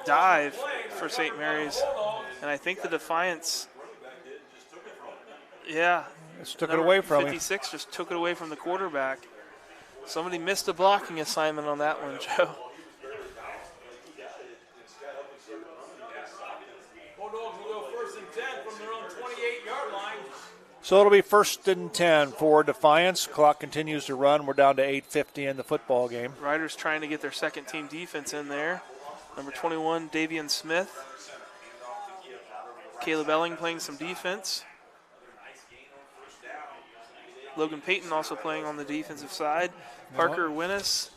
dive for St. Mary's, and I think the Defiance. Yeah. Just took it away from him. 56 just took it away from the quarterback. Somebody missed a blocking assignment on that one, Joe. Bulldogs will go 1st and 10 from their own 28-yard line. So it'll be 1st and 10 for Defiance. Clock continues to run. We're down to 8:50 in the football game. Riders trying to get their second-team defense in there. Number 21, Davian Smith. Caleb Elling playing some defense. Logan Payton also playing on the defensive side. Parker Winnis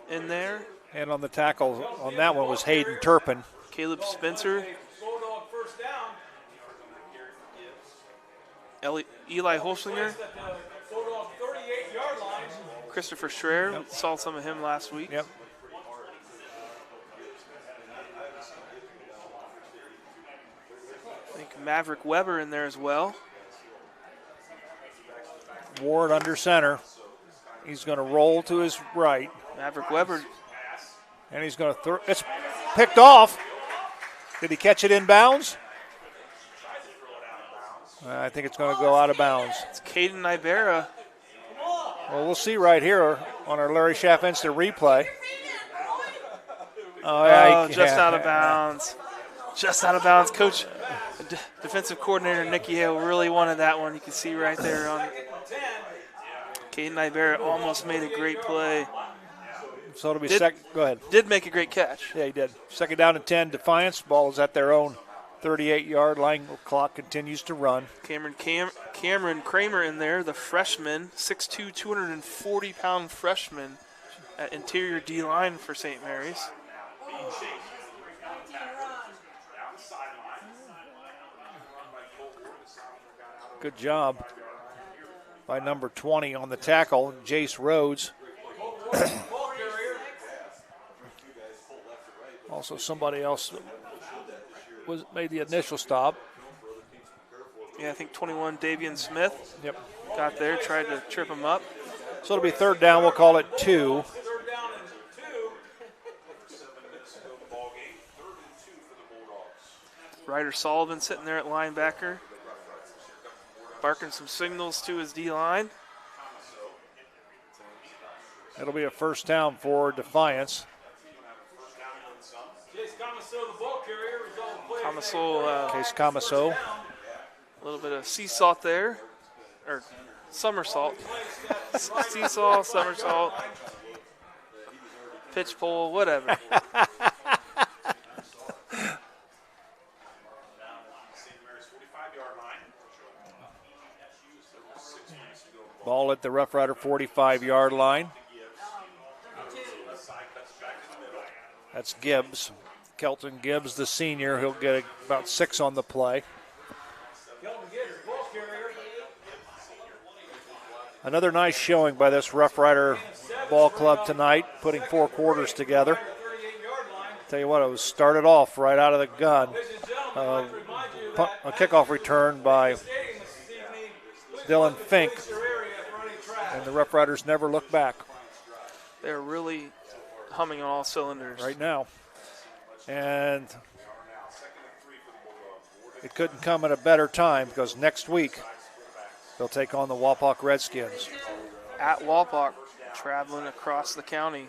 in there. And on the tackle on that one was Hayden Turpin. Caleb Spencer. Bulldog 1st down. Eli Holsinger. Bulldog 38-yard line. Christopher Schreier. Yep. Saw some of him last week. Yep. I think Maverick Weber in there as well. Ward under center. He's going to roll to his right. Maverick Weber. And he's going to throw. It's picked off. Did he catch it in bounds? I think it's going to go out of bounds. It's Caden Ibarra. Well, we'll see right here on our Larry Schaff instant replay. Just out of bounds. Just out of bounds. Coach, defensive coordinator Nicky Hale really wanted that one. You can see right there on Caden Ibarra almost made a great play. So it'll be go ahead. Did make a great catch. Yeah, he did. 2nd down and 10. Defiance. Ball is at their own 38-yard line. Clock continues to run. Cameron Kramer in there, the freshman, 6'2", 240-pound freshman at interior D-line for St. Mary's. Good job by number 20 on the tackle, Jace Rhodes. Also somebody else made the initial stop. Yeah, I think 21, Davian Smith. Yep. Got there, tried to trip him up. So it'll be 3rd down. We'll call it 2. Ryder Sullivan sitting there at linebacker, barking some signals to his D-line. It'll be a 1st down for Defiance. Case Camaso. A little bit of seesaw there, or somersault. Seesaw, somersault, pitch pole, whatever. Ball at the Roughrider 45-yard line. That's Gibbs. Kelton Gibbs, the senior. He'll get about 6 on the play. Another nice showing by this Roughrider ball club tonight, putting 4 quarters together. Tell you what, it was started off right out of the gun. A kickoff return by Dylan Fink. And the Roughriders never look back. They're really humming on all cylinders right now. And it couldn't come at a better time because next week they'll take on the Wapak Redskins. At Wapak, traveling across the county.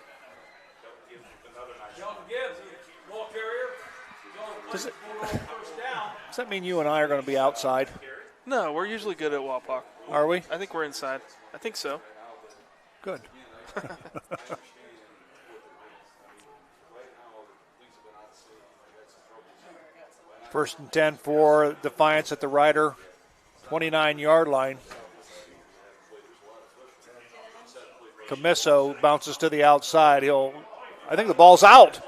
Does that mean you and I are going to be outside? No, we're usually good at Wapak. Are we? I think we're inside. I think so. Good. 1st and 10 for Defiance at the Ryder 29-yard line. Camiso bounces to the outside. I think the ball's out.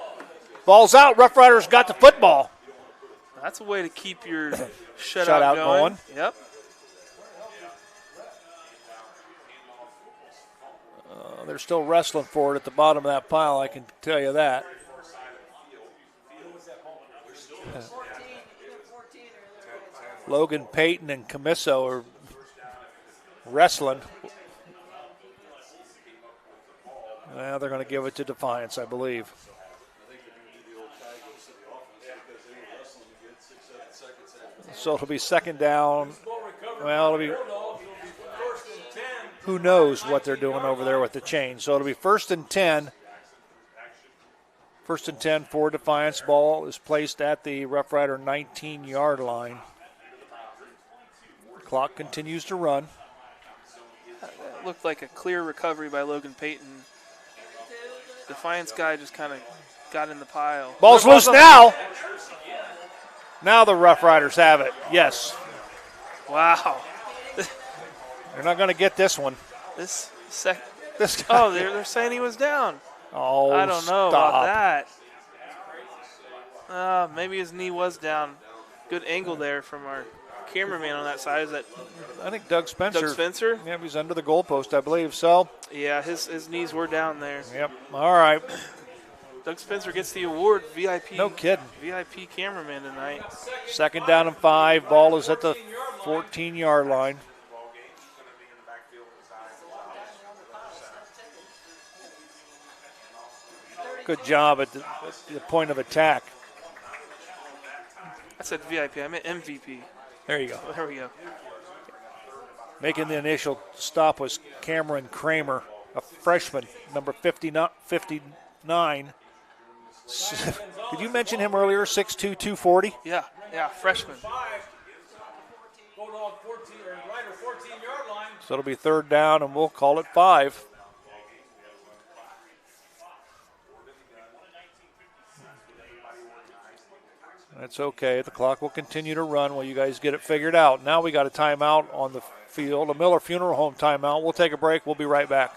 Ball's out. Roughriders got the football. That's a way to keep your shutout going. Yep. They're still wrestling for it at the bottom of that pile, I can tell you that. Logan Payton and Camiso are wrestling. Well, they're going to give it to Defiance, I believe. So it'll be second down. Well, it'll be. Who knows what they're doing over there with the chain. So it'll be 1st and 10. 1st and 10 for Defiance. Ball is placed at the Roughrider 19-yard line. Clock continues to run. That looked like a clear recovery by Logan Payton. Defiance guy just kind of got in the pile. Ball's loose now. Now the Roughriders have it. Yes. Wow. They're not going to get this one. This guy. Oh, they're saying he was down. Oh, I don't know stop. about that. Maybe his knee was down. Good angle there from our cameraman on that side. Is that? I think Doug Spencer. Doug Spencer? Yeah, he's under the goalpost, I believe. So. Yeah, his knees were down there. Yep. All right. Doug Spencer gets the award, VIP. No kidding. VIP cameraman tonight. 2nd down and 5. Ball is at the 14-yard line. Good job at the point of attack. I said VIP. I meant MVP. There you go. There we go. Making the initial stop was Cameron Kramer, a freshman, number 59. Did you mention him earlier, 6'2", 240? Yeah, freshman. So it'll be 3rd down, and we'll call it 5. That's okay. The clock will continue to run while you guys get it figured out. Now we got a timeout on the field, a Miller Funeral Home timeout. We'll take a break. We'll be right back.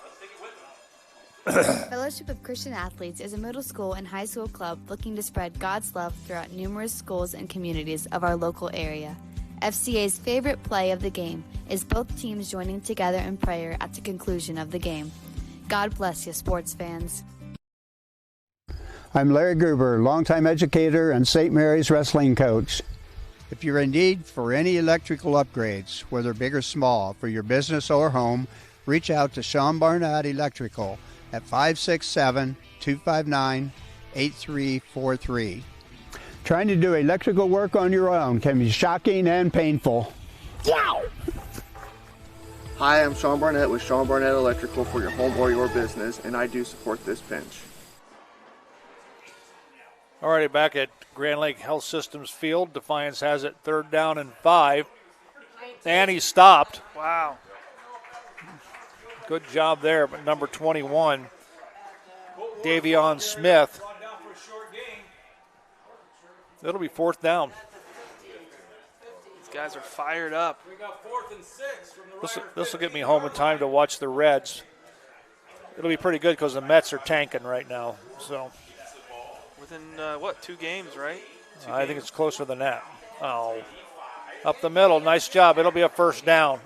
Fellowship of Christian Athletes is a middle school and high school club looking to spread God's love throughout numerous schools and communities of our local area. FCA's favorite play of the game is both teams joining together in prayer at the conclusion of the game. God bless you, sports fans. I'm Larry Gruber, longtime educator and St. Mary's wrestling coach. If you're in need for any electrical upgrades, whether big or small, for your business or home, reach out to Sean Barnett Electrical at 567-259-8343. Trying to do electrical work on your own can be shocking and painful. Wow! Hi, I'm Sean Barnett with Sean Barnett Electrical for your home or your business, and I do support this pinch. All righty, back at Grand Lake Health Systems Field. Defiance has it 3rd down and 5. And he stopped. Wow. Good job there, but number 21, Defiance Smith. It'll be 4th down. These guys are fired up. We got 4th and 6 from the This will get me home in time to watch the Reds. It'll be pretty good because the Mets are tanking right now. So. Within, 2 games, right? I think it's closer than that. Oh. Up the middle. Nice job. It'll be a 1st down.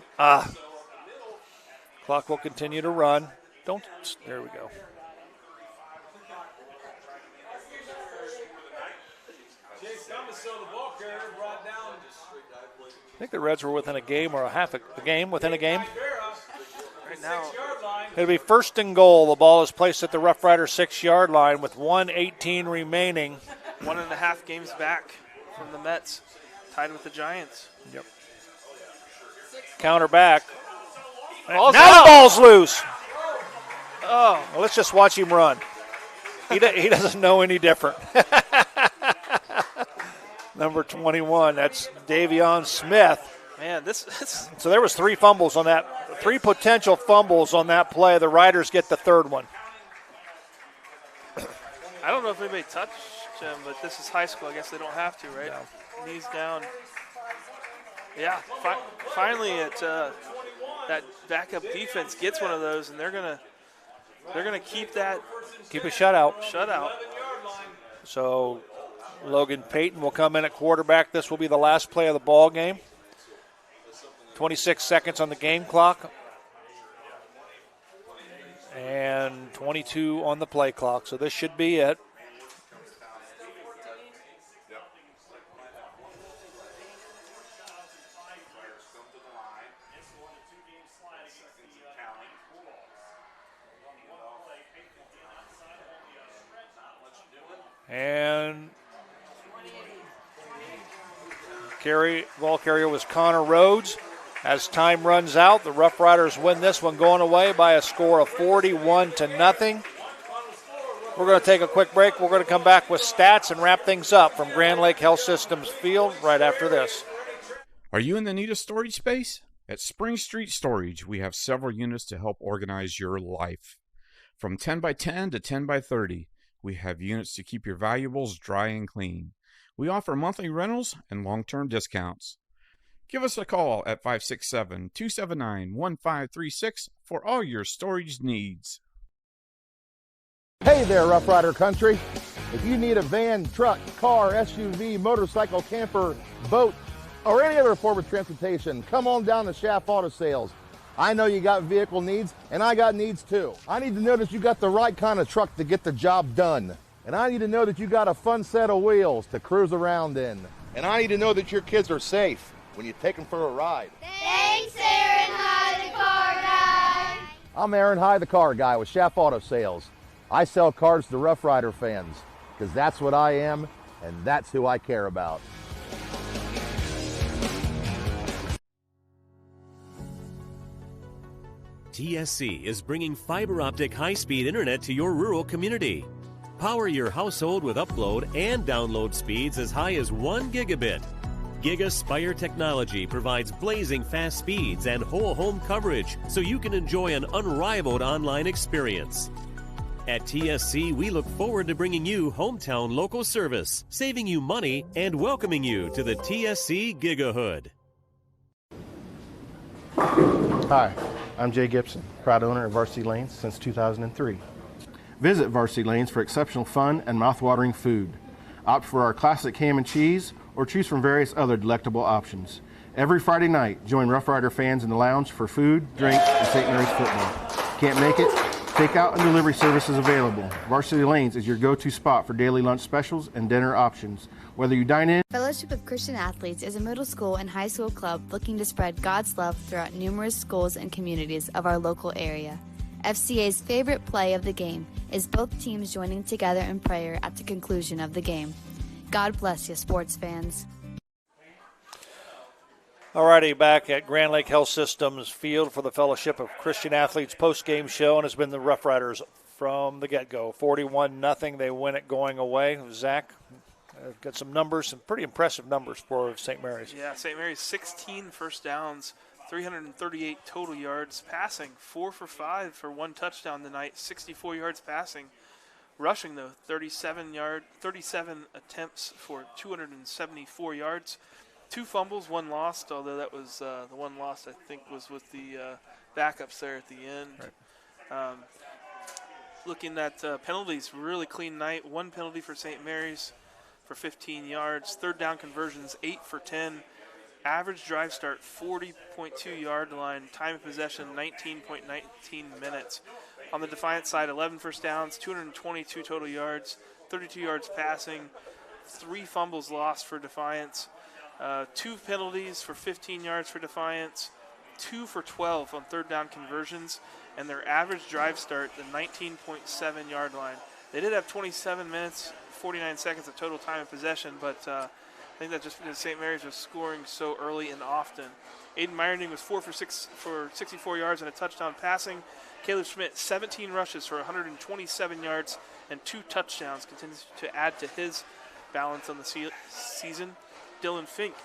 Clock will continue to run. There we go. I think the Reds were within a game or a game, within a game. Right now. It'll be 1st and goal. The ball is placed at the Roughrider 6-yard line with 1:18 remaining. 1.5 games back from the Mets, tied with the Giants. Yep. Counter back. Now Ball's the out. ball's loose. Oh. Well, let's just watch him run. He doesn't know any different. Number 21, that's Defiance Smith. Man, this. So there was 3 fumbles on that. 3 potential fumbles on that play. The Riders get the 3rd one. I don't know if anybody touched him, but this is high school. I guess they don't have to, right? No. Knees down. Yeah, finally that backup defense gets one of those, and they're gonna keep that. Keep a shutout. So Logan Payton will come in at quarterback. This will be the last play of the ball game. 26 seconds on the game clock. And 22 on the play clock. So this should be it. And ball carrier was Connor Rhodes. As time runs out, the Rough Riders win this one going away by a score of 41-0. We're going to take a quick break. We're going to come back with stats and wrap things up from Grand Lake Health Systems Field right after this. Are you in the need of storage space? At Spring Street Storage, we have several units to help organize your life. From 10 by 10 to 10 by 30, we have units to keep your valuables dry and clean. We offer monthly rentals and long-term discounts. Give us a call at 567-279-1536 for all your storage needs. Hey there, Rough Rider Country. If you need a van, truck, car, SUV, motorcycle, camper, boat, or any other form of transportation, come on down to Schaff Auto Sales. I know you got vehicle needs, and I got needs too. I need to know that you got the right kind of truck to get the job done. And I need to know that you got a fun set of wheels to cruise around in. And I need to know that your kids are safe when you take them for a ride. Thanks, Aaron High, the car guy. I'm Aaron High, the car guy with Schaff Auto Sales. I sell cars to Rough Rider fans, because that's what I am, and that's who I care about. TSC is bringing fiber optic high-speed internet to your rural community. Power your household with upload and download speeds as high as 1 gigabit. GigaSpire technology provides blazing fast speeds and whole home coverage so you can enjoy an unrivaled online experience. At TSC, we look forward to bringing you hometown local service, saving you money, and welcoming you to the TSC Gigahood. Hi, I'm Jay Gibson, proud owner of Varsity Lanes since 2003. Visit Varsity Lanes for exceptional fun and mouth-watering food. Opt for our classic ham and cheese or choose from various other delectable options. Every Friday night, join Rough Rider fans in the lounge for food, drinks, and St. Mary's football. Can't make it? Takeout and delivery services available. Varsity Lanes is your go-to spot for daily lunch specials and dinner options. Whether you dine in... Fellowship of Christian Athletes is a middle school and high school club looking to spread God's love throughout numerous schools and communities of our local area. FCA's favorite play of the game is both teams joining together in prayer at the conclusion of the game. God bless you, sports fans. Alrighty, back at Grand Lake Health Systems Field for the Fellowship of Christian Athletes post-game show, and it's been the Rough Riders from the get-go. 41-0, they win it going away. Zach, got some numbers, some pretty impressive numbers for St. Mary's. Yeah, St. Mary's 16 first downs, 338 total yards passing, 4 for 5 for 1 touchdown tonight, 64 yards passing. Rushing, though, 37 attempts for 274 yards. 2 fumbles, 1 lost, although that was the 1 lost, I think, was with the backups there at the end. Right. Looking at penalties, really clean night. 1 penalty for St. Mary's for 15 yards. 3rd down conversions, 8 for 10. Average drive start, 40.2 yard line. Time of possession, 19.19 minutes. On the Defiance side, 11 first downs, 222 total yards, 32 yards passing, 3 fumbles lost for Defiance. 2 penalties for 15 yards for Defiance, 2 for 12 on 3rd down conversions, and their average drive start, the 19.7 yard line. They did have 27 minutes, 49 seconds of total time of possession, but I think that's just because St. Mary's was scoring so early and often. Aiden Meyerding was 4 for 6 for 64 yards and a touchdown passing. Caleb Schmidt, 17 rushes for 127 yards and 2 touchdowns, continues to add to his balance on the season. Dylan Fink,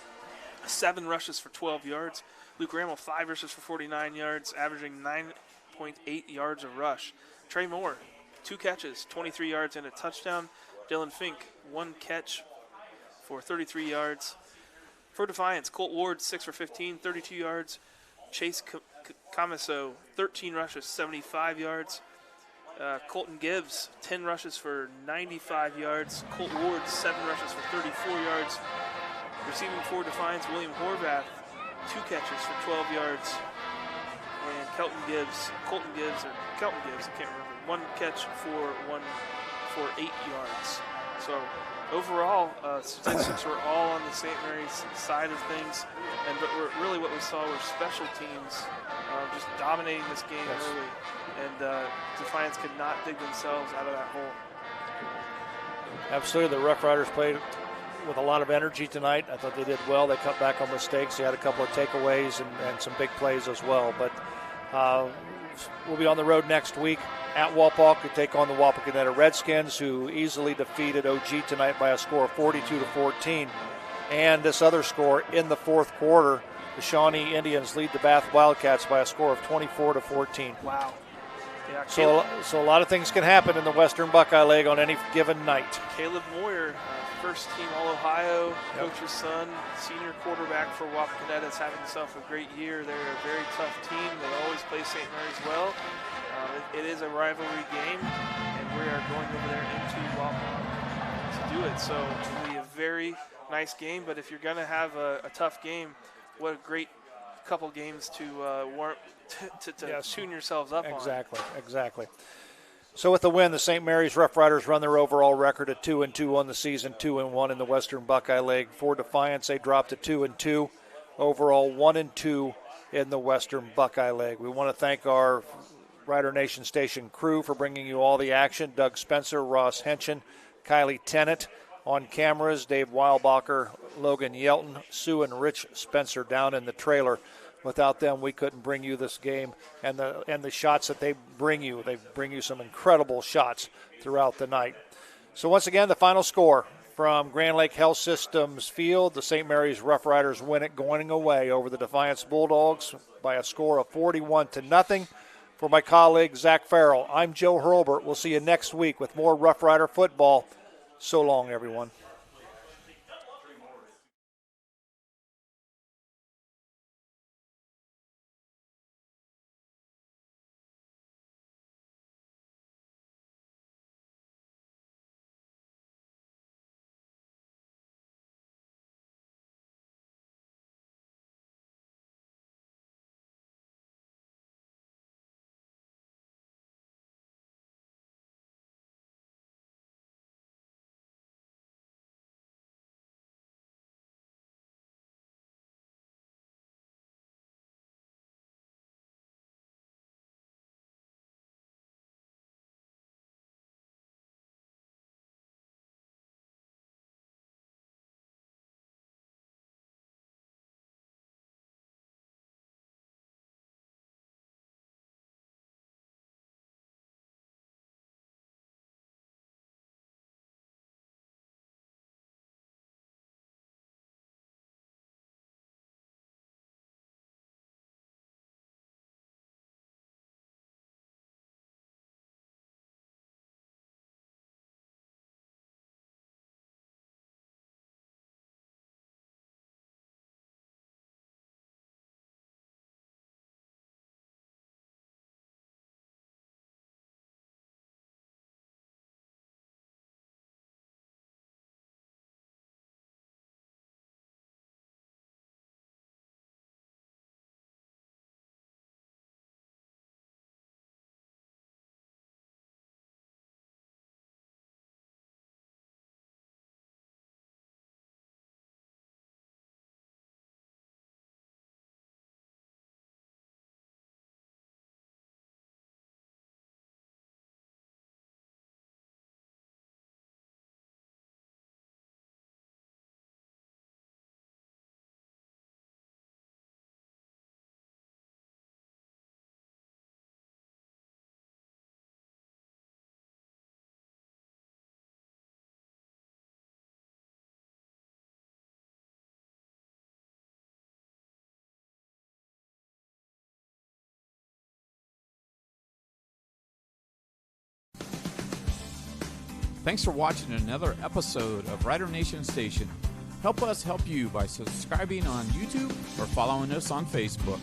7 rushes for 12 yards. Luke Rammel, 5 rushes for 49 yards, averaging 9.8 yards a rush. Trey Moore, 2 catches, 23 yards and a touchdown. Dylan Fink, 1 catch for 33 yards. For Defiance, Colt Ward, 6 for 15, 32 yards. Chase Camiso, 13 rushes, 75 yards. Colton Gibbs, 10 rushes for 95 yards. Colt Ward, 7 rushes for 34 yards. Receiving for Defiance, William Horvath, 2 catches for 12 yards. And Kelton Gibbs, I can't remember, 1 catch for 8 yards. So overall, statistics were all on the St. Mary's side of things. But really what we saw were special teams just dominating this game early. And Defiance could not dig themselves out of that hole. Absolutely. The Roughriders played with a lot of energy tonight. I thought they did well. They cut back on mistakes. They had a couple of takeaways and some big plays as well. But we'll be on the road next week at Wapak to take on the Wapakoneta Redskins, who easily defeated OG tonight by a score of 42-14. And this other score in the fourth quarter, the Shawnee Indians lead the Bath Wildcats by a score of 24-14. Wow. Yeah, So a lot of things can happen in the Western Buckeye League on any given night. Caleb Moyer, first team All-Ohio, coach's son, senior quarterback for Wapakoneta, is having himself a great year. They're a very tough team. They always play St. Mary's well. It is a rivalry game, and we are going over there into Wapak to do it. So it will be a very nice game, but if you're going to have a tough game, what a great couple games to tune yourselves up on. Exactly. So with the win, the St. Mary's Roughriders run their overall record at 2-2 on the season, 2-1 in the Western Buckeye League. For Defiance, they dropped to 2-2, overall 1-2 in the Western Buckeye League. We want to thank our Rider Nation Station crew for bringing you all the action. Doug Spencer, Ross Henshin, Kylie Tennant on cameras, Dave Weilbacher, Logan Yelton, Sue and Rich Spencer down in the trailer. Without them, we couldn't bring you this game and the shots that they bring you. They bring you some incredible shots throughout the night. So once again, the final score from Grand Lake Health Systems Field. The St. Mary's Roughriders win it going away over the Defiance Bulldogs by a score of 41-0. For my colleague, Zach Farrell, I'm Joe Hurlbert. We'll see you next week with more Rough Rider football. So long, everyone. Thanks for watching another episode of Rider Nation Station. Help us help you by subscribing on YouTube or following us on Facebook.